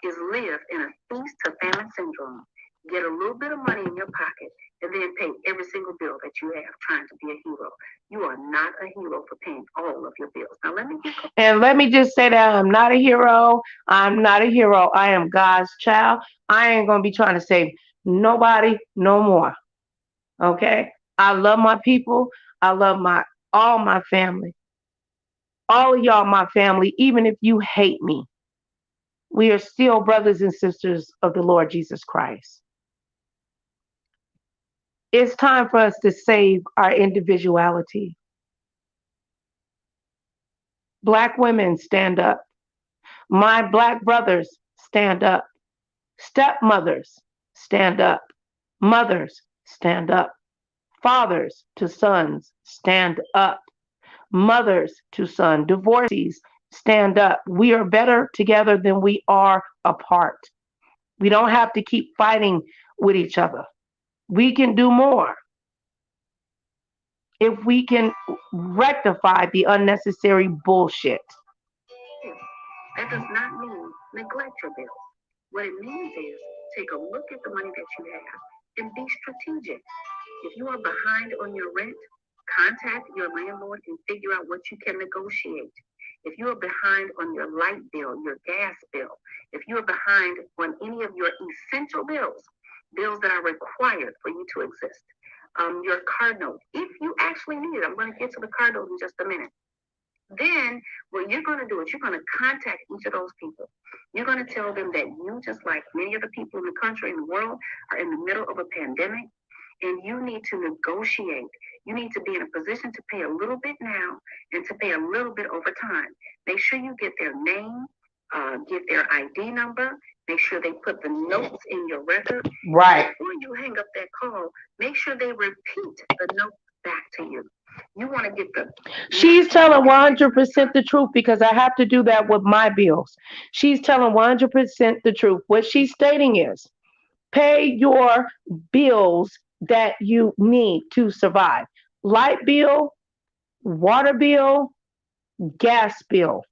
Speaker 4: is live in a feast to famine syndrome. Get a little bit of money in your pocket and then pay every single bill that you have trying to be a hero. You are not a hero for paying all of your bills. Now let me
Speaker 1: just say that I'm not a hero. I'm not a hero. I am God's child. I ain't going to be trying to save nobody no more. Okay? I love my people. I love all my family. All of y'all my family, even if you hate me. We are still brothers and sisters of the Lord Jesus Christ. It's time for us to save our individuality. Black women, stand up. My Black brothers, stand up. Stepmothers, stand up. Mothers, stand up. Fathers to sons, stand up. Mothers to sons. Divorcees, stand up. We are better together than we are apart. We don't have to keep fighting with each other. We can do more if we can rectify the unnecessary bullshit.
Speaker 4: That does not mean neglect your bills. What it means is take a look at the money that you have and be strategic. If you are behind on your rent, contact your landlord and figure out what you can negotiate. If you are behind on your light bill, your gas bill, if you are behind on any of your essential bills, bills that are required for you to exist, your car note, if you actually need it, I'm going to get to the car note in just a minute. Then what you're going to do is you're going to contact each of those people. You're going to tell them that you, just like many other people in the country and the world, are in the middle of a pandemic, and you need to negotiate. You need to be in a position to pay a little bit now and to pay a little bit over time. Make sure you get their name, get their ID number, make sure they put the notes in your record.
Speaker 1: Right.
Speaker 4: Before you hang up that call, make sure they repeat the notes back to you. You want to get the...
Speaker 1: She's telling 100% the truth because I have to do that with my bills. She's telling 100% the truth. What she's stating is pay your bills that you need to survive. Light bill, water bill, gas bill.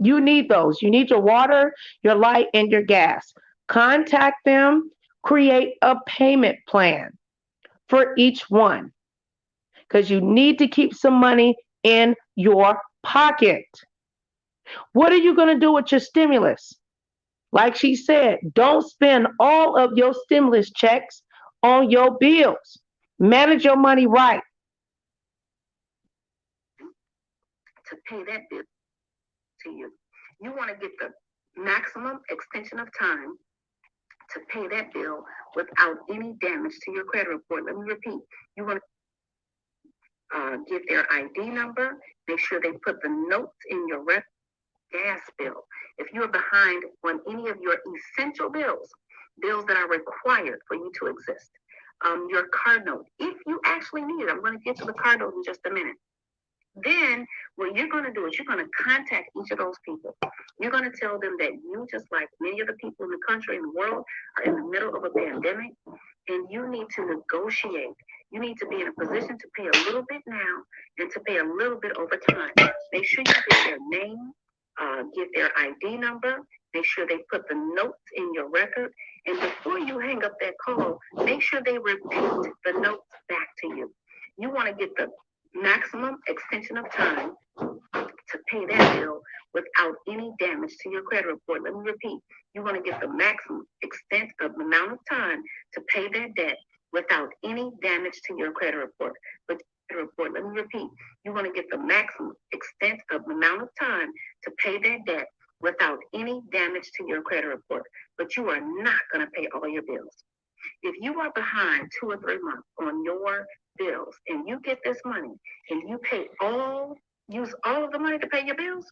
Speaker 1: You need those. You need your water, your light, and your gas. Contact them. Create a payment plan for each one because you need to keep some money in your pocket. What are you going to do with your stimulus? Like she said, don't spend all of your stimulus checks on your bills. Manage your money right.
Speaker 4: To pay that bill to you. You want to get the maximum extension of time to pay that bill without any damage to your credit report. Let me repeat. You want to get their ID number. Make sure they put the notes in your gas bill. If you're behind on any of your essential bills, bills that are required for you to exist, your car note, if you actually need it, I'm going to get to the car note in just a minute. Then what you're going to do is you're going to contact each of those people. You're going to tell them that you, just like many other people in the country and the world, are in the middle of a pandemic, and you need to negotiate. You need to be in a position to pay a little bit now and to pay a little bit over time. Make sure you get their name, get their ID number, make sure they put the notes in your record, and before you hang up that call, make sure they repeat the notes back to you. You want to get the maximum extension of time to pay that bill without any damage to your credit report. Let me repeat. You want to get the maximum extent of the amount of time to pay their debt without any damage to your credit report. But report, let me repeat, you want to get the maximum extent of the amount of time to pay their debt without any damage to your credit report. But you are not going to pay all your bills. If you are behind 2 or 3 months on your bills and you get this money and you use all of the money to pay your bills,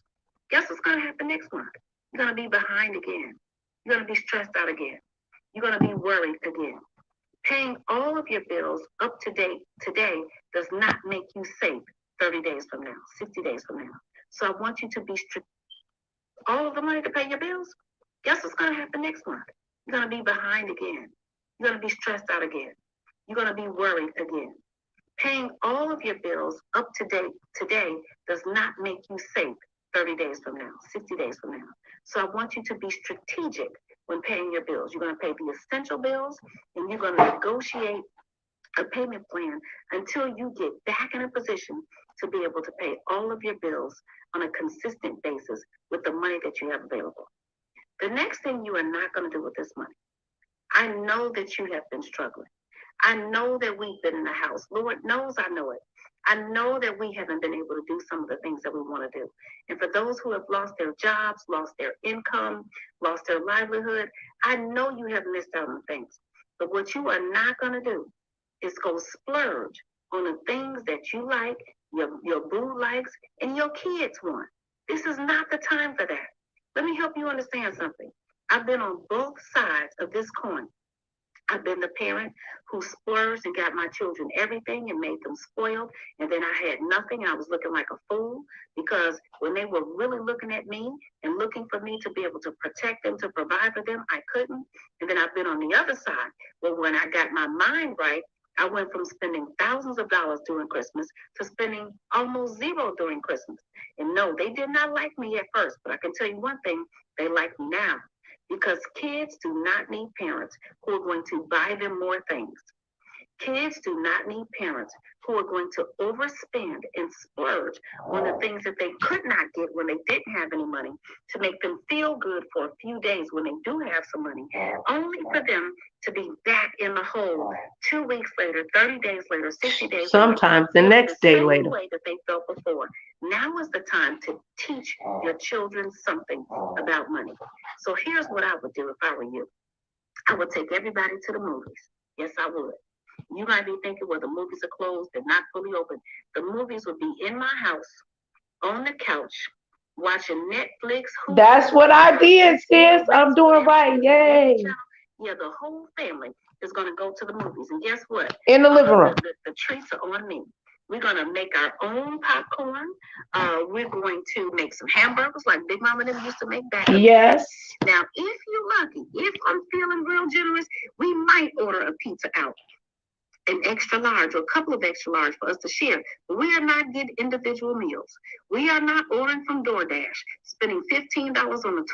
Speaker 4: guess what's going to happen next month? You're going to be behind again. You're going to be stressed out again. You're going to be worried again. Paying all of your bills up to date today does not make you safe 30 days from now, 60 days from now. So I want you to be strict. All of the money to pay your bills, guess what's going to happen next month? You're going to be behind again. You're going to be stressed out again. You're going to be worried again. Paying all of your bills up to date today does not make you safe 30 days from now, 60 days from now. So I want you to be strategic when paying your bills. You're going to pay the essential bills and you're going to negotiate a payment plan until you get back in a position to be able to pay all of your bills on a consistent basis with the money that you have available. The next thing you are not going to do with this money, I know that you have been struggling. I know that we've been in the house. Lord knows I know it. I know that we haven't been able to do some of the things that we want to do. And for those who have lost their jobs, lost their income, lost their livelihood, I know you have missed out on things. But what you are not going to do is go splurge on the things that you like, your boo likes, and your kids want. This is not the time for that. Let me help you understand something. I've been on both sides of this coin. I've been the parent who splurged and got my children everything and made them spoiled. And then I had nothing. I was looking like a fool because when they were really looking at me and looking for me to be able to protect them, to provide for them, I couldn't. And then I've been on the other side where when I got my mind right, I went from spending thousands of dollars during Christmas to spending almost zero during Christmas. And no, they did not like me at first, but I can tell you one thing, they like me now. Because kids do not need parents who are going to buy them more things. Kids do not need parents who are going to overspend and splurge on the things that they could not get when they didn't have any money to make them feel good for a few days when they do have some money, only for them to be back in the hole 2 weeks later, 30 days later, 60 days
Speaker 1: sometimes
Speaker 4: later.
Speaker 1: the next day
Speaker 4: same
Speaker 1: later.
Speaker 4: way that they felt before. Now is the time to teach your children something about money. So here's what I would do if I were you. I would take everybody to the movies. Yes, I would. You might be thinking, well, the movies are closed, they're not fully open. The movies would be in my house, on the couch, watching Netflix. Hulu.
Speaker 1: That's what I did, sis. I'm doing right. Yay.
Speaker 4: Yeah, the whole family is going to go to the movies. And guess what?
Speaker 1: In the living room.
Speaker 4: The treats are on me. We're going to make our own popcorn. We're going to make some hamburgers like Big Mama them used to make back.
Speaker 1: Yes.
Speaker 4: Now, if you're lucky, if I'm feeling real generous, we might order a pizza out. An extra large or a couple of extra large for us to share. But we are not getting individual meals. We are not ordering from DoorDash, spending $15 on a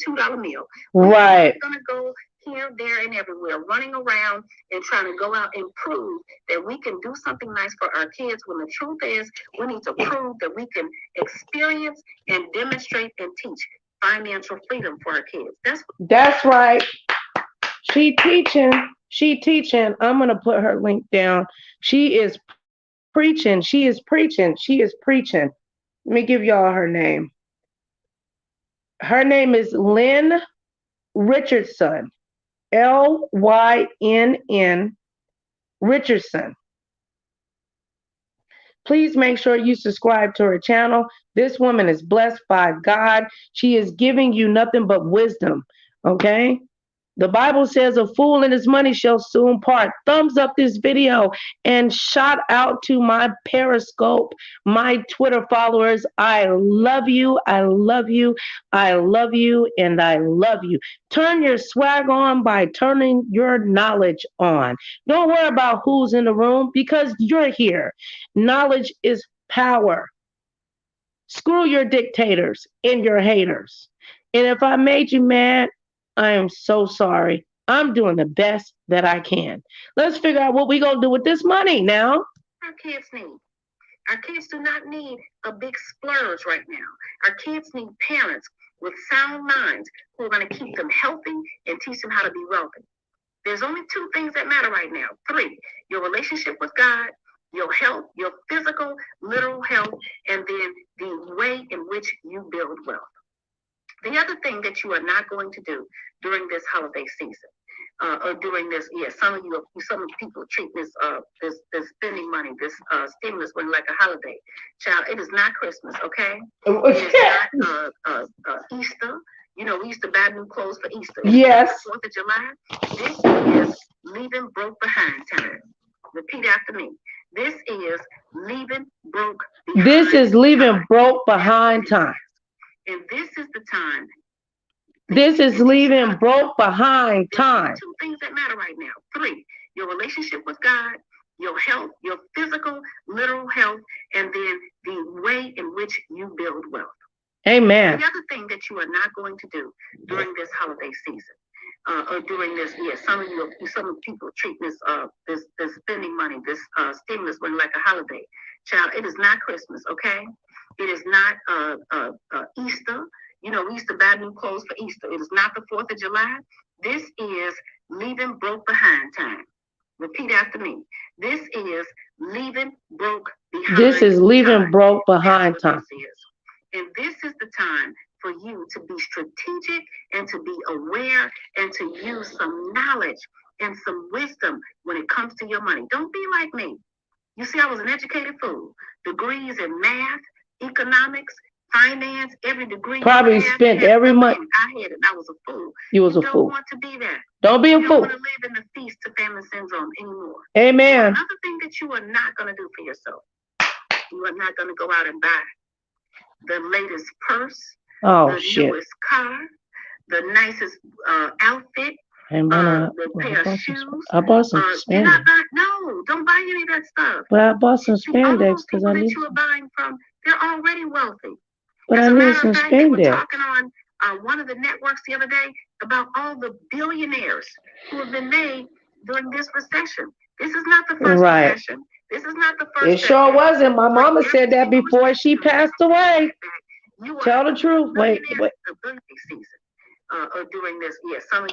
Speaker 4: $2 meal.
Speaker 1: Right.
Speaker 4: We're going to go here, there, and everywhere, running around and trying to go out and prove that we can do something nice for our kids when the truth is we need to prove that we can experience and demonstrate and teach financial freedom for our kids.
Speaker 1: That's right. She teaching. I'm going to put her link down. She is preaching. Let me give y'all her name. Her name is Lynn Richardson. Lynn Richardson. Please make sure you subscribe to her channel. This woman is blessed by God. She is giving you nothing but wisdom. Okay? The Bible says a fool and his money shall soon part. Thumbs up this video and shout out to my Periscope, my Twitter followers. I love you. I love you. I love you. And I love you. Turn your swag on by turning your knowledge on. Don't worry about who's in the room because you're here. Knowledge is power. Screw your dictators and your haters. And if I made you mad, I am so sorry. I'm doing the best that I can. Let's figure out what we're going to do with this money now.
Speaker 4: Our kids need. Our kids do not need a big splurge right now. Our kids need parents with sound minds who are going to keep them healthy and teach them how to be wealthy. There's only two things that matter right now. Three, your relationship with God, your health, your physical, literal health, and then the way in which you build wealth. The other thing that you are not going to do during this holiday season, or during this, some people treat this spending money, this stimulus money like a holiday. Child, it is not Christmas, okay? It is not Easter. You know, we used to buy new clothes for Easter.
Speaker 1: Yes.
Speaker 4: 4th of July. This is leaving broke behind time. Repeat after me. This is leaving broke behind.
Speaker 1: This is leaving broke behind time.
Speaker 4: And this is the time.
Speaker 1: This is leaving broke behind time.
Speaker 4: Two things that matter right now. Three, your relationship with God, your health, your physical, literal health, and then the way in which you build wealth.
Speaker 1: Amen.
Speaker 4: The other thing that you are not going to do during this holiday season, or during this, some people treat this spending money, this stimulus money like a holiday. Child, it is not Christmas, okay? It is not Easter. You know, we used to buy new clothes for Easter. It is not the 4th of July. This is leaving broke behind time. Repeat after me. This is leaving broke behind.
Speaker 1: This is leaving broke behind time.
Speaker 4: And this is the time for you to be strategic and to be aware and to use some knowledge and some wisdom when it comes to your money. Don't be like me. You see, I was an educated fool. Degrees in math, economics, finance, every degree.
Speaker 1: Probably spent every month.
Speaker 4: I had it. I was a fool.
Speaker 1: You was a
Speaker 4: don't
Speaker 1: fool.
Speaker 4: Want to be that.
Speaker 1: Don't be a
Speaker 4: you
Speaker 1: fool.
Speaker 4: don't want to live in the feast to famine syndrome anymore.
Speaker 1: Amen.
Speaker 4: So another thing that you are not going to do for yourself, you are not going to go out and buy the latest purse, the newest car, the nicest outfit, the pair of shoes.
Speaker 1: I bought some spandex.
Speaker 4: No, don't buy any of that stuff.
Speaker 1: But I bought some spandex because I need.
Speaker 4: You are buying from, they're already wealthy.
Speaker 1: But I need some spandex.
Speaker 4: We were talking on one of the networks the other day about all the billionaires who have been made during this recession. This is not the first recession. This is not the first.
Speaker 1: It sure wasn't. My mama said that before she passed away. Tell the truth. Wait.
Speaker 4: Season. Or during this, some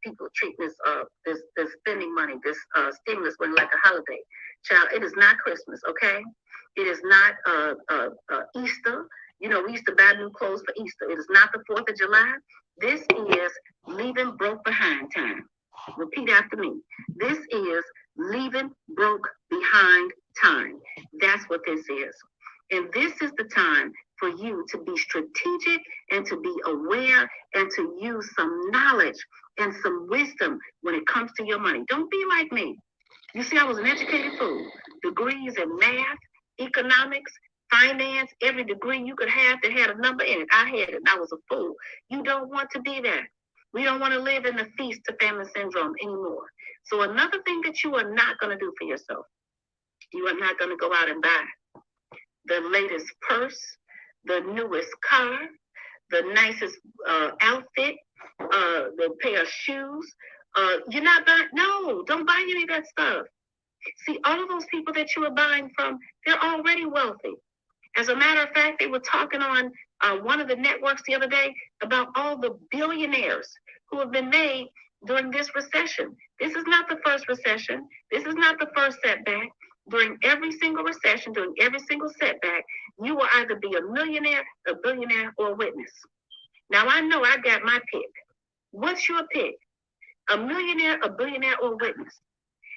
Speaker 4: people treat this spending money, this stimulus money like a holiday. Child, it is not Christmas, okay? It is not Easter. You know, we used to buy new clothes for Easter. It is not the 4th of July. This is leaving broke behind time. Repeat after me. This is leaving broke behind time. That's what this is. And this is the time for you to be strategic and to be aware and to use some knowledge and some wisdom when it comes to your money. Don't be like me. You see, I was an educated fool. Degrees in math, economics, finance, every degree you could have that had a number in it. I had it, and I was a fool. You don't want to be that. We don't want to live in the feast to famine syndrome anymore. So another thing that you are not going to do for yourself, you are not going to go out and buy the latest purse, the newest car, the nicest outfit, the pair of shoes. You're not buying, no, don't buy any of that stuff. See, all of those people that you are buying from, they're already wealthy. As a matter of fact, they were talking on one of the networks the other day about all the billionaires who have been made during this recession. This is not the first recession. This is not the first setback. During every single recession, during every single setback, you will either be a millionaire, a billionaire, or a witness. Now, I know I got my pick. What's your pick? A millionaire, a billionaire, or a witness?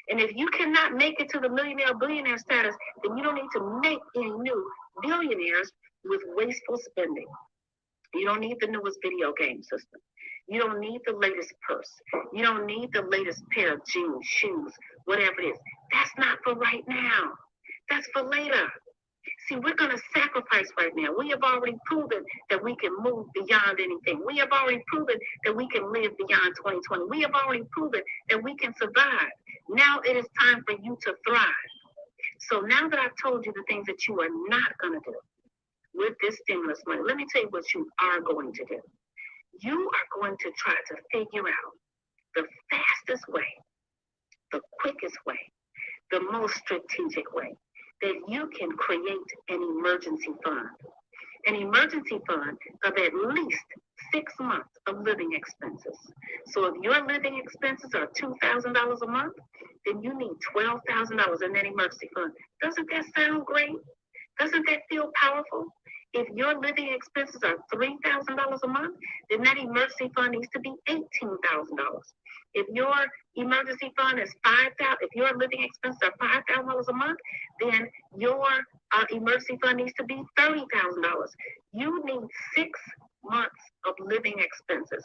Speaker 4: And if you cannot make it to the millionaire or billionaire status, then you don't need to make any new billionaires with wasteful spending. You don't need the newest video game system. You don't need the latest purse. You don't need the latest pair of jeans, shoes, whatever it is. That's not for right now. That's for later. See, we're going to sacrifice right now. We have already proven that we can move beyond anything. We have already proven that we can live beyond 2020. We have already proven that we can survive. Now it is time for you to thrive. So now that I've told you the things that you are not going to do with this stimulus money, let me tell you what you are going to do. You are going to try to figure out the fastest way, the quickest way, the most strategic way that you can create an emergency fund. an emergency fund of at least 6 months of living expenses. So if your living expenses are $2,000 a month, then you need $12,000 in that emergency fund. Doesn't that sound great? Doesn't that feel powerful? If your living expenses are $3,000 a month, then that emergency fund needs to be $18,000. If your emergency fund is $5,000, if your living expenses are $5,000 a month, then your emergency fund needs to be $30,000. You need 6 months of living expenses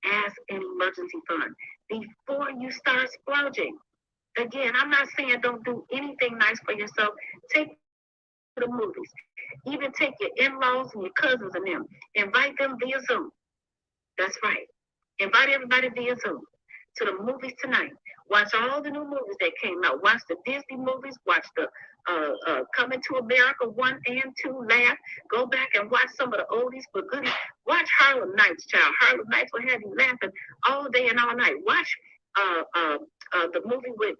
Speaker 4: as an emergency fund before you start splurging. Again, I'm not saying don't do anything nice for yourself. Take the movies. Even take your in-laws and your cousins and them. Invite them via Zoom. That's right. Invite everybody via Zoom to the movies tonight. Watch all the new movies that came out. Watch the Disney movies. Watch the Coming to America 1 and 2. Laugh. Go back and watch some of the oldies but goodies. Watch Harlem Nights, child. Harlem Nights will have you laughing all day and all night. Watch the movie with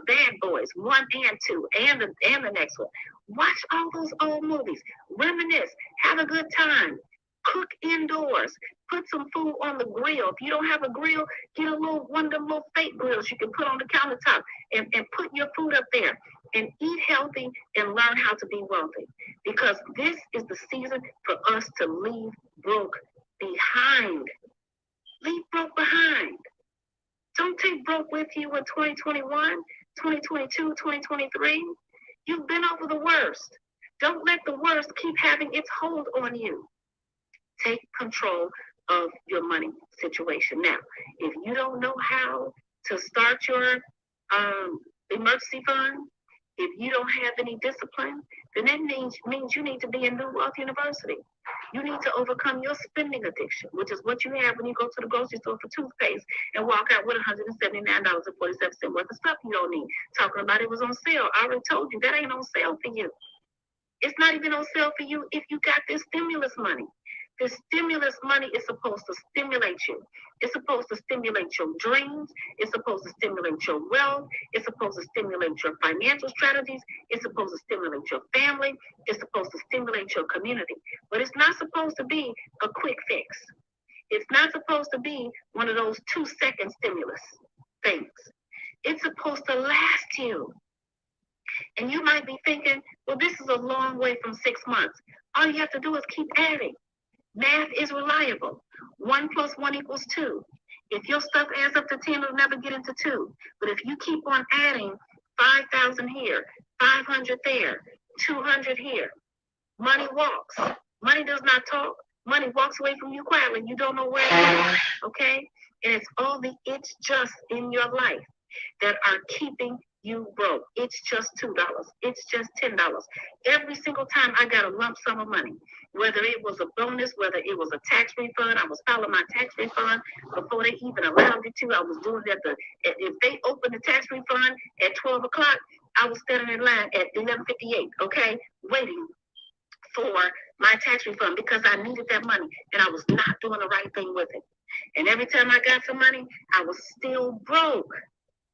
Speaker 4: Bad Boys 1 and 2 and the next one. Watch all those old movies. Reminisce. Have a good time. Cook indoors. Put some food on the grill. If you don't have a grill, get one of them little fake grills you can put on the countertop and put your food up there. And eat healthy and learn how to be wealthy. Because this is the season for us to leave broke behind. Leave broke behind. Don't take broke with you in 2021, 2022, 2023. You've been over the worst. Don't let the worst keep having its hold on you. Take control of your money situation. Now, if you don't know how to start your emergency fund, if you don't have any discipline, then that means you need to be in New Wealth University. You need to overcome your spending addiction, which is what you have when you go to the grocery store for toothpaste and walk out with $179.47 worth of stuff you don't need. Talking about it was on sale. I already told you that ain't on sale for you. It's not even on sale for you if you got this stimulus money. The stimulus money is supposed to stimulate you. It's supposed to stimulate your dreams. It's supposed to stimulate your wealth. It's supposed to stimulate your financial strategies. It's supposed to stimulate your family. It's supposed to stimulate your community. But it's not supposed to be a quick fix. It's not supposed to be one of those 2-second stimulus things. It's supposed to last you. And you might be thinking, well, this is a long way from 6 months. All you have to do is keep adding. Math is reliable. 1 + 1 = 2. If your stuff adds up to 10, it'll never get into 2. But if you keep on adding 5,000 here, 500 there, 200 here, money walks. Money does not talk. Money walks away from you quietly. You don't know where it is, okay? And it's all the it's just in your life that are keeping you broke. It's just $2. It's just $10. Every single time I got a lump sum of money, whether it was a bonus, whether it was a tax refund, I was filing my tax refund before they even allowed me to. I was doing it if they opened the tax refund at 12 o'clock, I was standing in line at 11:58, okay, waiting for my tax refund because I needed that money and I was not doing the right thing with it. And every time I got some money, I was still broke.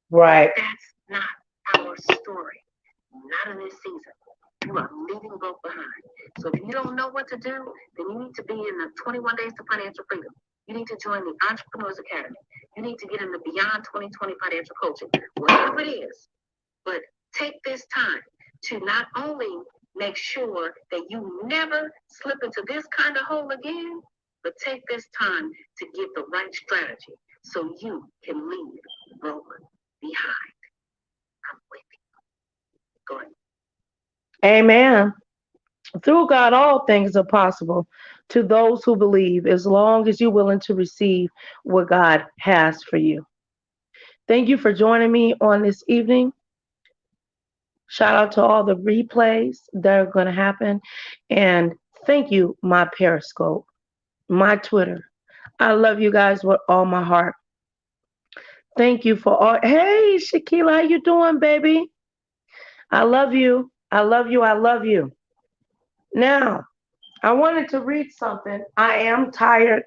Speaker 1: Right.
Speaker 4: That's not our story. Not in this season. You are leaving broke behind. So if you don't know what to do, then you need to be in the 21 Days to Financial Freedom. You need to join the Entrepreneurs Academy. You need to get in the Beyond 2020 Financial Coaching, whatever it is. But take this time to not only make sure that you never slip into this kind of hole again, but take this time to get the right strategy so you can leave broke behind. I'm with you. Go ahead.
Speaker 1: Amen. Through God, all things are possible to those who believe, as long as you're willing to receive what God has for you. Thank you for joining me on this evening. Shout out to all the replays that are going to happen. And thank you, my Periscope, my Twitter. I love you guys with all my heart. Thank you for all. Hey, Shakila, how you doing, baby? I love you. I love you. I love you. Now, I wanted to read something. I am tired,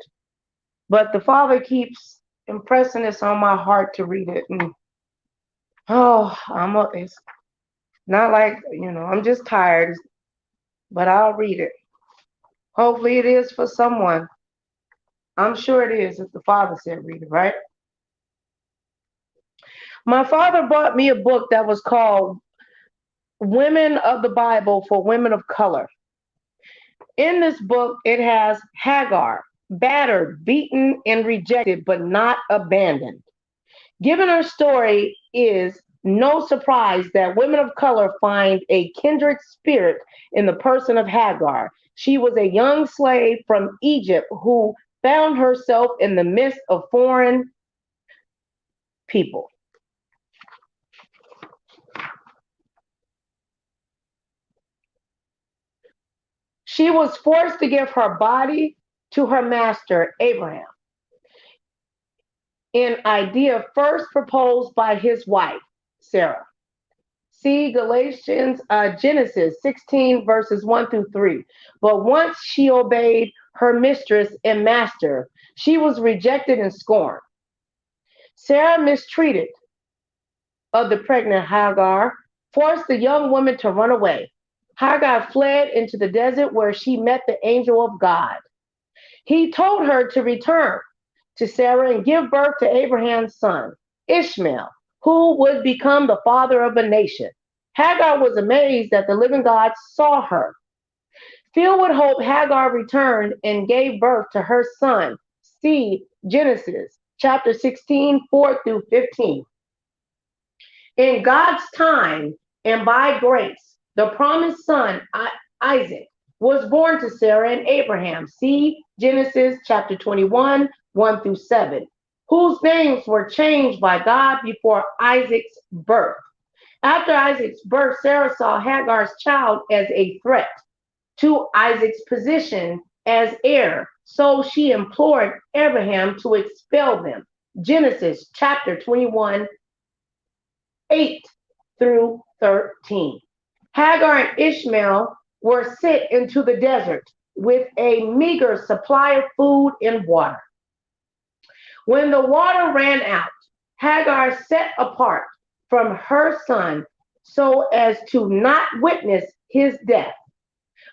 Speaker 1: but the Father keeps impressing this on my heart to read it. And, it's not like, I'm just tired, but I'll read it. Hopefully it is for someone. I'm sure it is if the Father said read it, right? My father bought me a book that was called Women of the Bible for Women of Color. In this book, it has Hagar, battered, beaten, and rejected, but not abandoned. Given her story is no surprise that women of color find a kindred spirit in the person of Hagar. She was a young slave from Egypt who found herself in the midst of foreign people. She was forced to give her body to her master, Abraham, an idea first proposed by his wife, Sarah. See Genesis 16, verses 1 through 3. But once she obeyed her mistress and master, she was rejected and scorned. Sarah mistreated of the pregnant Hagar, forced the young woman to run away. Hagar fled into the desert where she met the angel of God. He told her to return to Sarah and give birth to Abraham's son, Ishmael, who would become the father of a nation. Hagar was amazed that the living God saw her. Filled with hope, Hagar returned and gave birth to her son. See Genesis chapter 16, 4 through 15. In God's time and by grace, the promised son, Isaac, was born to Sarah and Abraham. See Genesis chapter 21, 1 through 7, whose names were changed by God before Isaac's birth. After Isaac's birth, Sarah saw Hagar's child as a threat to Isaac's position as heir, so she implored Abraham to expel them. Genesis chapter 21, 8 through 13. Hagar and Ishmael were sent into the desert with a meager supply of food and water. When the water ran out, Hagar set apart from her son so as to not witness his death.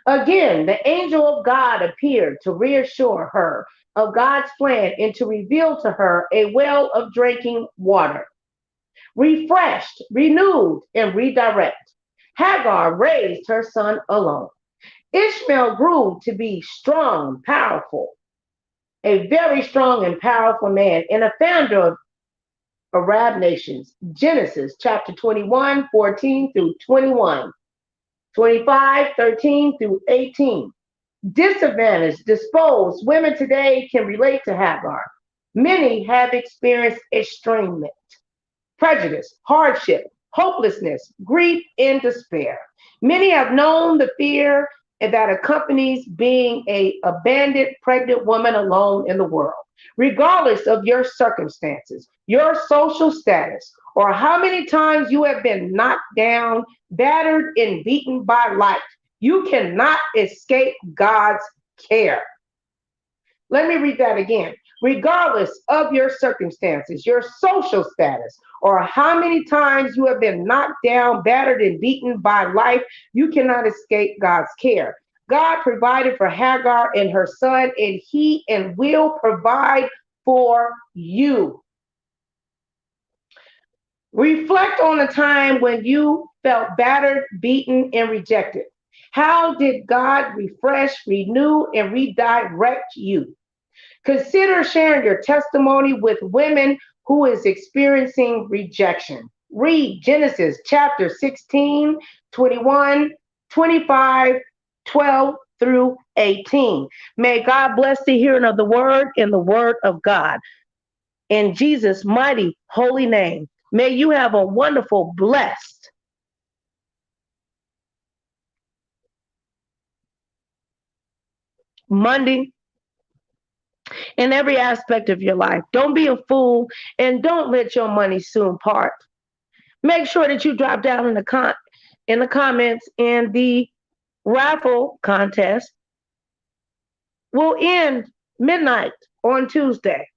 Speaker 1: Again, the angel of God appeared to reassure her of God's plan and to reveal to her a well of drinking water. Refreshed, renewed, and redirect, Hagar raised her son alone. Ishmael grew to be strong, powerful, a very strong and powerful man, and a founder of Arab nations. Genesis chapter 21, 14 through 21, 25, 13 through 18. Disadvantaged, disposed women today can relate to Hagar. Many have experienced estrangement, prejudice, hardship, hopelessness, grief, and despair. Many have known the fear that accompanies being an abandoned pregnant woman alone in the world. Regardless of your circumstances, your social status, or how many times you have been knocked down, battered, and beaten by life, you cannot escape God's care. Let me read that again. Regardless of your circumstances, your social status, or how many times you have been knocked down, battered, and beaten by life, you cannot escape God's care. God provided for Hagar and her son, and he and will provide for you. Reflect on a time when you felt battered, beaten, and rejected. How did God refresh, renew, and redirect you? Consider sharing your testimony with women who is experiencing rejection. Read Genesis chapter 16, 21, 25, 12 through 18. May God bless the hearing of the word and the word of God. In Jesus' mighty holy name, may you have a wonderful, blessed Monday in every aspect of your life. Don't be a fool and don't let your money soon part. Make sure that you drop down in the comments, and the raffle contest will end midnight on Tuesday.